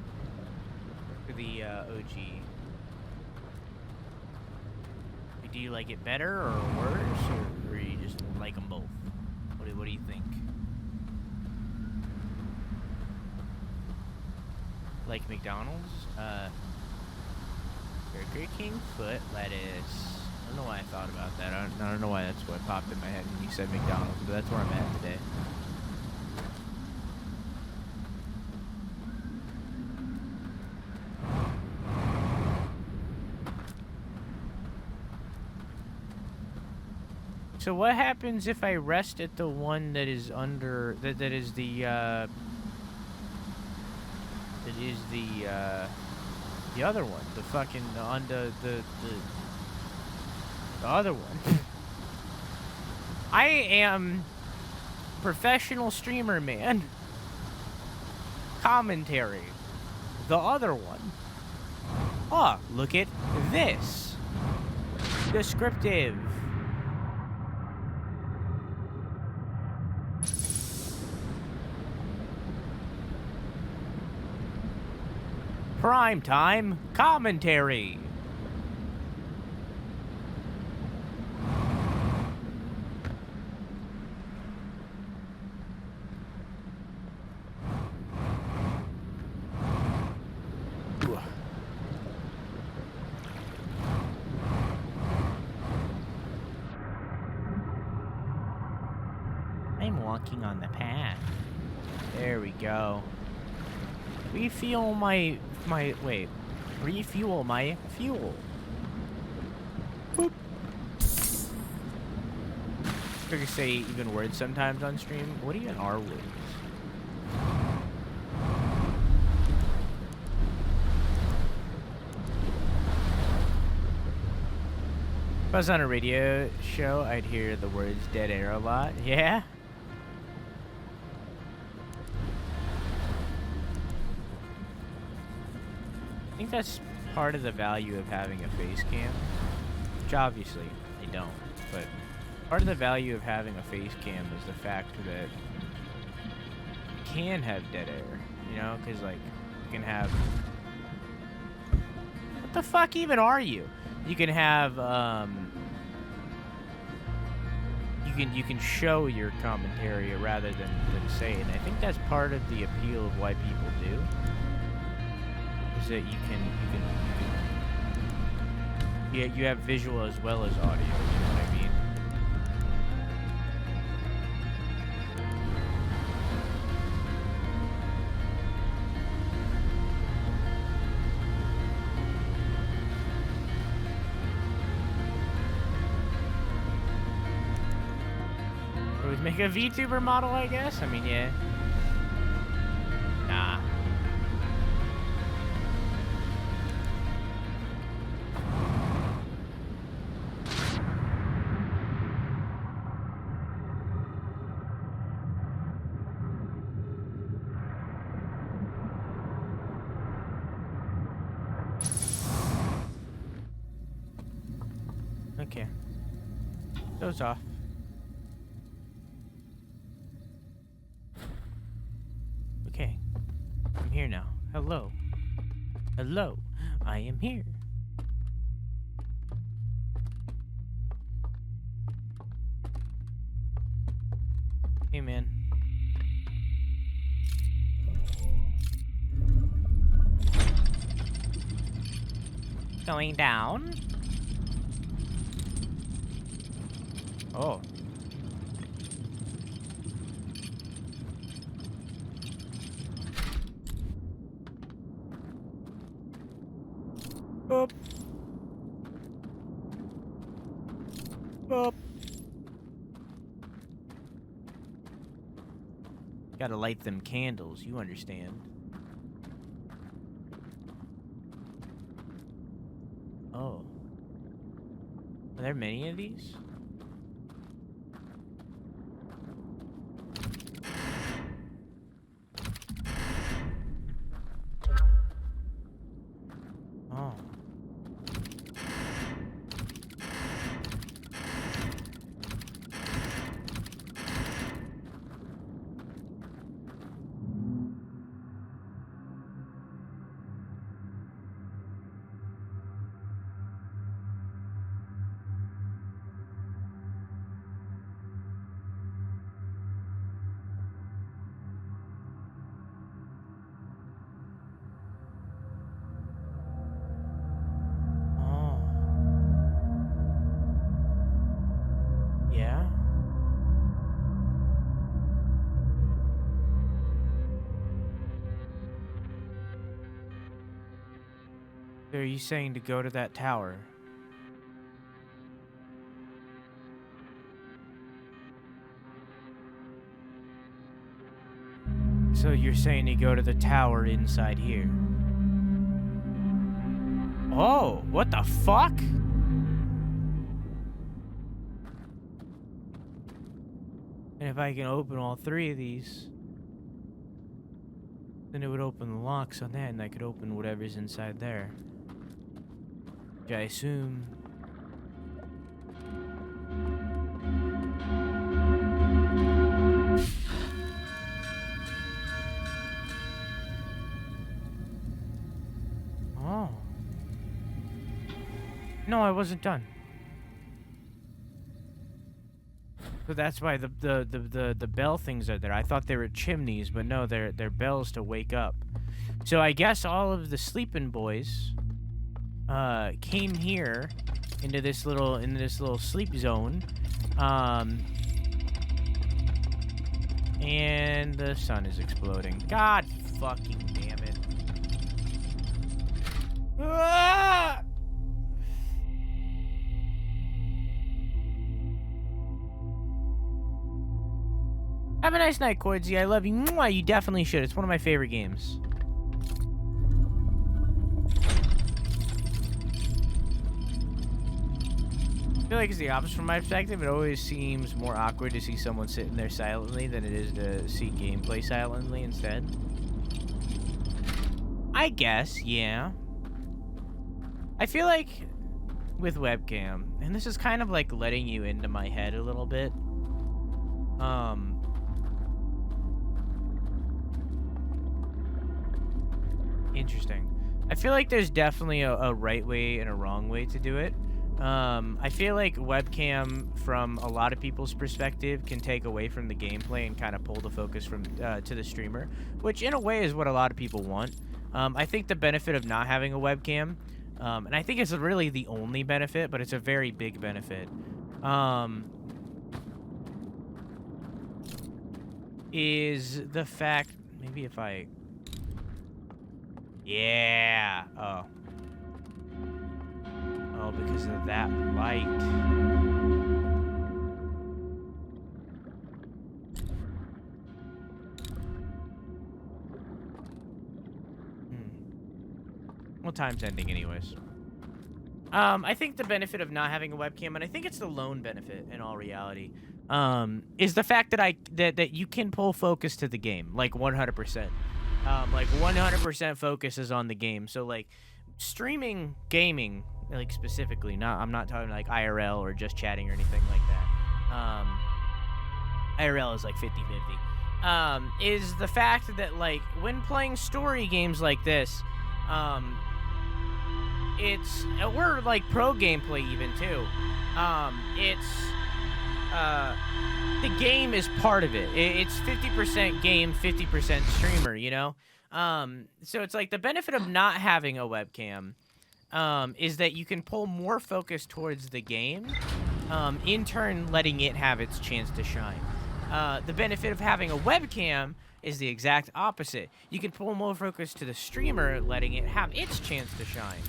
to the OG? Do you like it better or worse, or you just like them both? What do you think? Like McDonald's? Burger King, foot, lettuce. I don't know why I thought about that. I don't know why that's what popped in my head when you said McDonald's, but that's where I'm at today. So what happens if I rest at the one that is under that is the other one, the fucking on the other one. I am professional streamer, man. Commentary. The other one. Oh, look at this. Descriptive. Primetime commentary. I'm walking on the path. There we go. Refuel my wait. Refuel my fuel. Boop. I could say even words sometimes on stream. What even are words? If I was on a radio show, I'd hear the words dead air a lot. Yeah? I think that's part of the value of having a face cam, which obviously I don't, but part of the value of having a face cam is the fact that you can have dead air, you know, because like you can have, what the fuck even are you? You can have you can show your commentary rather than say it. And I think that's part of the appeal of why people do. That you have visual as well as audio, you know what I mean? Or we make a VTuber model, I guess? I mean, yeah. Nah. Okay. Goes off. Okay. I'm here now. Hello. Hello. I am here. Hey, man. Going down. Oh. Boop. Boop. Gotta light them candles, you understand. Oh. Are there many of these? Oh. Yeah? So are you saying to go to that tower? So you're saying to go to the tower inside here? Oh, what the fuck? And if I can open all three of these, then it would open the locks on that, and I could open whatever's inside there. Which I assume... Oh. No, I wasn't done. So that's why the bell things are there. I thought they were chimneys, but no, they're bells to wake up. So I guess all of the sleeping boys came here into this little sleep zone. And the sun is exploding. God fucking damn it. Ah! Have a nice night, Cordsy. I love you. Mwah, you definitely should. It's one of my favorite games. I feel like it's the opposite from my perspective. It always seems more awkward to see someone sitting there silently than it is to see gameplay silently instead. I guess, yeah. I feel like with webcam, and this is kind of like letting you into my head a little bit. Interesting. I feel like there's definitely a right way and a wrong way to do it. I feel like webcam, from a lot of people's perspective, can take away from the gameplay and kind of pull the focus from to the streamer, which in a way is what a lot of people want. I think the benefit of not having a webcam, and I think it's really the only benefit, but it's a very big benefit, is the fact, maybe if I... Yeah. Oh. Oh, because of that light. Well, time's ending anyways. I think the benefit of not having a webcam, and I think it's the lone benefit in all reality, is the fact that that you can pull focus to the game, like 100%. Like 100% focus is on the game. So like streaming gaming, like specifically, I'm not talking like IRL or just chatting or anything like that. IRL is like 50-50. Is the fact that like when playing story games like this, we're like pro gameplay even too. The game is part of it. It's 50% game, 50% streamer, you know? So it's like the benefit of not having a webcam is that you can pull more focus towards the game, in turn letting it have its chance to shine. The benefit of having a webcam is the exact opposite. You can pull more focus to the streamer, letting it have its chance to shine.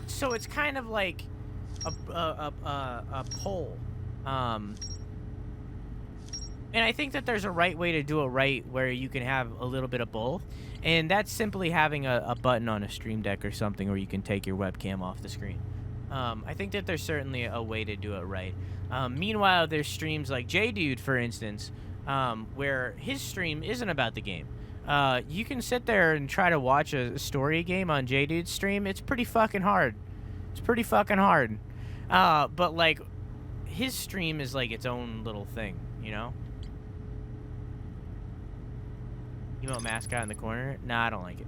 So it's kind of like a pull. And I think that there's a right way to do it right where you can have a little bit of both. And that's simply having a button on a Stream Deck or something where you can take your webcam off the screen. I think that there's certainly a way to do it right. Meanwhile, there's streams like J-Dude, for instance, where his stream isn't about the game. You can sit there and try to watch a story game on J-Dude's stream. It's pretty fucking hard. It's pretty fucking hard. But, like, his stream is, like, its own little thing, you know? Emote mascot in the corner? Nah, I don't like it.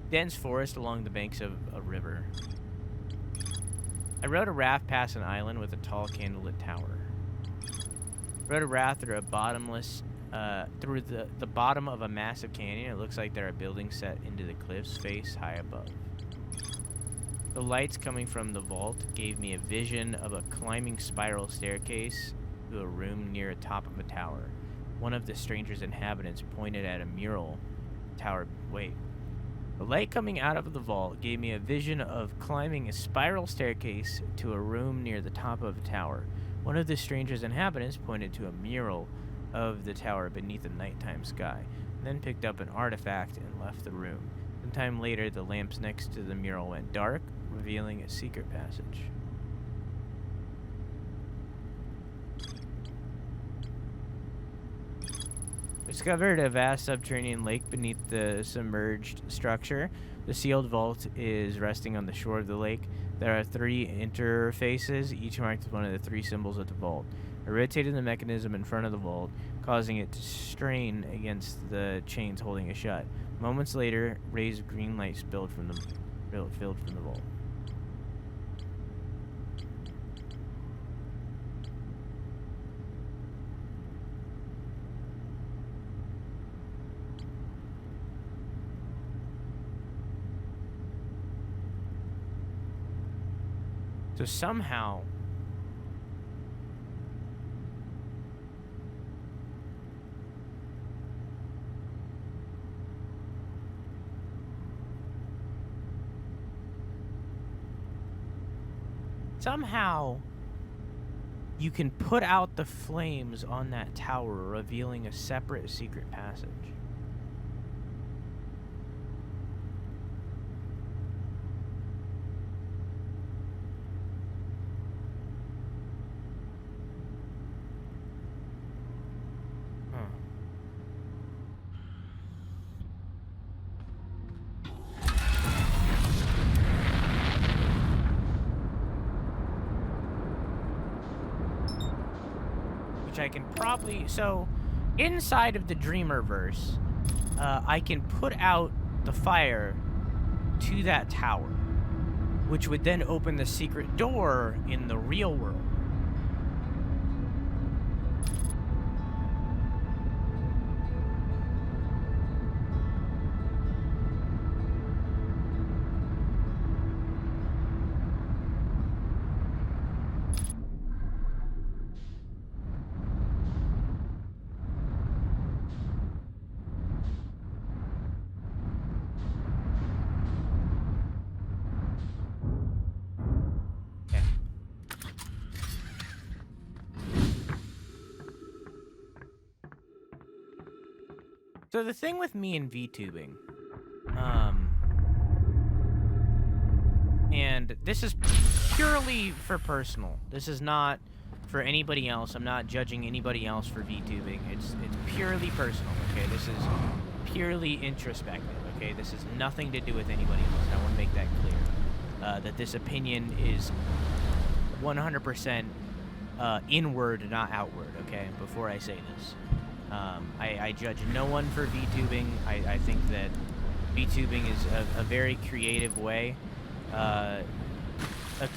Dense forest along the banks of a river. I rode a raft past an island with a tall candlelit tower. Rode a raft through a bottomless, through the bottom of a massive canyon. It looks like there are buildings set into the cliff's face high above. The lights coming from the vault gave me a vision of a climbing spiral staircase to a room near the top of a tower. One of the stranger's inhabitants pointed at a mural tower. Wait. The light coming out of the vault gave me a vision of climbing a spiral staircase to a room near the top of a tower. One of the stranger's inhabitants pointed to a mural of the tower beneath the nighttime sky, then picked up an artifact and left the room. Some time later, the lamps next to the mural went dark, revealing a secret passage. Discovered a vast subterranean lake beneath the submerged structure. The sealed vault is resting on the shore of the lake. There are 3 interfaces, each marked with one of the 3 symbols of the vault. I rotated the mechanism in front of the vault, causing it to strain against the chains holding it shut. Moments later, rays of green light filled from the vault. So somehow, you can put out the flames on that tower, revealing a separate secret passage. I can probably, so inside of the Dreamerverse, I can put out the fire to that tower, which would then open the secret door in the real world. So the thing with me and VTubing, and this is purely for personal. This is not for anybody else. I'm not judging anybody else for VTubing. It's purely personal, okay? This is purely introspective, okay? This has nothing to do with anybody else. I want to make that clear. That this opinion is 100% inward, not outward, okay? Before I say this. I judge no one for VTubing. I think that VTubing is a very creative way, a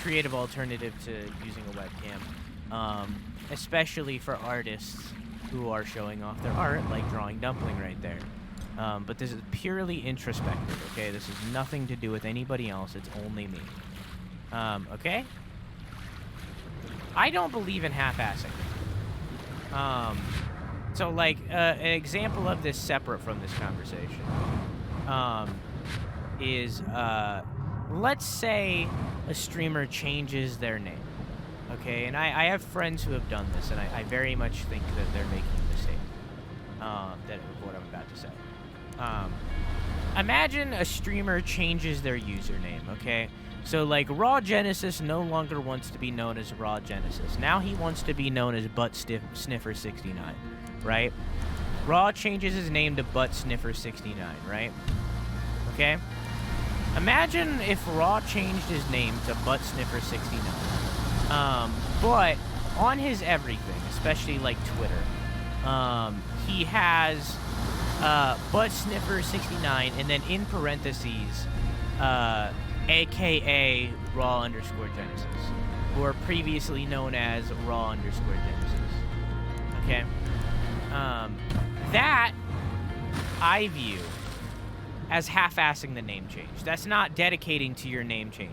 creative alternative to using a webcam, especially for artists who are showing off their art, like Drawing Dumpling right there. But this is purely introspective, okay? This has nothing to do with anybody else. It's only me. Okay? I don't believe in half-assing. So, like, an example of this separate from this conversation is, let's say a streamer changes their name, okay? And I have friends who have done this, and I very much think that they're making a mistake. what I'm about to say. Imagine a streamer changes their username, okay? So, like, Raw Genesis no longer wants to be known as Raw Genesis. Now he wants to be known as Butt Sniffer 69, right? Raw changes his name to Butt Sniffer 69, right? Okay? Imagine if Raw changed his name to Butt Sniffer 69. But on his everything, especially like Twitter, he has Butt Sniffer 69 and then in parentheses, AKA Raw underscore Genesis, who are previously known as Raw underscore Genesis. Okay? That I view as half-assing the name change. That's not dedicating to your name change.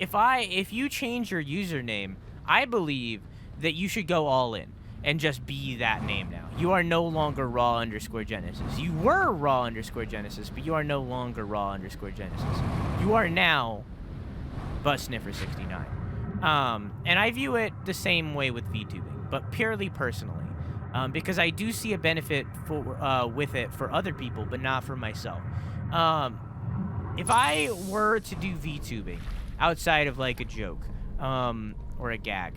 If you change your username, I believe that you should go all in and just be that name now. You are no longer Raw underscore Genesis. You were Raw underscore Genesis, but you are no longer Raw underscore Genesis. You are now Butt Sniffer 69. And I view it the same way with VTubing, but purely personally. Because I do see a benefit with it for other people, but not for myself. If I were to do VTubing outside of like a joke or a gag,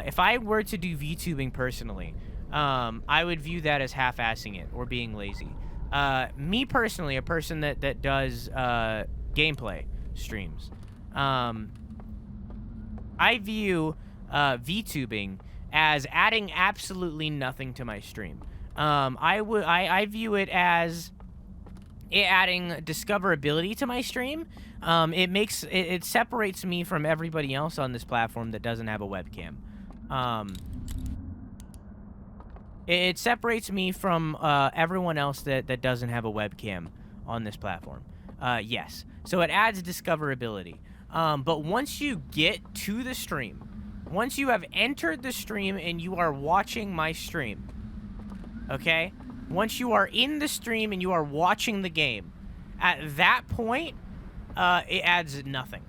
if I were to do VTubing personally, I would view that as half-assing it or being lazy. Me personally, a person that does gameplay streams, I view VTubing as adding absolutely nothing to my stream. I view it as adding discoverability to my stream. It separates me from everybody else on this platform that doesn't have a webcam. It separates me from everyone else that doesn't have a webcam on this platform. Yes. So it adds discoverability. But once you get to the stream, once you have entered the stream and you are watching my stream, okay? Once you are in the stream and you are watching the game, at that point, it adds nothing.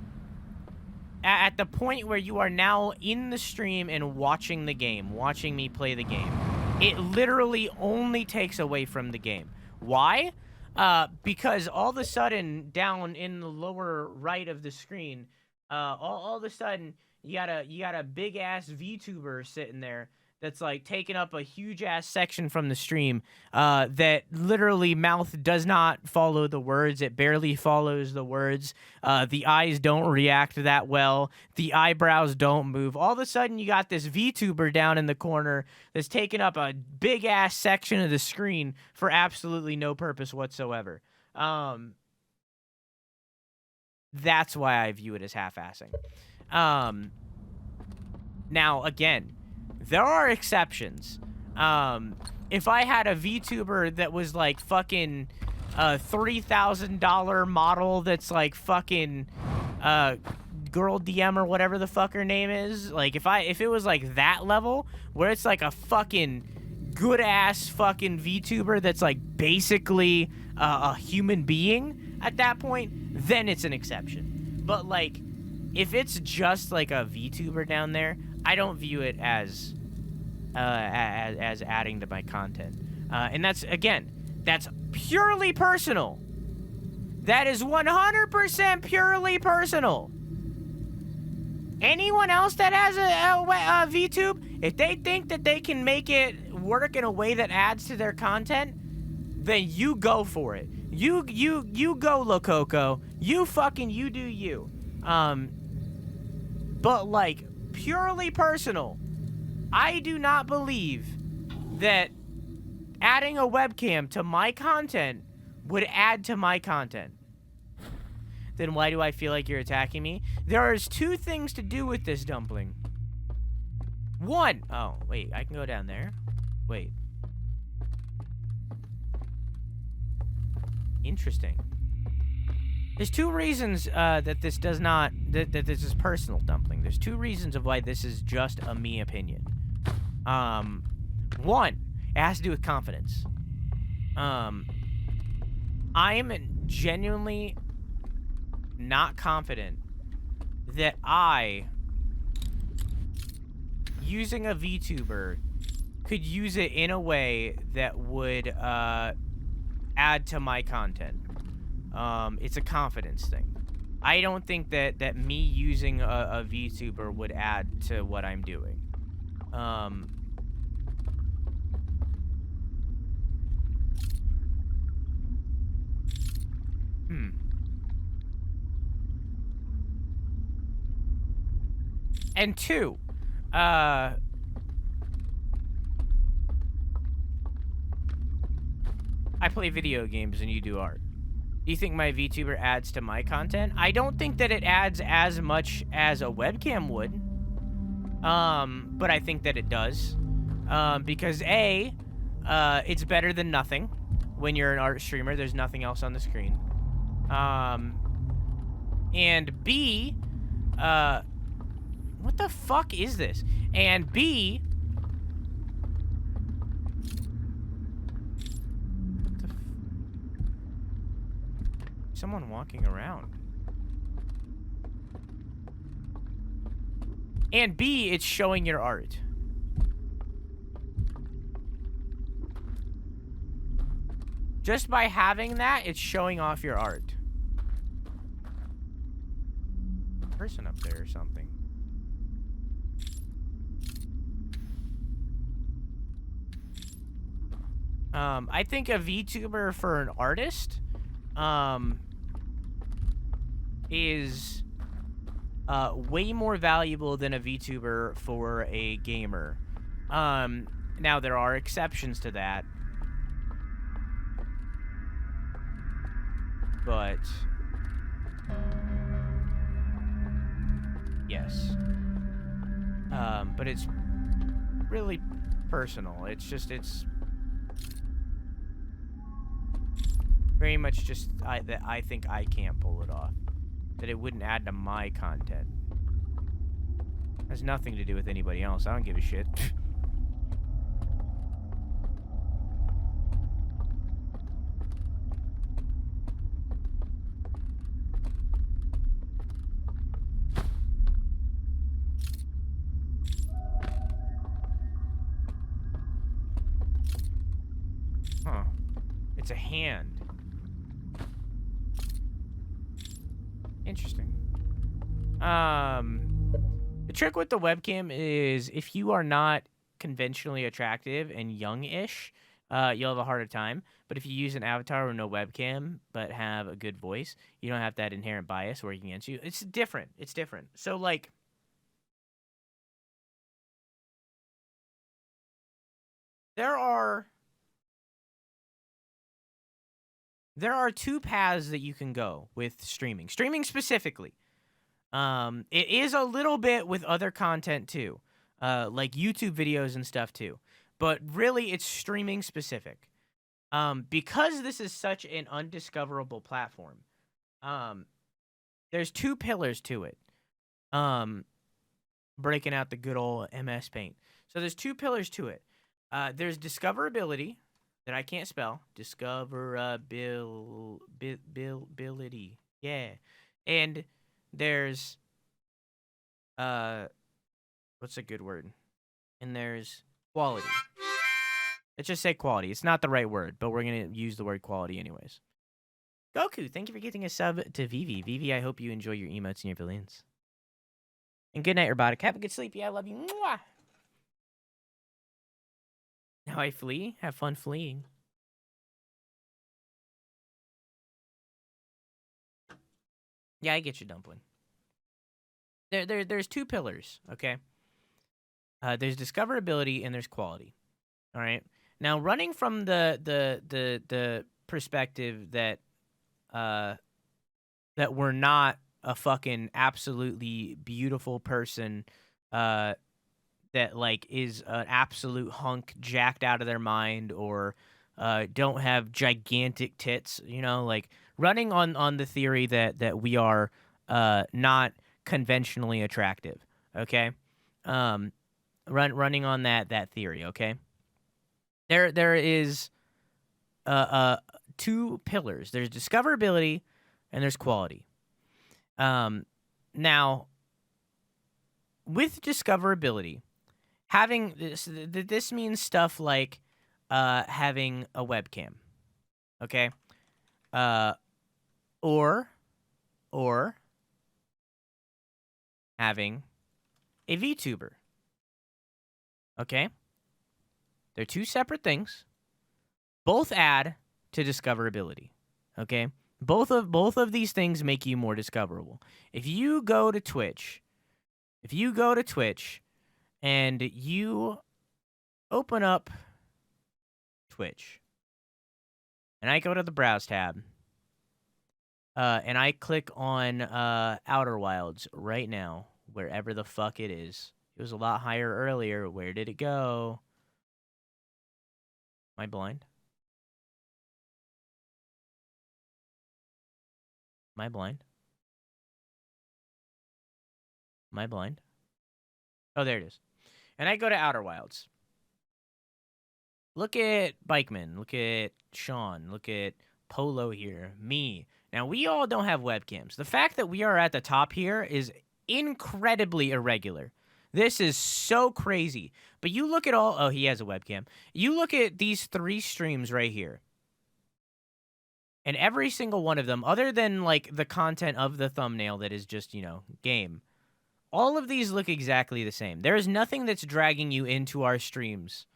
At the point where you are now in the stream and watching the game, watching me play the game, it literally only takes away from the game. Why? Because all of a sudden, down in the lower right of the screen, all of a sudden, you got a big ass VTuber sitting there that's like taking up a huge ass section from the stream. That literally mouth does not follow the words. It barely follows the words. The eyes don't react that well. The eyebrows don't move. All of a sudden, you got this VTuber down in the corner that's taking up a big ass section of the screen for absolutely no purpose whatsoever. That's why I view it as half-assing. Now, again, there are exceptions. If I had a VTuber that was like fucking $3,000 model that's like fucking girl DM or whatever the fuck her name is, like if it was like that level where it's like a fucking good ass fucking VTuber that's like basically a human being at that point, then it's an exception. But like if it's just like a VTuber down there, I don't view it as adding to my content. And that's, again, that's purely personal. That is 100% purely personal. Anyone else that has a VTube, if they think that they can make it work in a way that adds to their content, then you go for it. You go, Lococo. You do you. But like purely personal, I do not believe that adding a webcam to my content would add to my content. Then why do I feel like you're attacking me? There is two things to do with this dumpling. One, oh wait, I can go down there. Wait. Interesting. There's two reasons that this does not, that this is personal dumpling. There's two reasons of why this is just a me opinion. One, it has to do with confidence. I am genuinely not confident that I, using a VTuber, could use it in a way that would add to my content. It's a confidence thing. I don't think that me using a VTuber would add to what I'm doing. And two, I play video games and you do art. Do you think my VTuber adds to my content? I don't think that it adds as much as a webcam would. But I think that it does. Because A, it's better than nothing. When you're an art streamer, there's nothing else on the screen. And B, what the fuck is this? And B, someone walking around. And B, it's showing your art. Just by having that, it's showing off your art. Person up there or something. I think a VTuber for an artist, is way more valuable than a VTuber for a gamer. Now there are exceptions to that. But yes. But it's really personal. It's very much just that I think I can't pull it off. That it wouldn't add to my content. Has nothing to do with anybody else. I don't give a shit. Huh. It's a hand. Interesting. The trick with the webcam is if you are not conventionally attractive and young-ish, you'll have a harder time. But if you use an avatar with no webcam but have a good voice, you don't have that inherent bias working against you. It's different. It's different. So, like, there are two paths that you can go with streaming. Streaming specifically. It is a little bit with other content too. Like YouTube videos and stuff too. But really it's streaming specific. Because this is such an undiscoverable platform. There's two pillars to it. Breaking out the good old MS Paint. So there's two pillars to it. There's discoverability. That I can't spell. Discoverability. Yeah. And there's what's a good word? And there's quality. Let's just say quality. It's not the right word, but we're gonna use the word quality anyways. Goku, thank you for getting a sub to Vivi. Vivi, I hope you enjoy your emotes and your billions. And good night, Robotic. Have a good sleep. Yeah, I love you. Mwah! Now I flee? Have fun fleeing. Yeah, I get you, Dumpling. There's two pillars, okay? There's discoverability and there's quality. All right? Now, running from the perspective that that we're not a fucking absolutely beautiful person that like is an absolute hunk jacked out of their mind or don't have gigantic tits, you know, like running on the theory that we are not conventionally attractive, okay? Running on that theory, okay? There is two pillars. There's discoverability and there's quality. Now with discoverability, having this means stuff like having a webcam, okay? Or having a VTuber. Okay? They're two separate things. Both add to discoverability. Okay? Both of these things make you more discoverable. If you go to Twitch and you open up Twitch, and I go to the Browse tab, and I click on Outer Wilds right now, wherever the fuck it is. It was a lot higher earlier. Where did it go? Am I blind? Am I blind? Am I blind? Oh, there it is. And I go to Outer Wilds. Look at Bikeman. Look at Sean. Look at Polo here. Me. Now, we all don't have webcams. The fact that we are at the top here is incredibly irregular. This is so crazy. But you look at all... Oh, he has a webcam. You look at these 3 streams right here. And every single one of them, other than, like, the content of the thumbnail that is just, you know, game, all of these look exactly the same. There is nothing that's dragging you into our streams,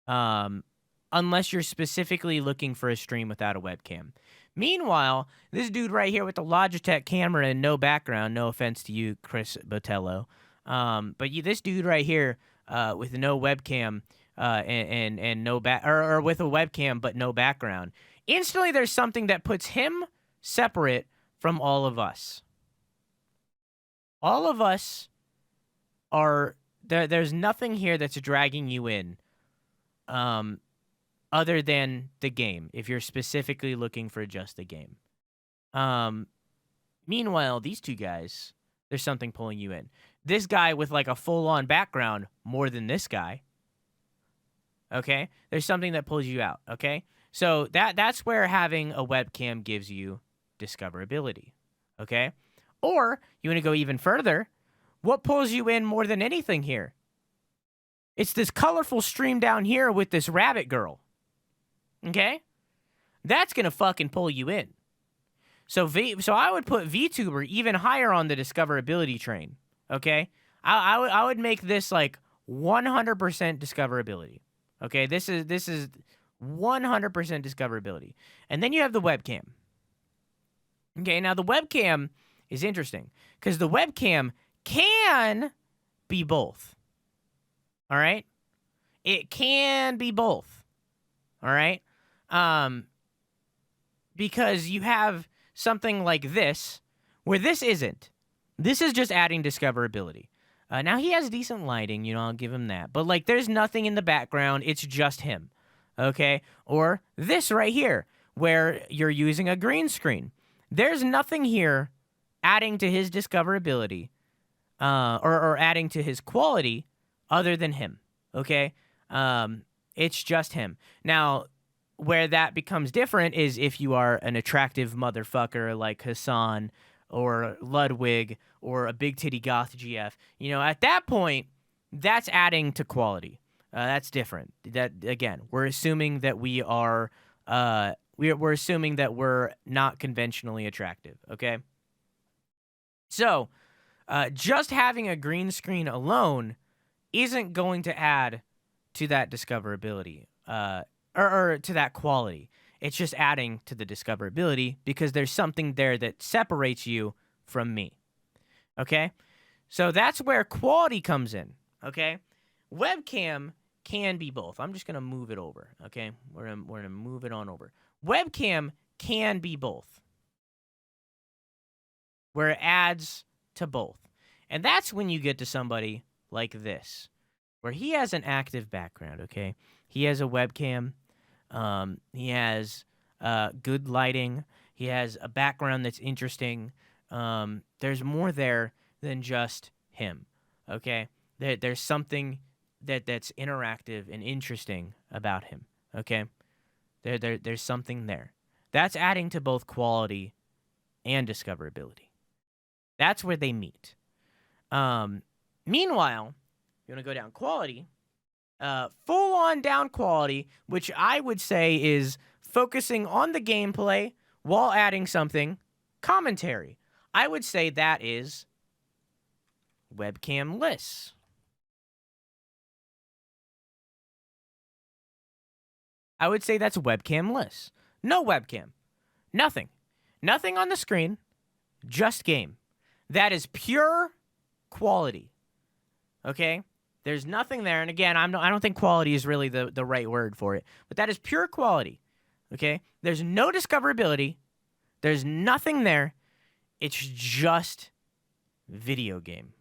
unless you're specifically looking for a stream without a webcam. Meanwhile, this dude right here with the Logitech camera and no background, no offense to you, Chris Botello, but this dude right here with no webcam and no or with a webcam but no background, instantly there's something that puts him separate from all of us. All of us are there's nothing here that's dragging you in, other than the game, if you're specifically looking for just the game. Meanwhile, these two guys, there's something pulling you in. This guy with like a full-on background more than this guy. Okay? There's something that pulls you out, okay? So that's where having a webcam gives you discoverability, okay? Or, you want to go even further, what pulls you in more than anything here? It's this colorful stream down here with this rabbit girl. Okay? That's going to fucking pull you in. So I would put VTuber even higher on the discoverability train. Okay? I would make this like 100% discoverability. Okay? This is 100% discoverability. And then you have the webcam. Okay, now the webcam is interesting because the webcam can be both. All right? It can be both. All right? Because you have something like this where this isn't. This is just adding discoverability. Now he has decent lighting, you know, I'll give him that. But like there's nothing in the background, it's just him. Okay? Or this right here where you're using a green screen. There's nothing here adding to his discoverability or adding to his quality other than him, okay? It's just him. Now, where that becomes different is if you are an attractive motherfucker like Hassan or Ludwig or a big titty goth GF. You know, at that point, that's adding to quality. That's different. That again, we're assuming that we are we're assuming that we're not conventionally attractive, okay? So, just having a green screen alone isn't going to add to that discoverability, or to that quality. It's just adding to the discoverability because there's something there that separates you from me, okay? So that's where quality comes in, okay? Webcam can be both. I'm just going to move it over, okay? We're gonna move it on over. Webcam can be both, where it adds to both. And that's when you get to somebody like this, where he has an active background, okay? He has a webcam. He has good lighting. He has a background that's interesting. There's more there than just him, okay? There's something that's interactive and interesting about him, okay? There's something there. That's adding to both quality and discoverability. That's where they meet. Meanwhile, you want to go down quality, full-on down quality, which I would say is focusing on the gameplay while adding something, commentary. I would say that is webcam-less. I would say that's webcam-less. No webcam. Nothing. Nothing on the screen. Just game. That is pure quality. Okay? There's nothing there. And again, I don't think quality is really the right word for it. But that is pure quality. Okay? There's no discoverability. There's nothing there. It's just video game.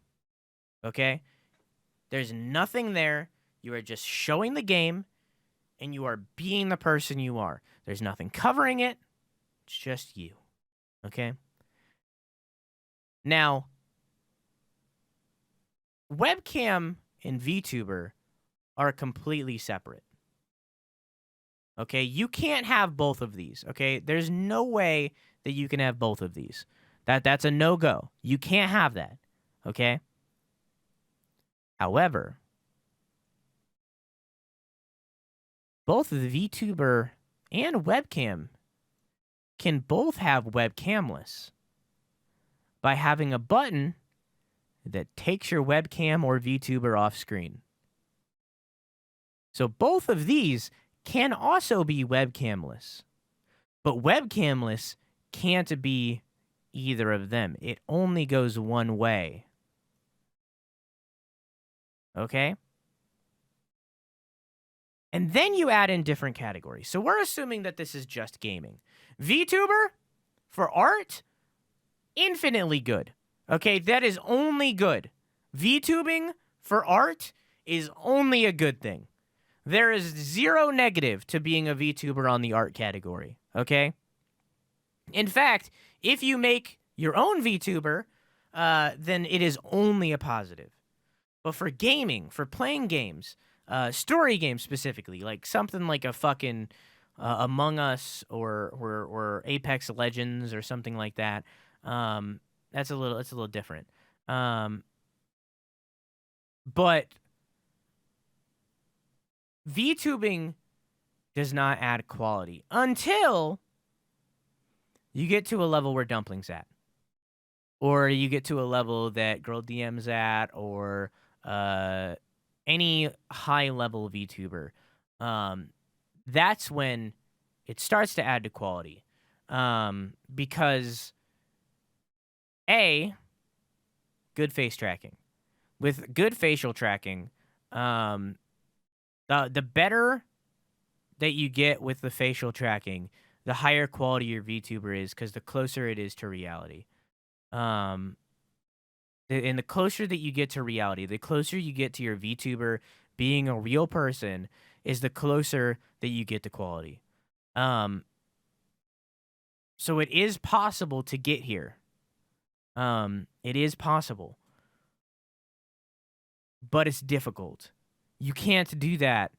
Okay? There's nothing there. You are just showing the game, and you are being the person you are. There's nothing covering it. It's just you. Okay? Now, webcam and VTuber are completely separate. Okay? You can't have both of these. Okay? There's no way that you can have both of these. That's a no-go. You can't have that. Okay? However, both the VTuber and webcam can both have webcamless by having a button that takes your webcam or VTuber off screen. So both of these can also be webcamless, but webcamless can't be either of them. It only goes one way. Okay? And then you add in different categories. So we're assuming that this is just gaming. VTuber, for art, infinitely good. Okay, that is only good. VTubing for art is only a good thing. There is zero negative to being a VTuber on the art category. Okay? In fact, if you make your own VTuber, then it is only a positive. But for gaming, for playing games, story games specifically, like something like a fucking Among Us or Apex Legends or something like that, it's a little different. But VTubing does not add quality until you get to a level where Dumpling's at, or you get to a level that Girl DM's at, or any high-level VTuber. That's when it starts to add to quality. Because, A, good face tracking. With good facial tracking, the better that you get with the facial tracking, the higher quality your VTuber is, because the closer it is to reality. And the closer that you get to reality, the closer you get to your VTuber being a real person, is the closer that you get to quality. So it is possible to get here. It is possible. But it's difficult. You can't do that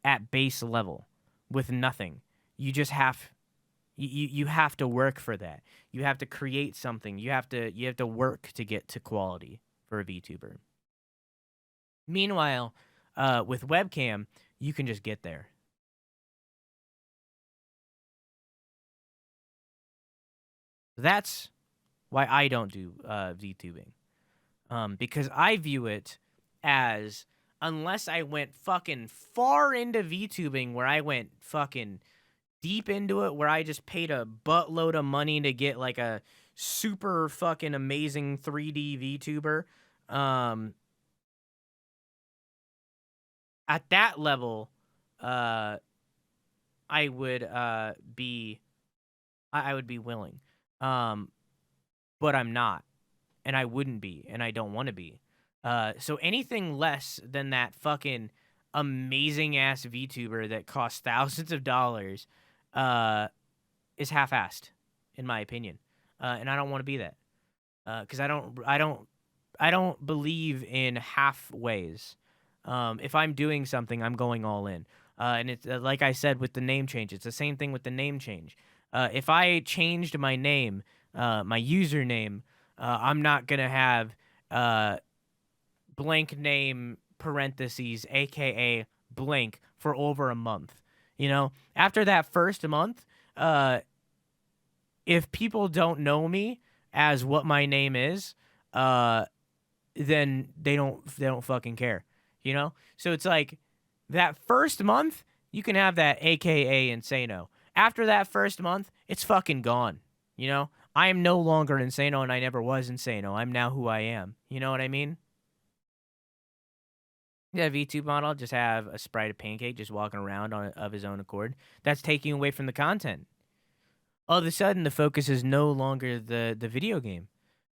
at base level with nothing. You just have you have to work for that. You have to create something. You have to work to get to quality for a VTuber. Meanwhile, with webcam, you can just get there. That's why I don't do VTubing. Because I view it as, unless I went fucking far into VTubing, where I went fucking deep into it, where I just paid a buttload of money to get like a super fucking amazing 3D VTuber, at that level, I would be willing. But I'm not, and I wouldn't be, and I don't want to be. So anything less than that fucking amazing ass VTuber that costs thousands of dollars is half-assed, in my opinion. And I don't want to be that. Because I don't believe in half-ways. If I'm doing something, I'm going all in. And it's like I said with the name change, it's the same thing with the name change. If I changed my name, my username, I'm not gonna have blank name parentheses, aka blank, for over a month. You know, after that first month, if people don't know me as what my name is, then they don't fucking care. You know? So it's like that first month, you can have that aka Insano. After that first month, it's fucking gone. You know? I am no longer Insano, and I never was Insano. I'm now who I am. You know what I mean? Yeah, VTube model just have a sprite of Pancake just walking around of his own accord. That's taking away from the content. All of a sudden, the focus is no longer the video game.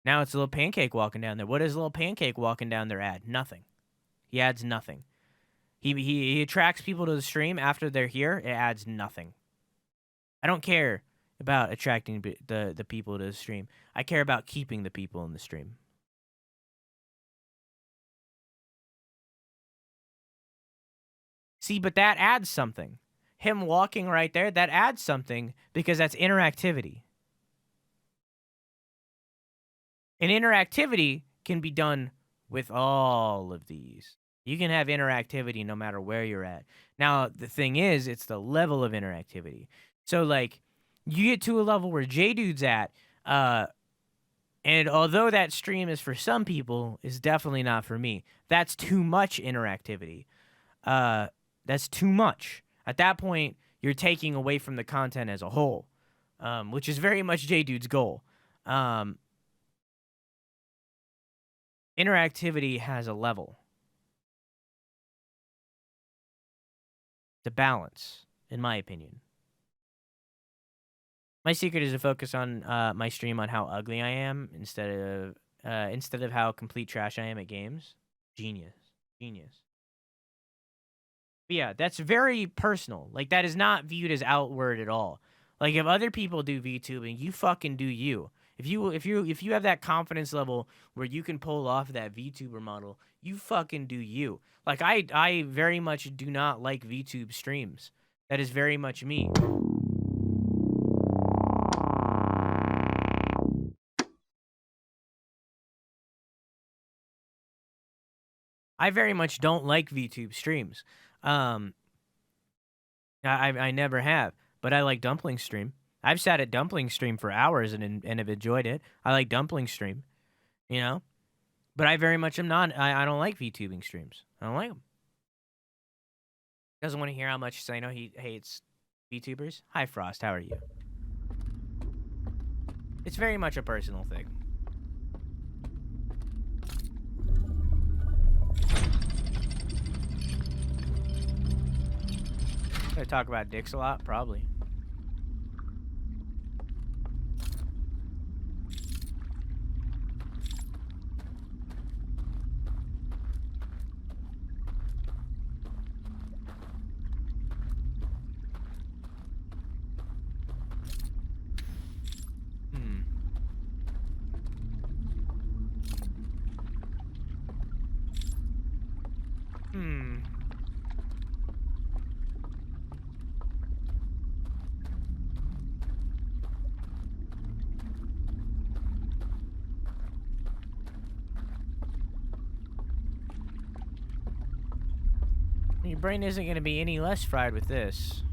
Now it's a little Pancake walking down there. What does little Pancake walking down there add? Nothing. He adds nothing. He attracts people to the stream after they're here. It adds nothing. I don't care about attracting the people to the stream. I care about keeping the people in the stream. See, but that adds something. Him walking right there, that adds something because that's interactivity. And interactivity can be done with all of these. You can have interactivity no matter where you're at. Now, the thing is, it's the level of interactivity. So, like, you get to a level where J-Dude's at, and although that stream is for some people, it's definitely not for me. That's too much interactivity. That's too much. At that point, you're taking away from the content as a whole, which is very much J-Dude's goal. Interactivity has a level. The balance, in my opinion. My secret is to focus on my stream on how ugly I am instead of how complete trash I am at games. Genius. But yeah, that's very personal. Like, that is not viewed as outward at all. Like, if other people do VTubing, you fucking do you. If you have that confidence level where you can pull off that VTuber model, you fucking do you. Like, I very much do not like VTube streams. That is very much me. I very much don't like VTube streams. I never have, but I like Dumpling stream. I've sat at Dumpling stream for hours and have enjoyed it. I like Dumpling stream, you know, but I very much am not. I don't like VTubing streams. I don't like them. Doesn't want to hear how much Sino he hates VTubers. Hi Frost, how are you? It's very much a personal thing. I talk about dicks a lot, probably. Your brain isn't going to be any less fried with this.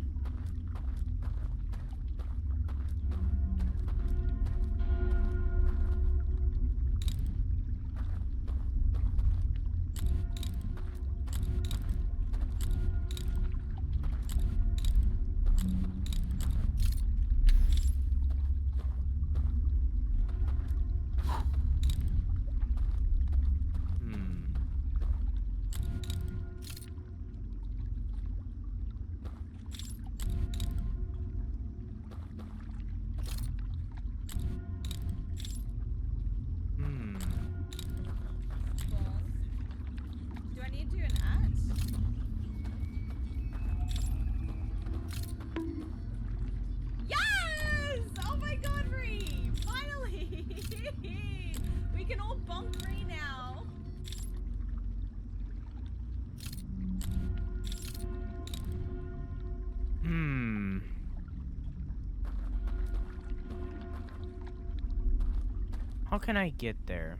How can I get there?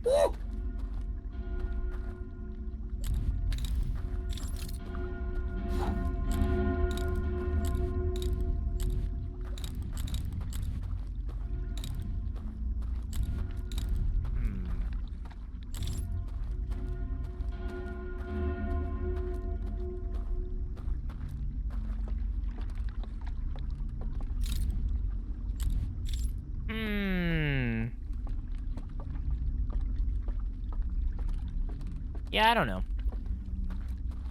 Yeah, I don't know.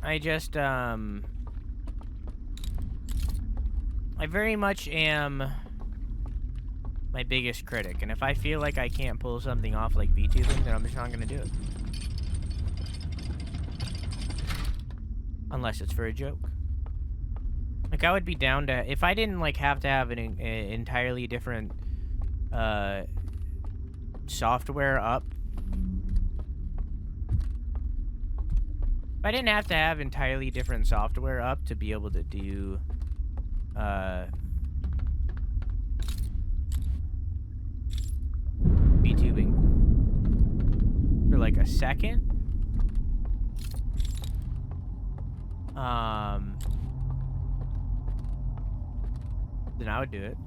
I just, I very much am my biggest critic, and if I feel like I can't pull something off like VTubing, then I'm just not gonna do it. Unless it's for a joke. Like, I would be down to, if I didn't, like, have to have an entirely different, software up. If I didn't have to have entirely different software up to be able to do, VTubing for, like, a second, then I would do it.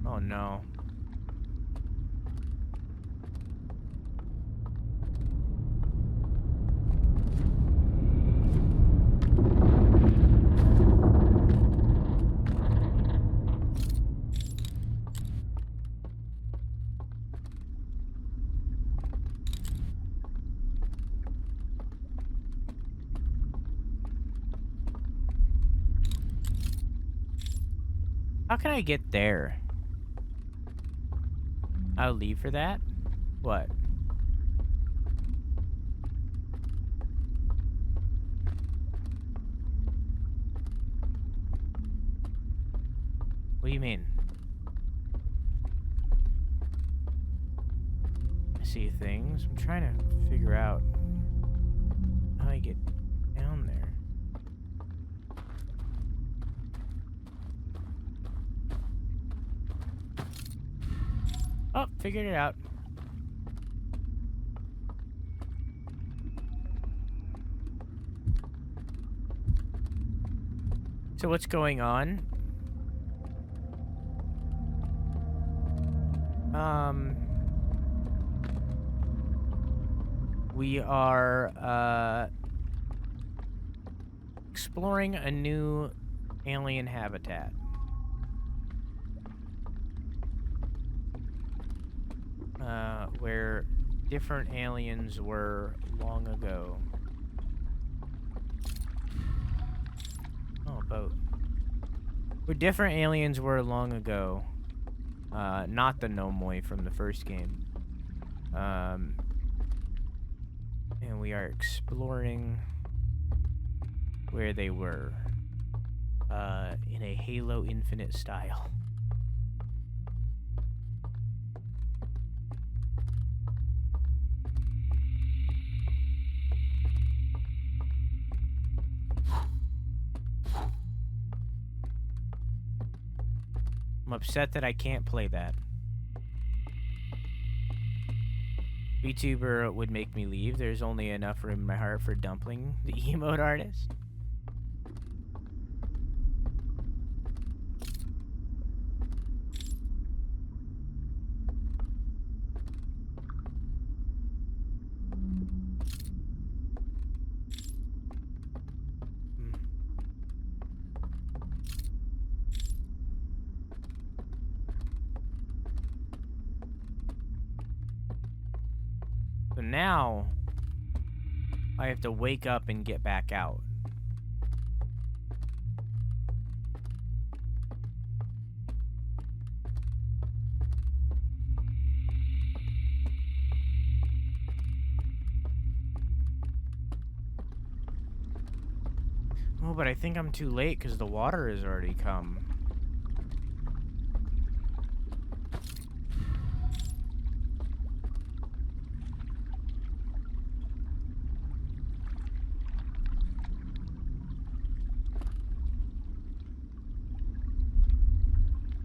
Oh no. How can I get there? I'll leave for that? What? What do you mean? I see things. I'm trying to figure out how I get down there. Oh, figured it out. So what's going on? We are, exploring a new alien habitat. Where different aliens were long ago. Oh, a boat. Where different aliens were long ago. Not the Nomoi from the first game. And we are exploring where they were. In a Halo Infinite style. I'm upset that I can't play that. VTuber would make me leave. There's only enough room in my heart for Dumpling, the emote artist. So now, I have to wake up and get back out. Oh, but I think I'm too late because the water has already come.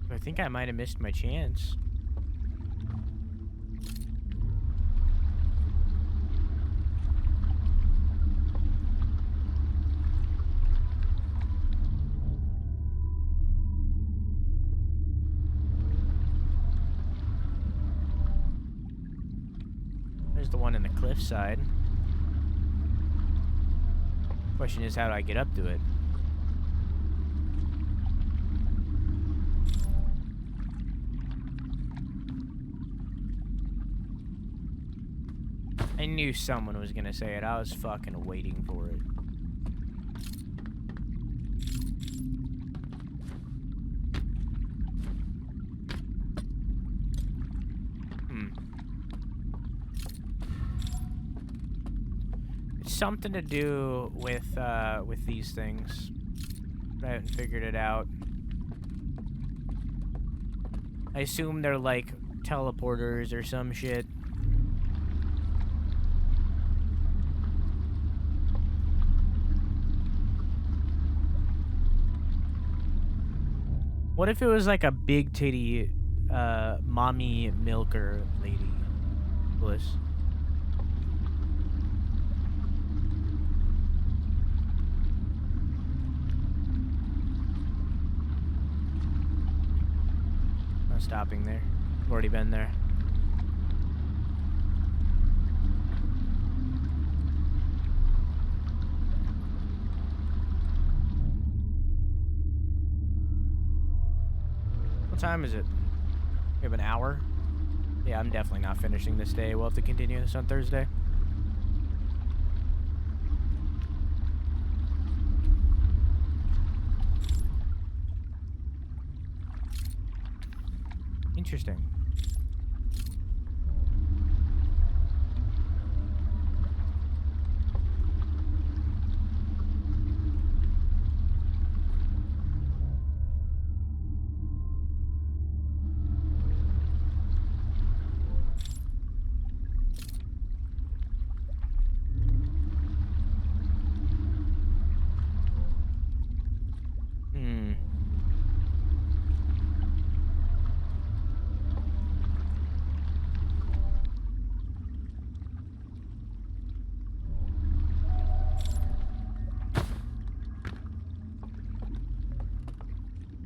I think I might have missed my chance. There's the one in the cliffside. Question is, how do I get up to it? I knew someone was gonna say it. I was fucking waiting for it. It's something to do with these things. I haven't figured it out. I assume they're like teleporters or some shit. What if it was like a big titty, mommy milker lady? Bliss. Not stopping there. I've already been there. What time is it? We have an hour? Yeah, I'm definitely not finishing this day. We'll have to continue this on Thursday. Interesting.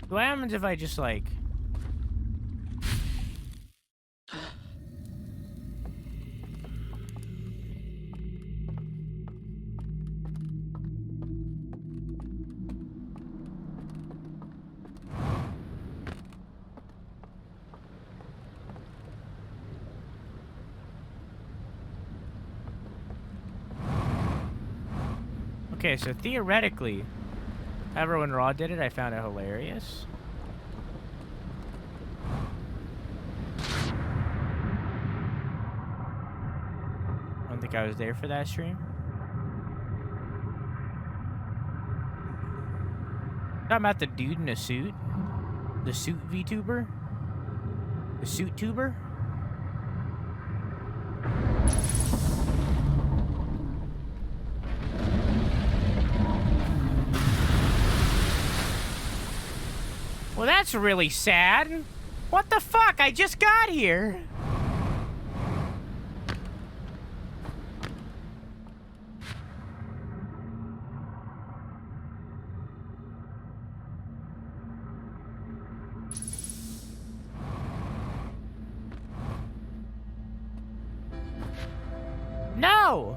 What happens if I just like... Okay, so theoretically, however when Raw did it, I found it hilarious. I don't think I was there for that stream. Talking about the dude in a suit? The suit VTuber? The suit tuber? Well, that's really sad. What the fuck? I just got here. No!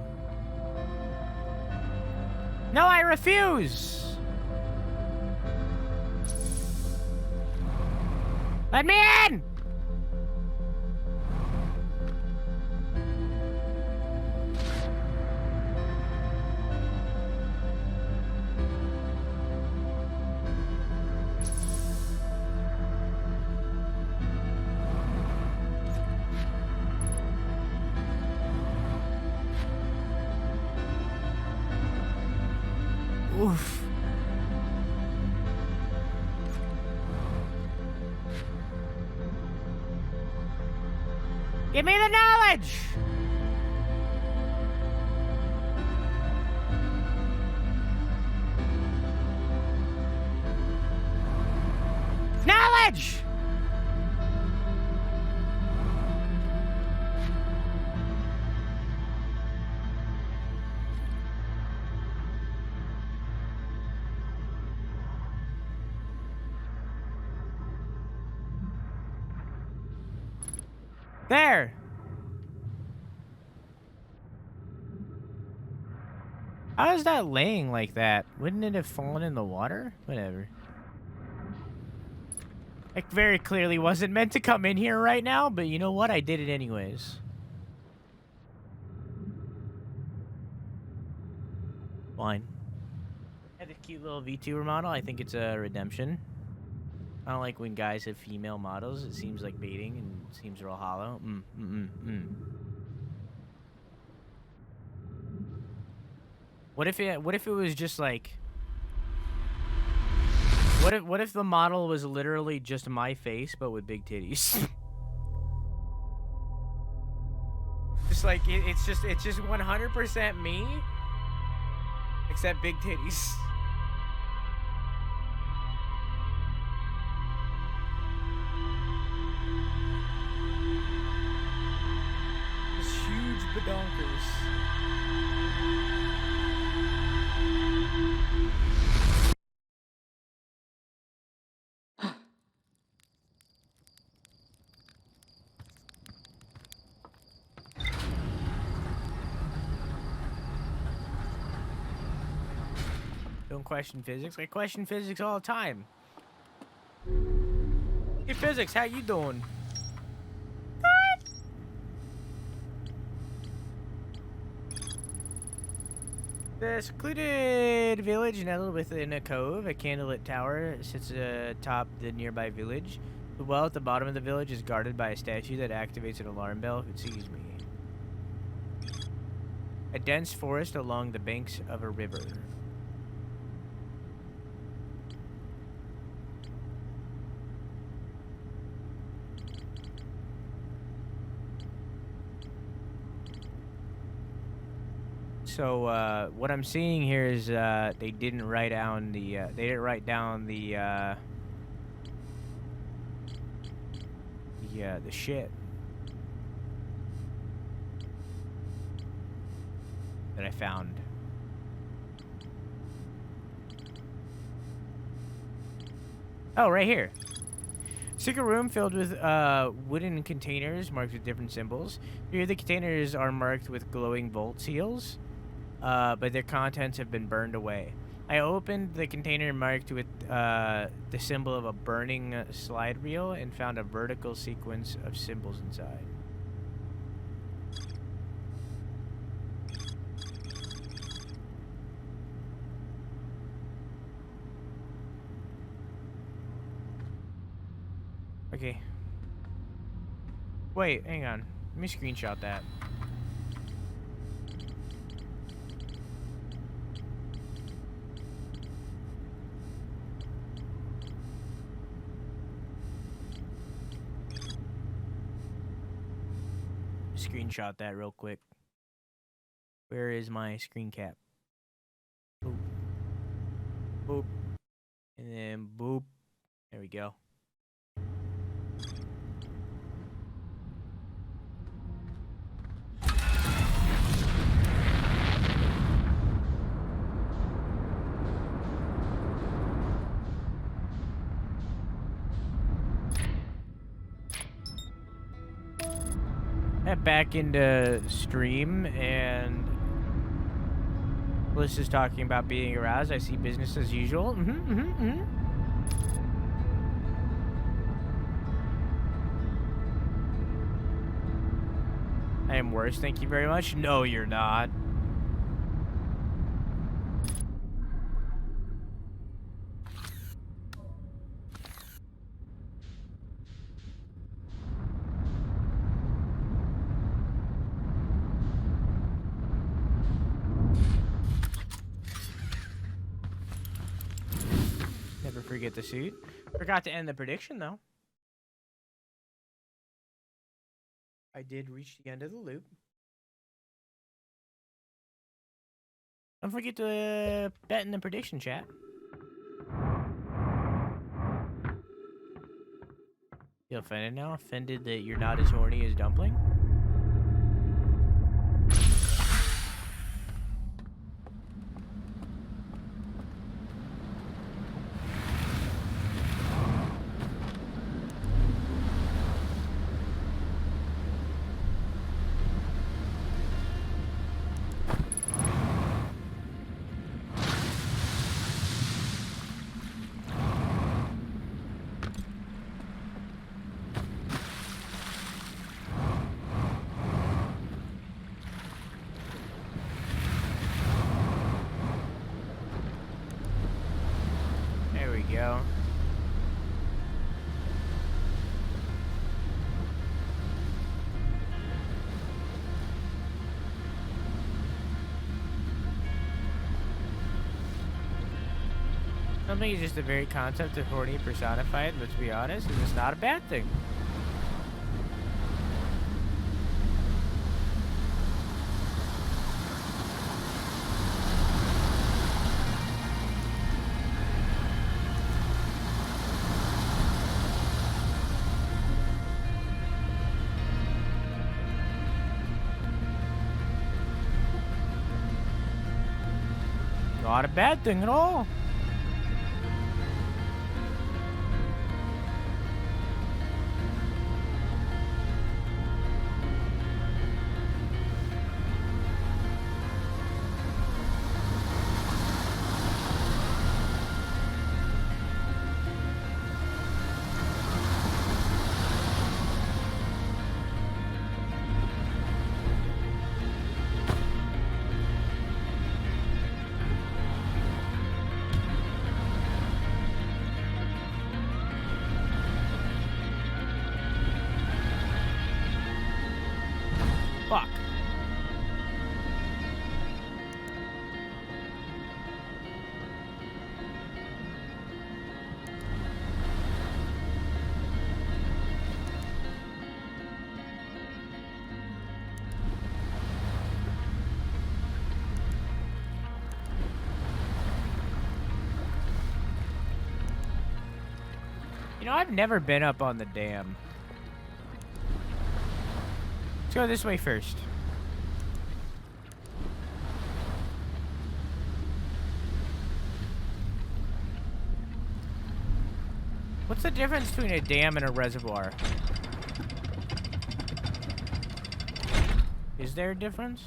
No, I refuse! Let me in! Oof. Give me the knowledge! Knowledge! There! How is that laying like that? Wouldn't it have fallen in the water? Whatever. It very clearly wasn't meant to come in here right now, but you know what? I did it anyways. Fine. Had a cute little VTuber model. I think it's a redemption. I don't like when guys have female models. It seems like baiting and it seems real hollow. What if it was just like what if the model was literally just my face but with big titties? Just like it's just 100% me except big titties. Just huge badonkers. Don't question physics. I question physics all the time. Hey, physics, how you doing? Good. The secluded village nestled within a cove. A candlelit tower sits atop the nearby village. The well at the bottom of the village is guarded by a statue that activates an alarm bell if it sees me. A dense forest along the banks of a river. So what I'm seeing here is they didn't write down the shit that I found. Oh, right here. Secret room filled with wooden containers marked with different symbols. Here the containers are marked with glowing vault seals. But their contents have been burned away. I opened the container marked with the symbol of a burning slide reel and found a vertical sequence of symbols inside. Okay. Wait, hang on. Let me screenshot that. Screenshot that real quick. Where is my screen cap? Boop. Boop. And then boop. There we go. Back into stream, and Bliss is talking about being aroused. I see business as usual. I am worse, thank you very much. No, you're not. Forget the suit. Forgot to end the prediction though. I did reach the end of the loop. Don't forget to bet in the prediction chat. You offended now? Offended that you're not as horny as Dumpling? Something is just the very concept of horny personified, let's be honest, and it's not a bad thing. Not a bad thing at all. Fuck. You know, I've never been up on the dam. Let's go this way first. What's the difference between a dam and a reservoir? Is there a difference?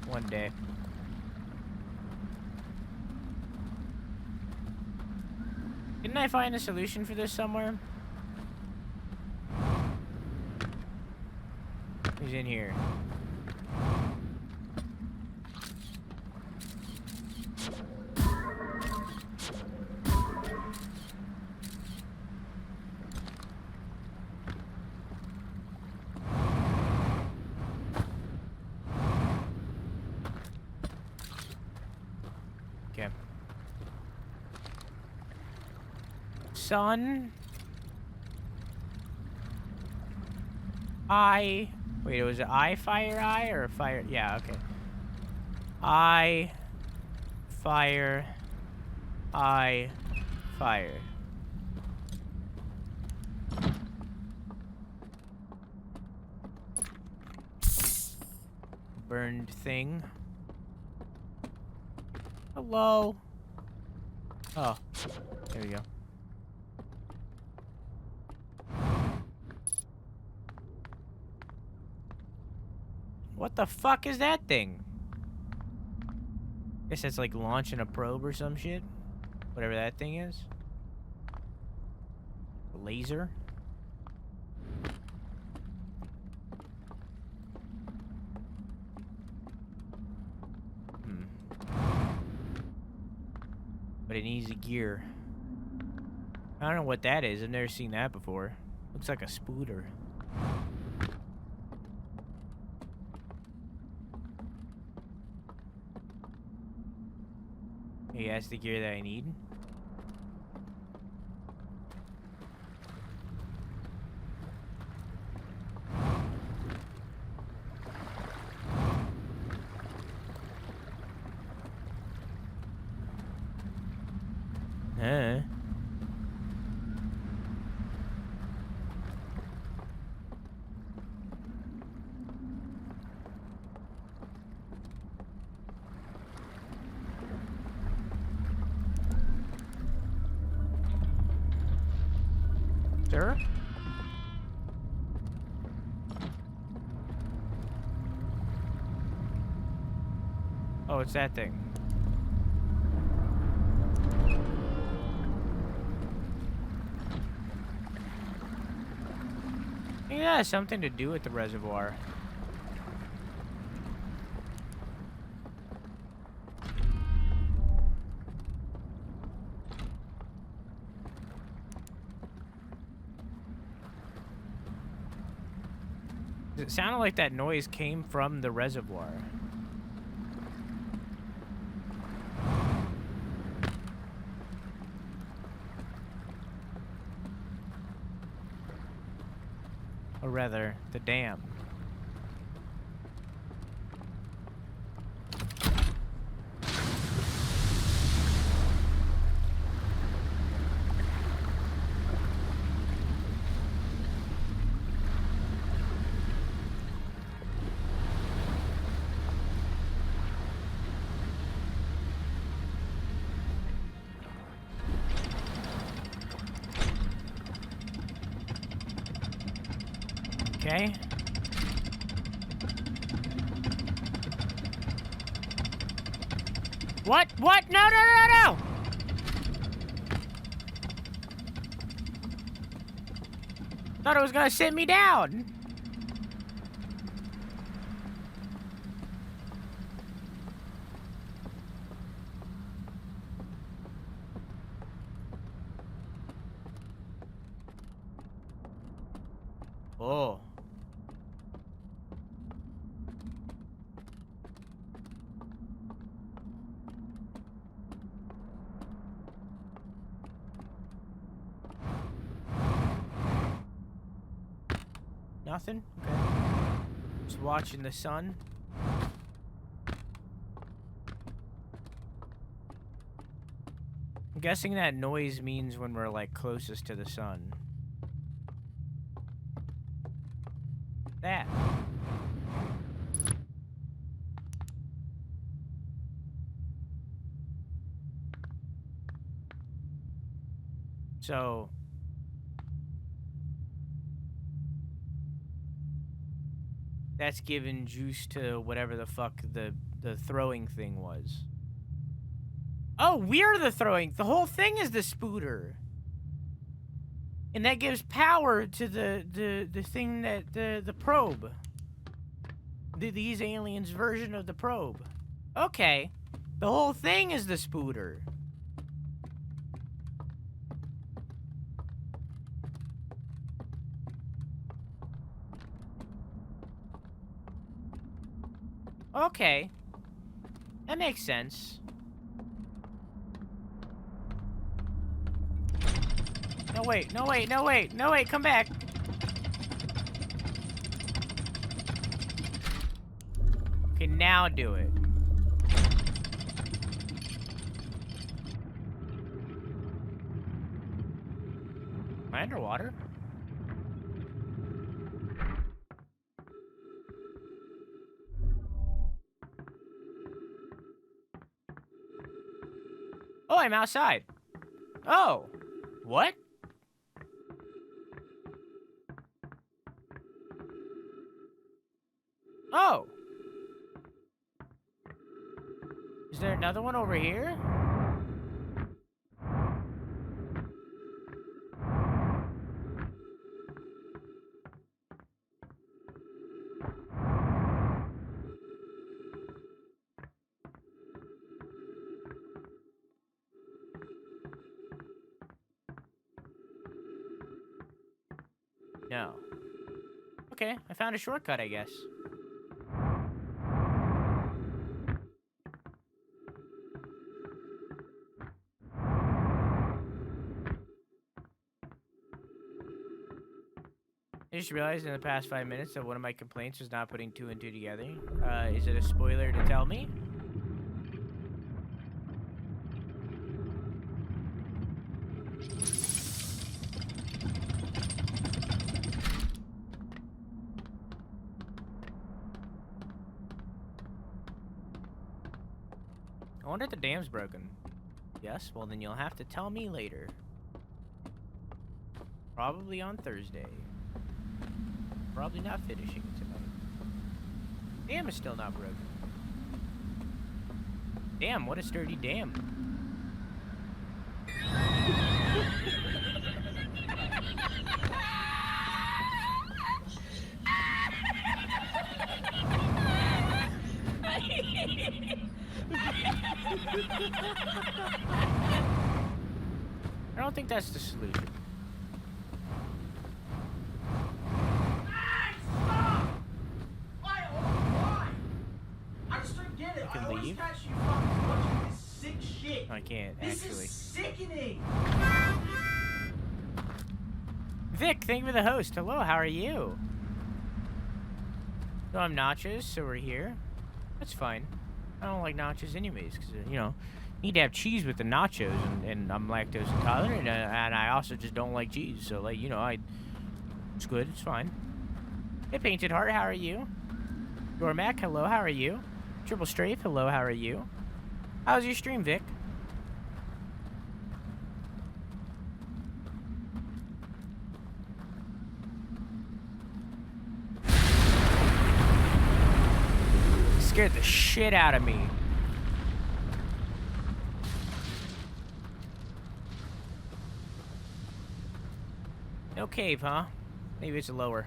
One day. Didn't I find a solution for this somewhere? He's in here. Okay. Son. Wait, was it I fire I or fire? Yeah, okay. I fire. Burned thing. Hello. Oh, there we go. What the fuck is that thing? Guess it's like launching a probe or some shit. Whatever that thing is. A laser. But it needs a gear. I don't know what that is. I've never seen that before. Looks like a spooter. Hey, that's the gear that I need. Huh? Sir? Oh, it's that thing. I think that has something to do with the reservoir. It sounded like that noise came from the reservoir. Or rather, the dam. Okay. What? What? No, no, no, no! Thought it was gonna sit me down. Oh. Nothing? Okay. Just watching the sun. I'm guessing that noise means when we're like closest to the sun. That. So that's giving juice to whatever the fuck the throwing thing was. Oh, we're the throwing. The whole thing is the spooter. And that gives power to the thing that the probe. These aliens' version of the probe. Okay. The whole thing is the spooter. Okay. That makes sense. No, wait, no, wait, no, wait, no, wait, come back. Okay, now do it. Am I underwater? Oh, I'm outside. Oh. What? Oh. Is there another one over here? No. Okay, I found a shortcut, I guess. I just realized in the past 5 minutes that one of my complaints was not putting 2 and 2 together. Is it a spoiler to tell me? I wonder if the dam's broken. Yes, well then you'll have to tell me later. Probably on Thursday. Probably not finishing it tonight. Dam is still not broken. Damn, what a sturdy dam. I don't think that's the solution. Leave? I can't, This actually. is sickening. Vic, thank you for the host. Hello, how are you? No, I'm nachos, so we're here. That's fine. I don't like nachos anyways, because, you know, you need to have cheese with the nachos, and I'm lactose intolerant, and I also just don't like cheese, so, like, you know, it's good, it's fine. Hey, Painted Heart, how are you? Dormac, hello, how are you? Triple Strafe, hello, how are you? How's your stream, Vic? Scared the shit out of me. No cave, huh? Maybe it's lower.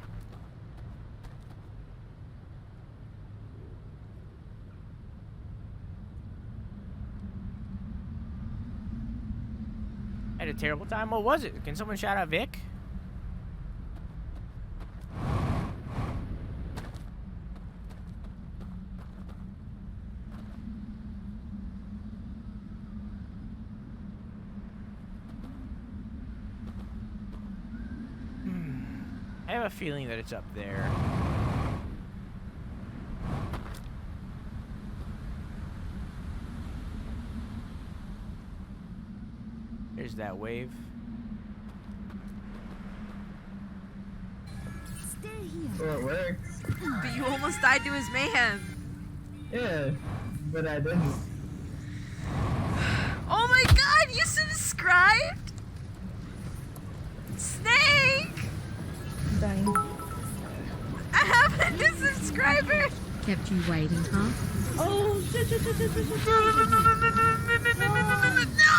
I had a terrible time. What was it? Can someone shout out Vic? I have a feeling that it's up there. There's that wave. Stay here. Well, it works. But you almost died to his man. Yeah, but I didn't. Oh my god, you subscribed? Snake! Dying. I have a new subscriber! Kept you waiting, huh? Oh, shit. No!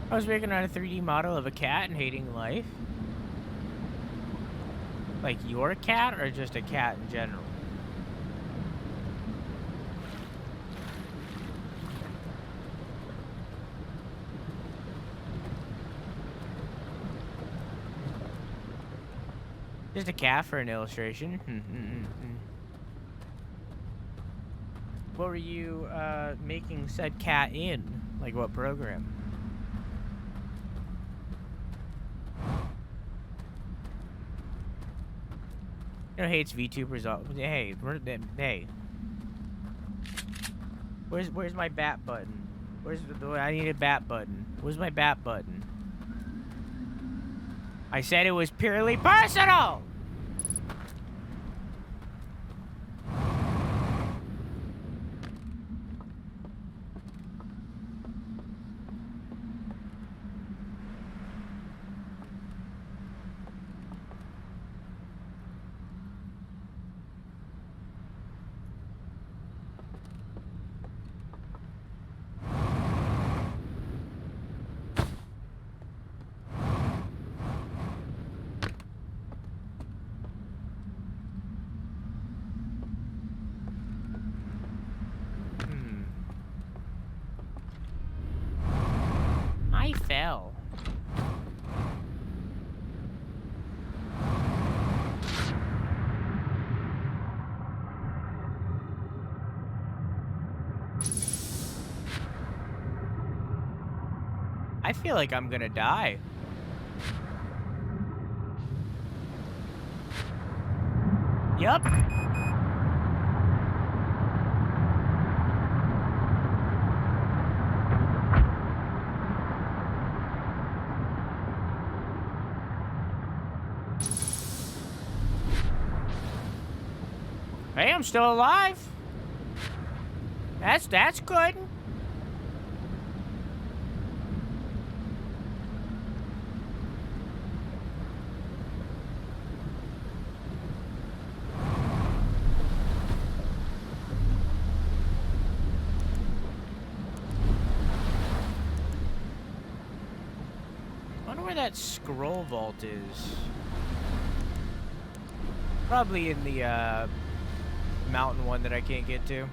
I was working on a 3D model of a cat and hating life. Like your cat or just a cat in general? Just a cat for an illustration. What were you making said cat in? Like what program? You know, hates VTubers. Hey, hey. Where's my bat button? I need a bat button. Where's my bat button? I said it was purely personal! I fell. I feel like I'm gonna die. Yup. Hey, I'm still alive. That's good. I wonder where that scroll vault is. Probably in the mountain one that I can't get to.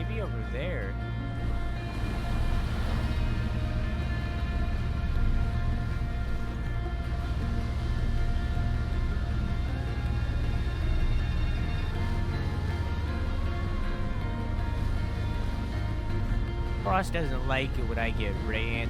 maybe over there. Frost doesn't like it when I get ranty.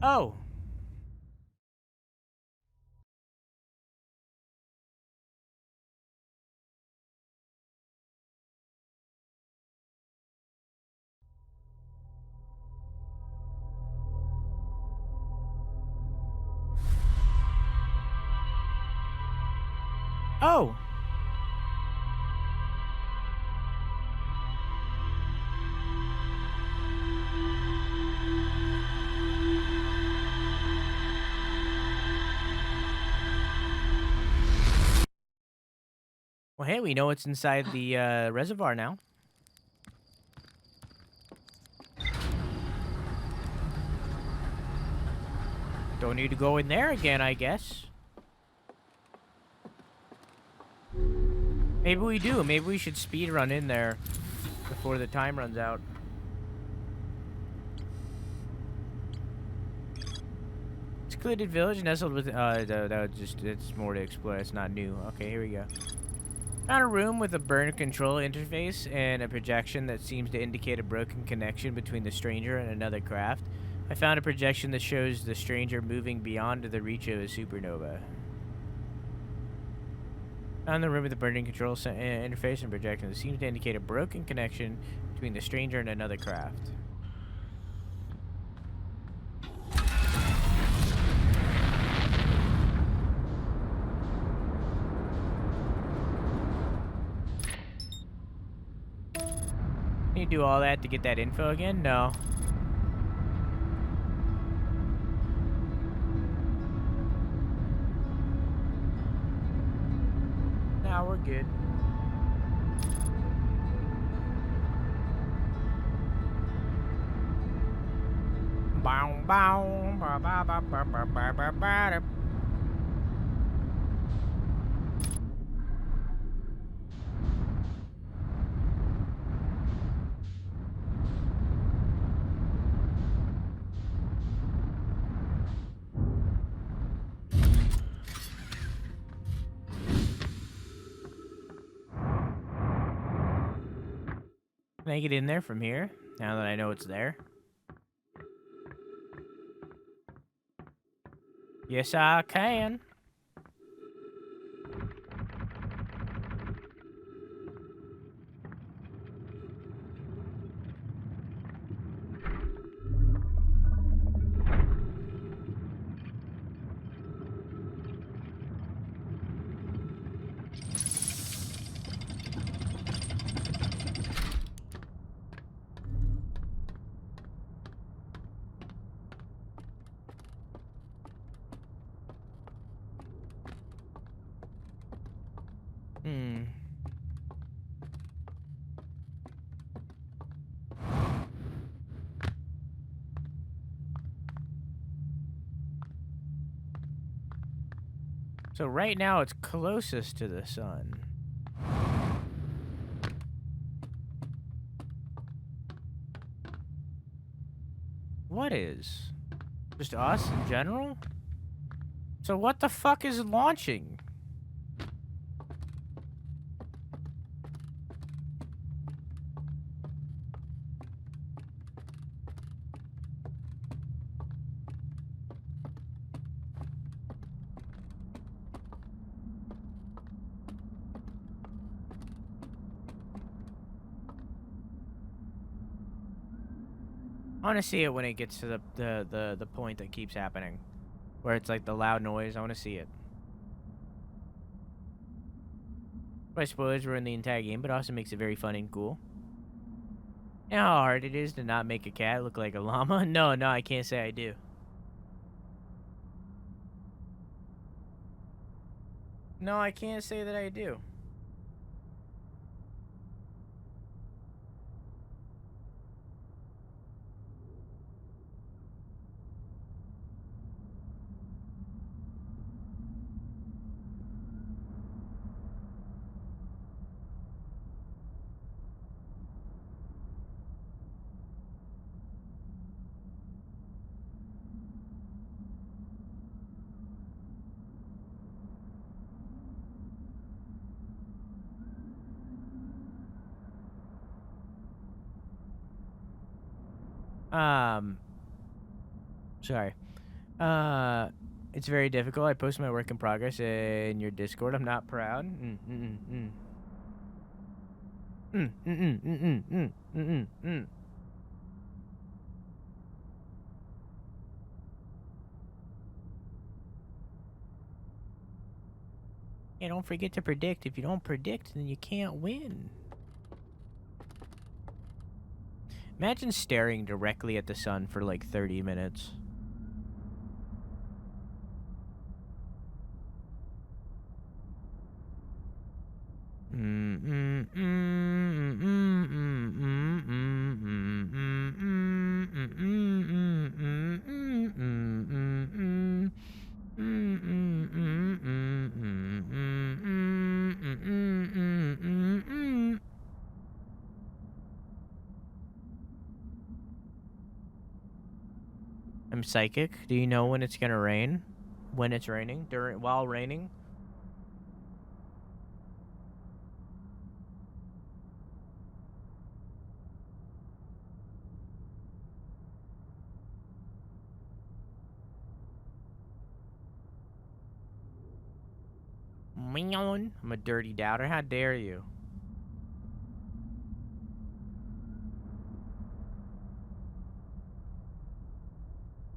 Oh. Oh. Well, hey, we know what's inside the reservoir now. Don't need to go in there again, I guess. Maybe we do. Maybe we should speed run in there before the time runs out. Secluded village nestled with it's more to explore. It's not new. Okay, here we go. Found a room with a burn control interface and a projection that seems to indicate a broken connection between the stranger and another craft. I found a projection that shows the stranger moving beyond the reach of a supernova. Found the room with the burning control interface and projection that seems to indicate a broken connection between the stranger and another craft. Need to do all that to get that info again? No. Now we're good. Bow bow ba ba ba ba ba ba ba ba. Can I get in there from here, now that I know it's there? Yes, I can. So right now it's closest to the sun. What is? Just us in general? So what the fuck is launching? I want to see it when it gets to the point that keeps happening. Where it's like the loud noise. I want to see it. By spoilers ruin the entire game, but also makes it very fun and cool. You know how hard it is to not make a cat look like a llama? No, I can't say I do. No, I can't say that I do. Sorry. It's very difficult. I post my work in progress in your Discord. I'm not proud. Yeah, don't forget to predict. If you don't predict, then you can't win. Imagine staring directly at the sun for like 30 minutes. I'm psychic. Do you know when it's gonna rain? When it's raining? While raining? I'm a dirty doubter. How dare you?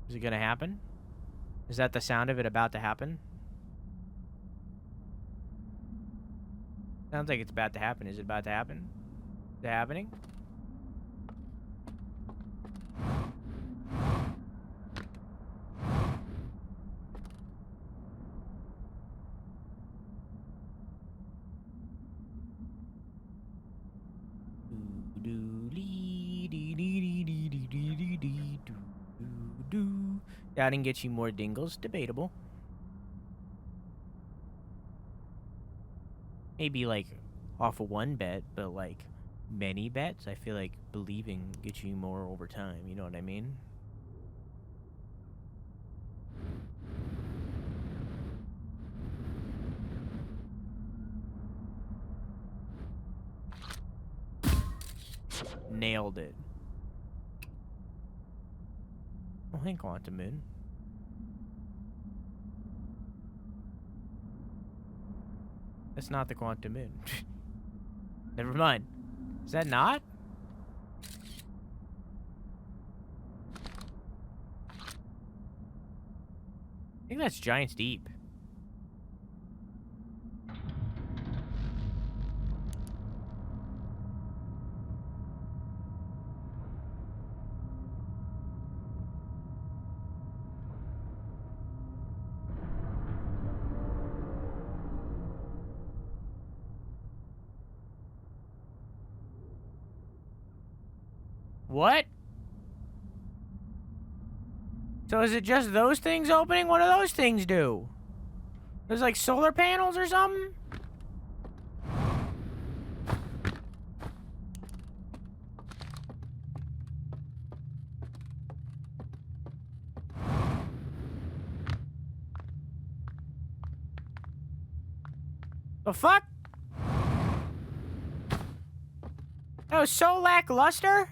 Is it gonna happen? Is that the sound of it about to happen? Sounds like it's about to happen. Is it about to happen? Is it happening? That didn't get you more dingles. Debatable. Maybe like off of one bet, but like many bets, I feel like believing gets you more over time. You know what I mean? Nailed it. Oh, hey, Quantum Moon. That's not the Quantum Moon. Never mind. Is that not? I think that's Giant's Deep. What? So is it just those things opening? What do those things do? There's like solar panels or something? The fuck? That was so lackluster?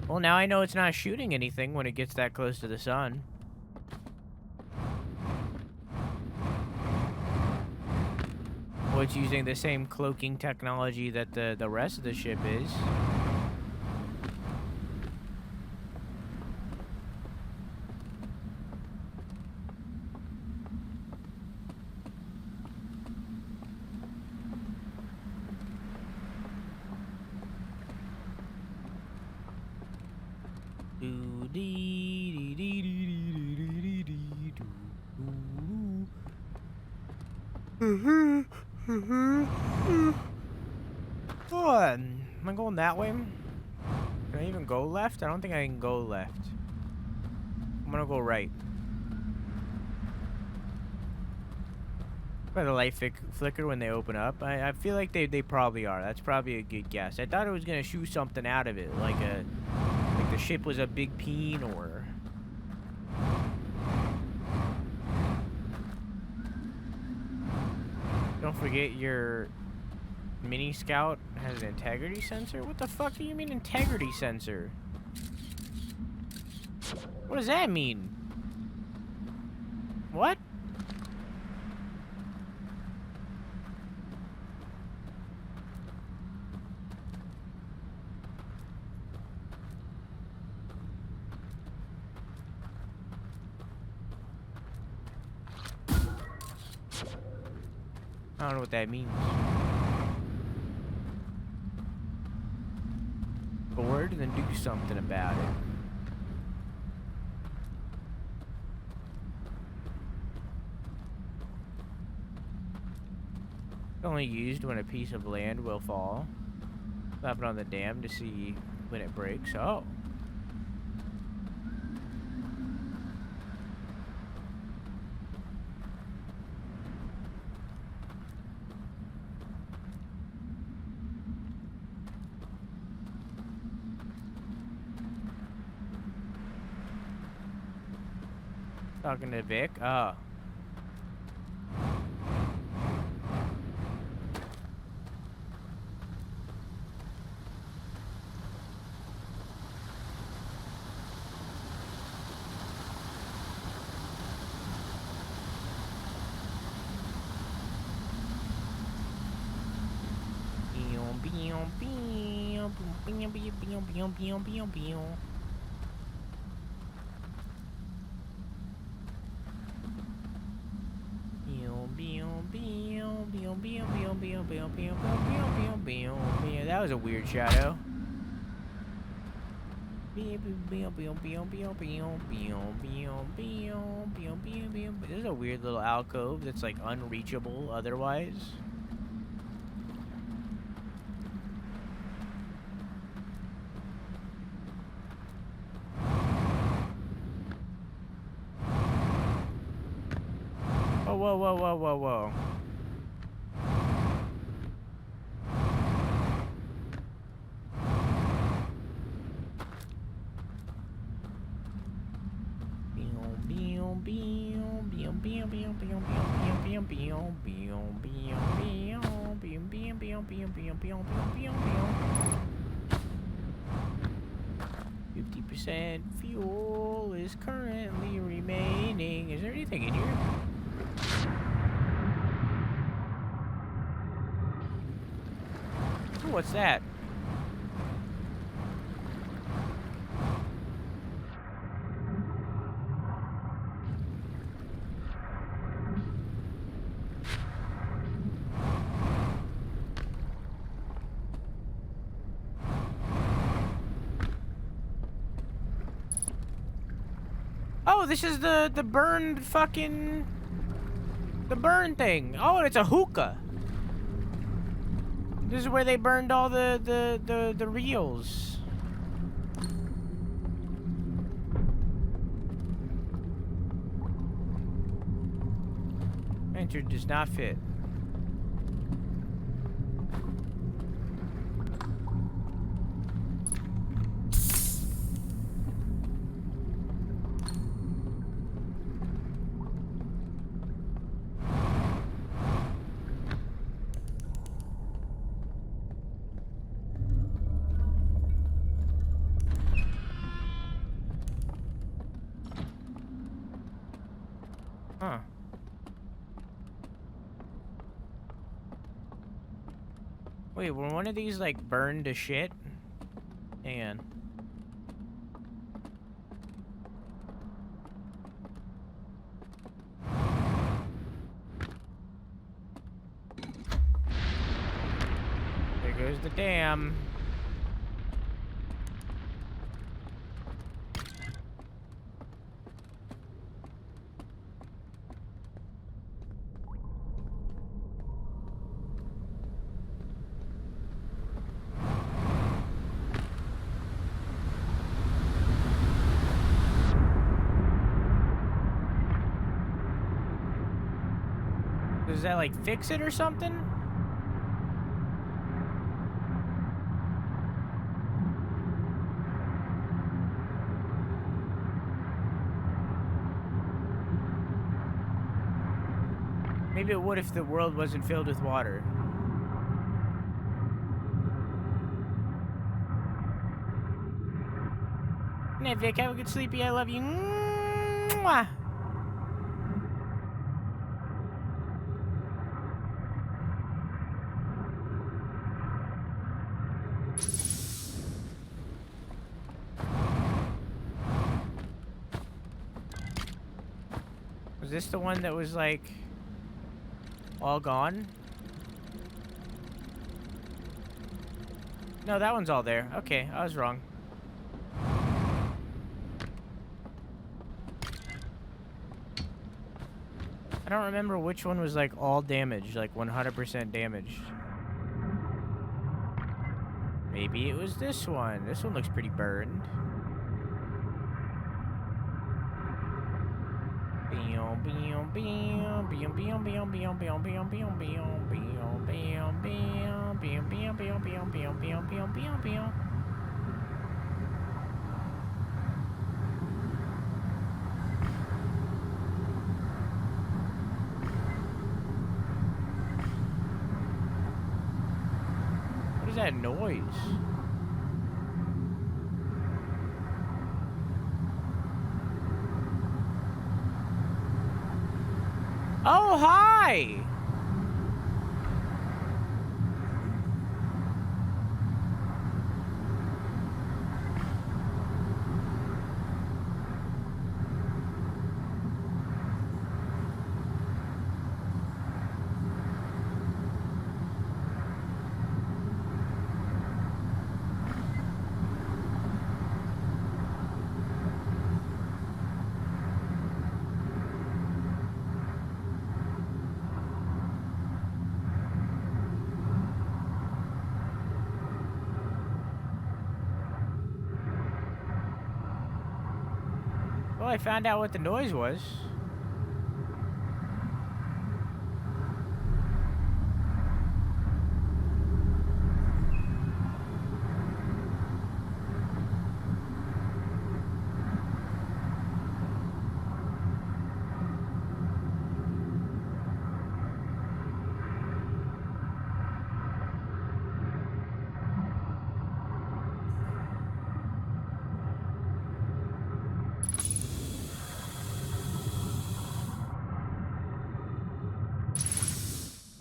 Well, now I know it's not shooting anything when it gets that close to the sun. Well, it's using the same cloaking technology that the rest of the ship is. Oh, am I going that way? Can I even go left? I don't think I can go left. I'm gonna go right. By the light flicker when they open up, I feel like they probably are. That's probably a good guess. I thought it was gonna shoot something out of it, like the ship was a big peen or. Don't forget your mini scout has an integrity sensor. What the fuck do you mean integrity sensor? What does that mean? What? I don't know what that means. Bored, then do something about it. Only used when a piece of land will fall. Slap it on the dam to see when it breaks. Oh. Talking to Vic. Oh. That was a weird shadow. This is a weird little alcove that's like unreachable otherwise. Oh, whoa, whoa, whoa, whoa, whoa. %, fuel is currently remaining. Is there anything in here? Ooh, what's that? Oh, this is the burned fucking... the burn thing. Oh, and it's a hookah. This is where they burned all the reels. Enter does not fit. Huh. Wait, were one of these like burned to shit? Hang on. There goes the dam. Does that like fix it or something? Maybe it would if the world wasn't filled with water. Good night, Vic. Have a good sleepy. I love you. Mwah. Was this the one that was like all gone? No, that one's all there. Okay, I was wrong. I don't remember which one was like all damaged, like 100% damaged. Maybe it was this one. This one looks pretty burned. What is that noise? Oh, hi! Well, I found out what the noise was.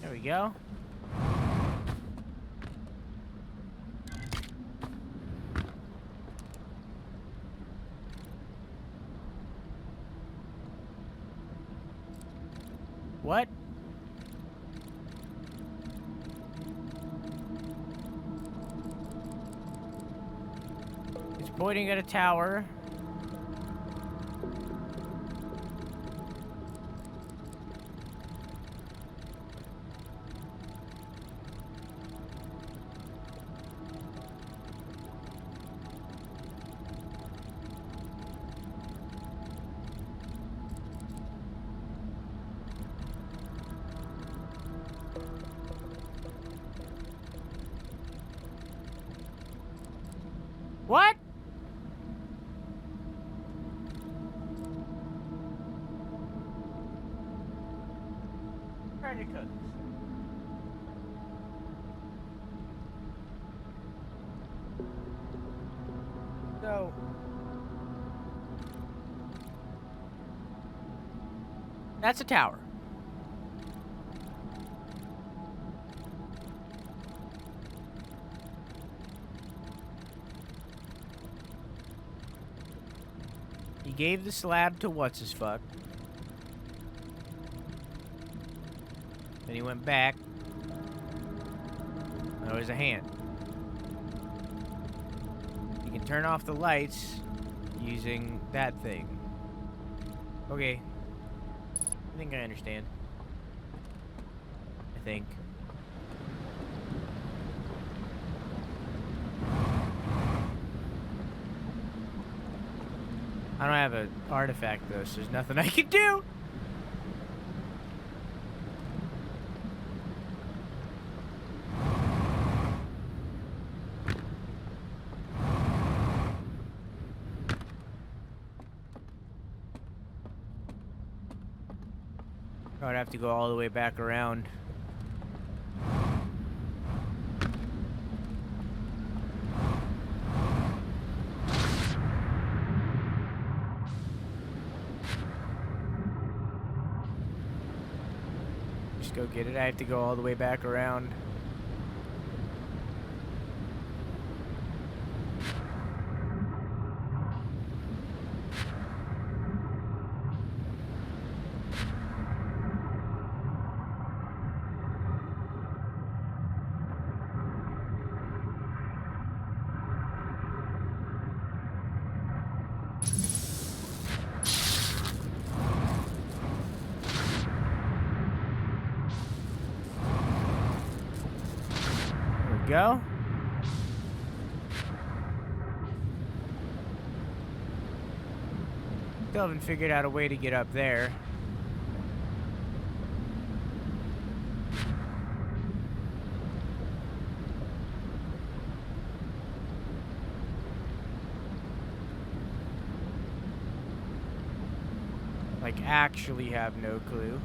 There we go. What? It's pointing at a tower. What? Predicate. So that's a tower. He gave the slab to what's-his-fuck. Then he went back. There was a hand. You can turn off the lights using that thing. Okay. I think I understand. I think. I don't have an artifact though, so there's nothing I can do. I'd have to go all the way back around. Just go get it. I have to go all the way back around. Go. Still haven't figured out a way to get up there. Like, actually have no clue.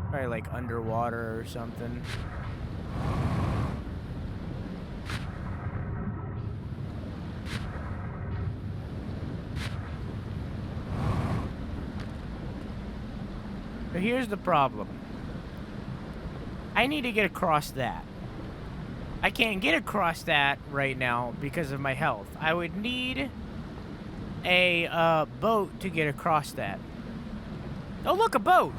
Probably like underwater or something. But here's the problem. I need to get across that. I can't get across that right now because of my health. I would need a boat to get across that. Oh, look, a boat!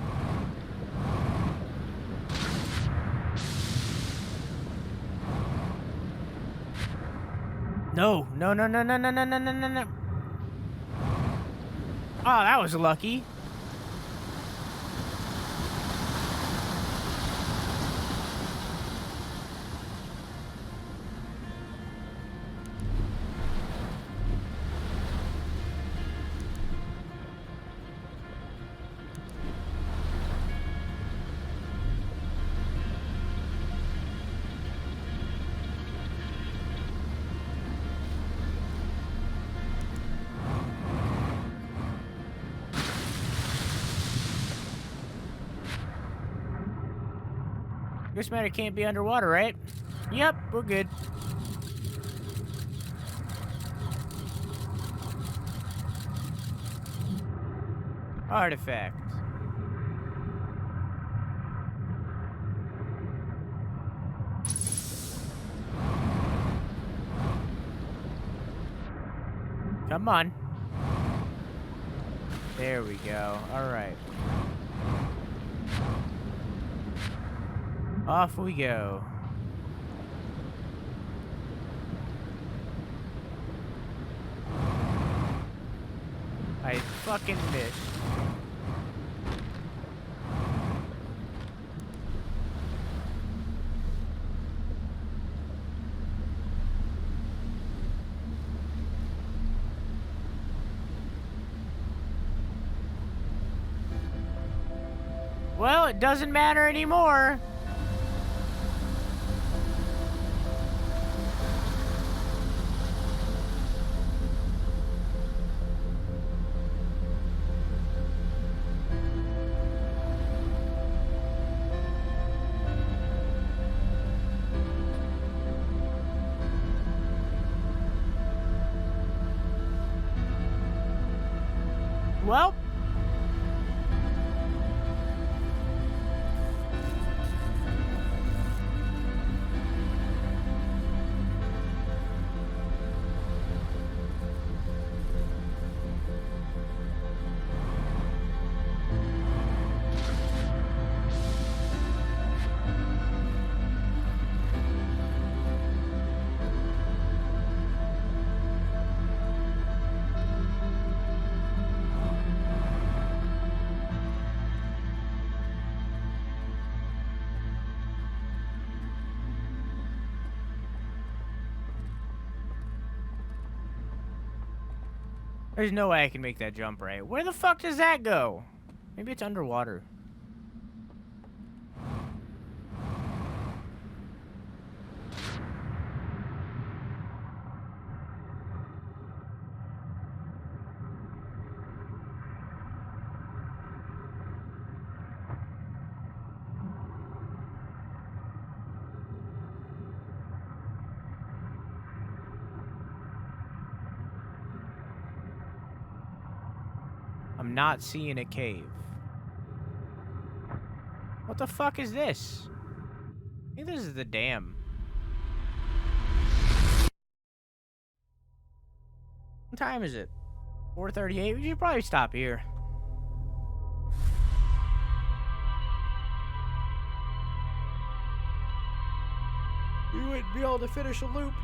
No, no, no, no, no, no, no, no, no, no, no. Oh, that was lucky. This matter can't be underwater, right? Yep, we're good. Artifact. Come on. There we go. All right. Off we go. I fucking missed. Well, it doesn't matter anymore. Well, There's no way I can make that jump right. Where the fuck does that go? Maybe it's underwater. I'm not seeing a cave. What the fuck is this? I think this is the dam. What time is it? 4:38? We should probably stop here. We wouldn't be able to finish a loop.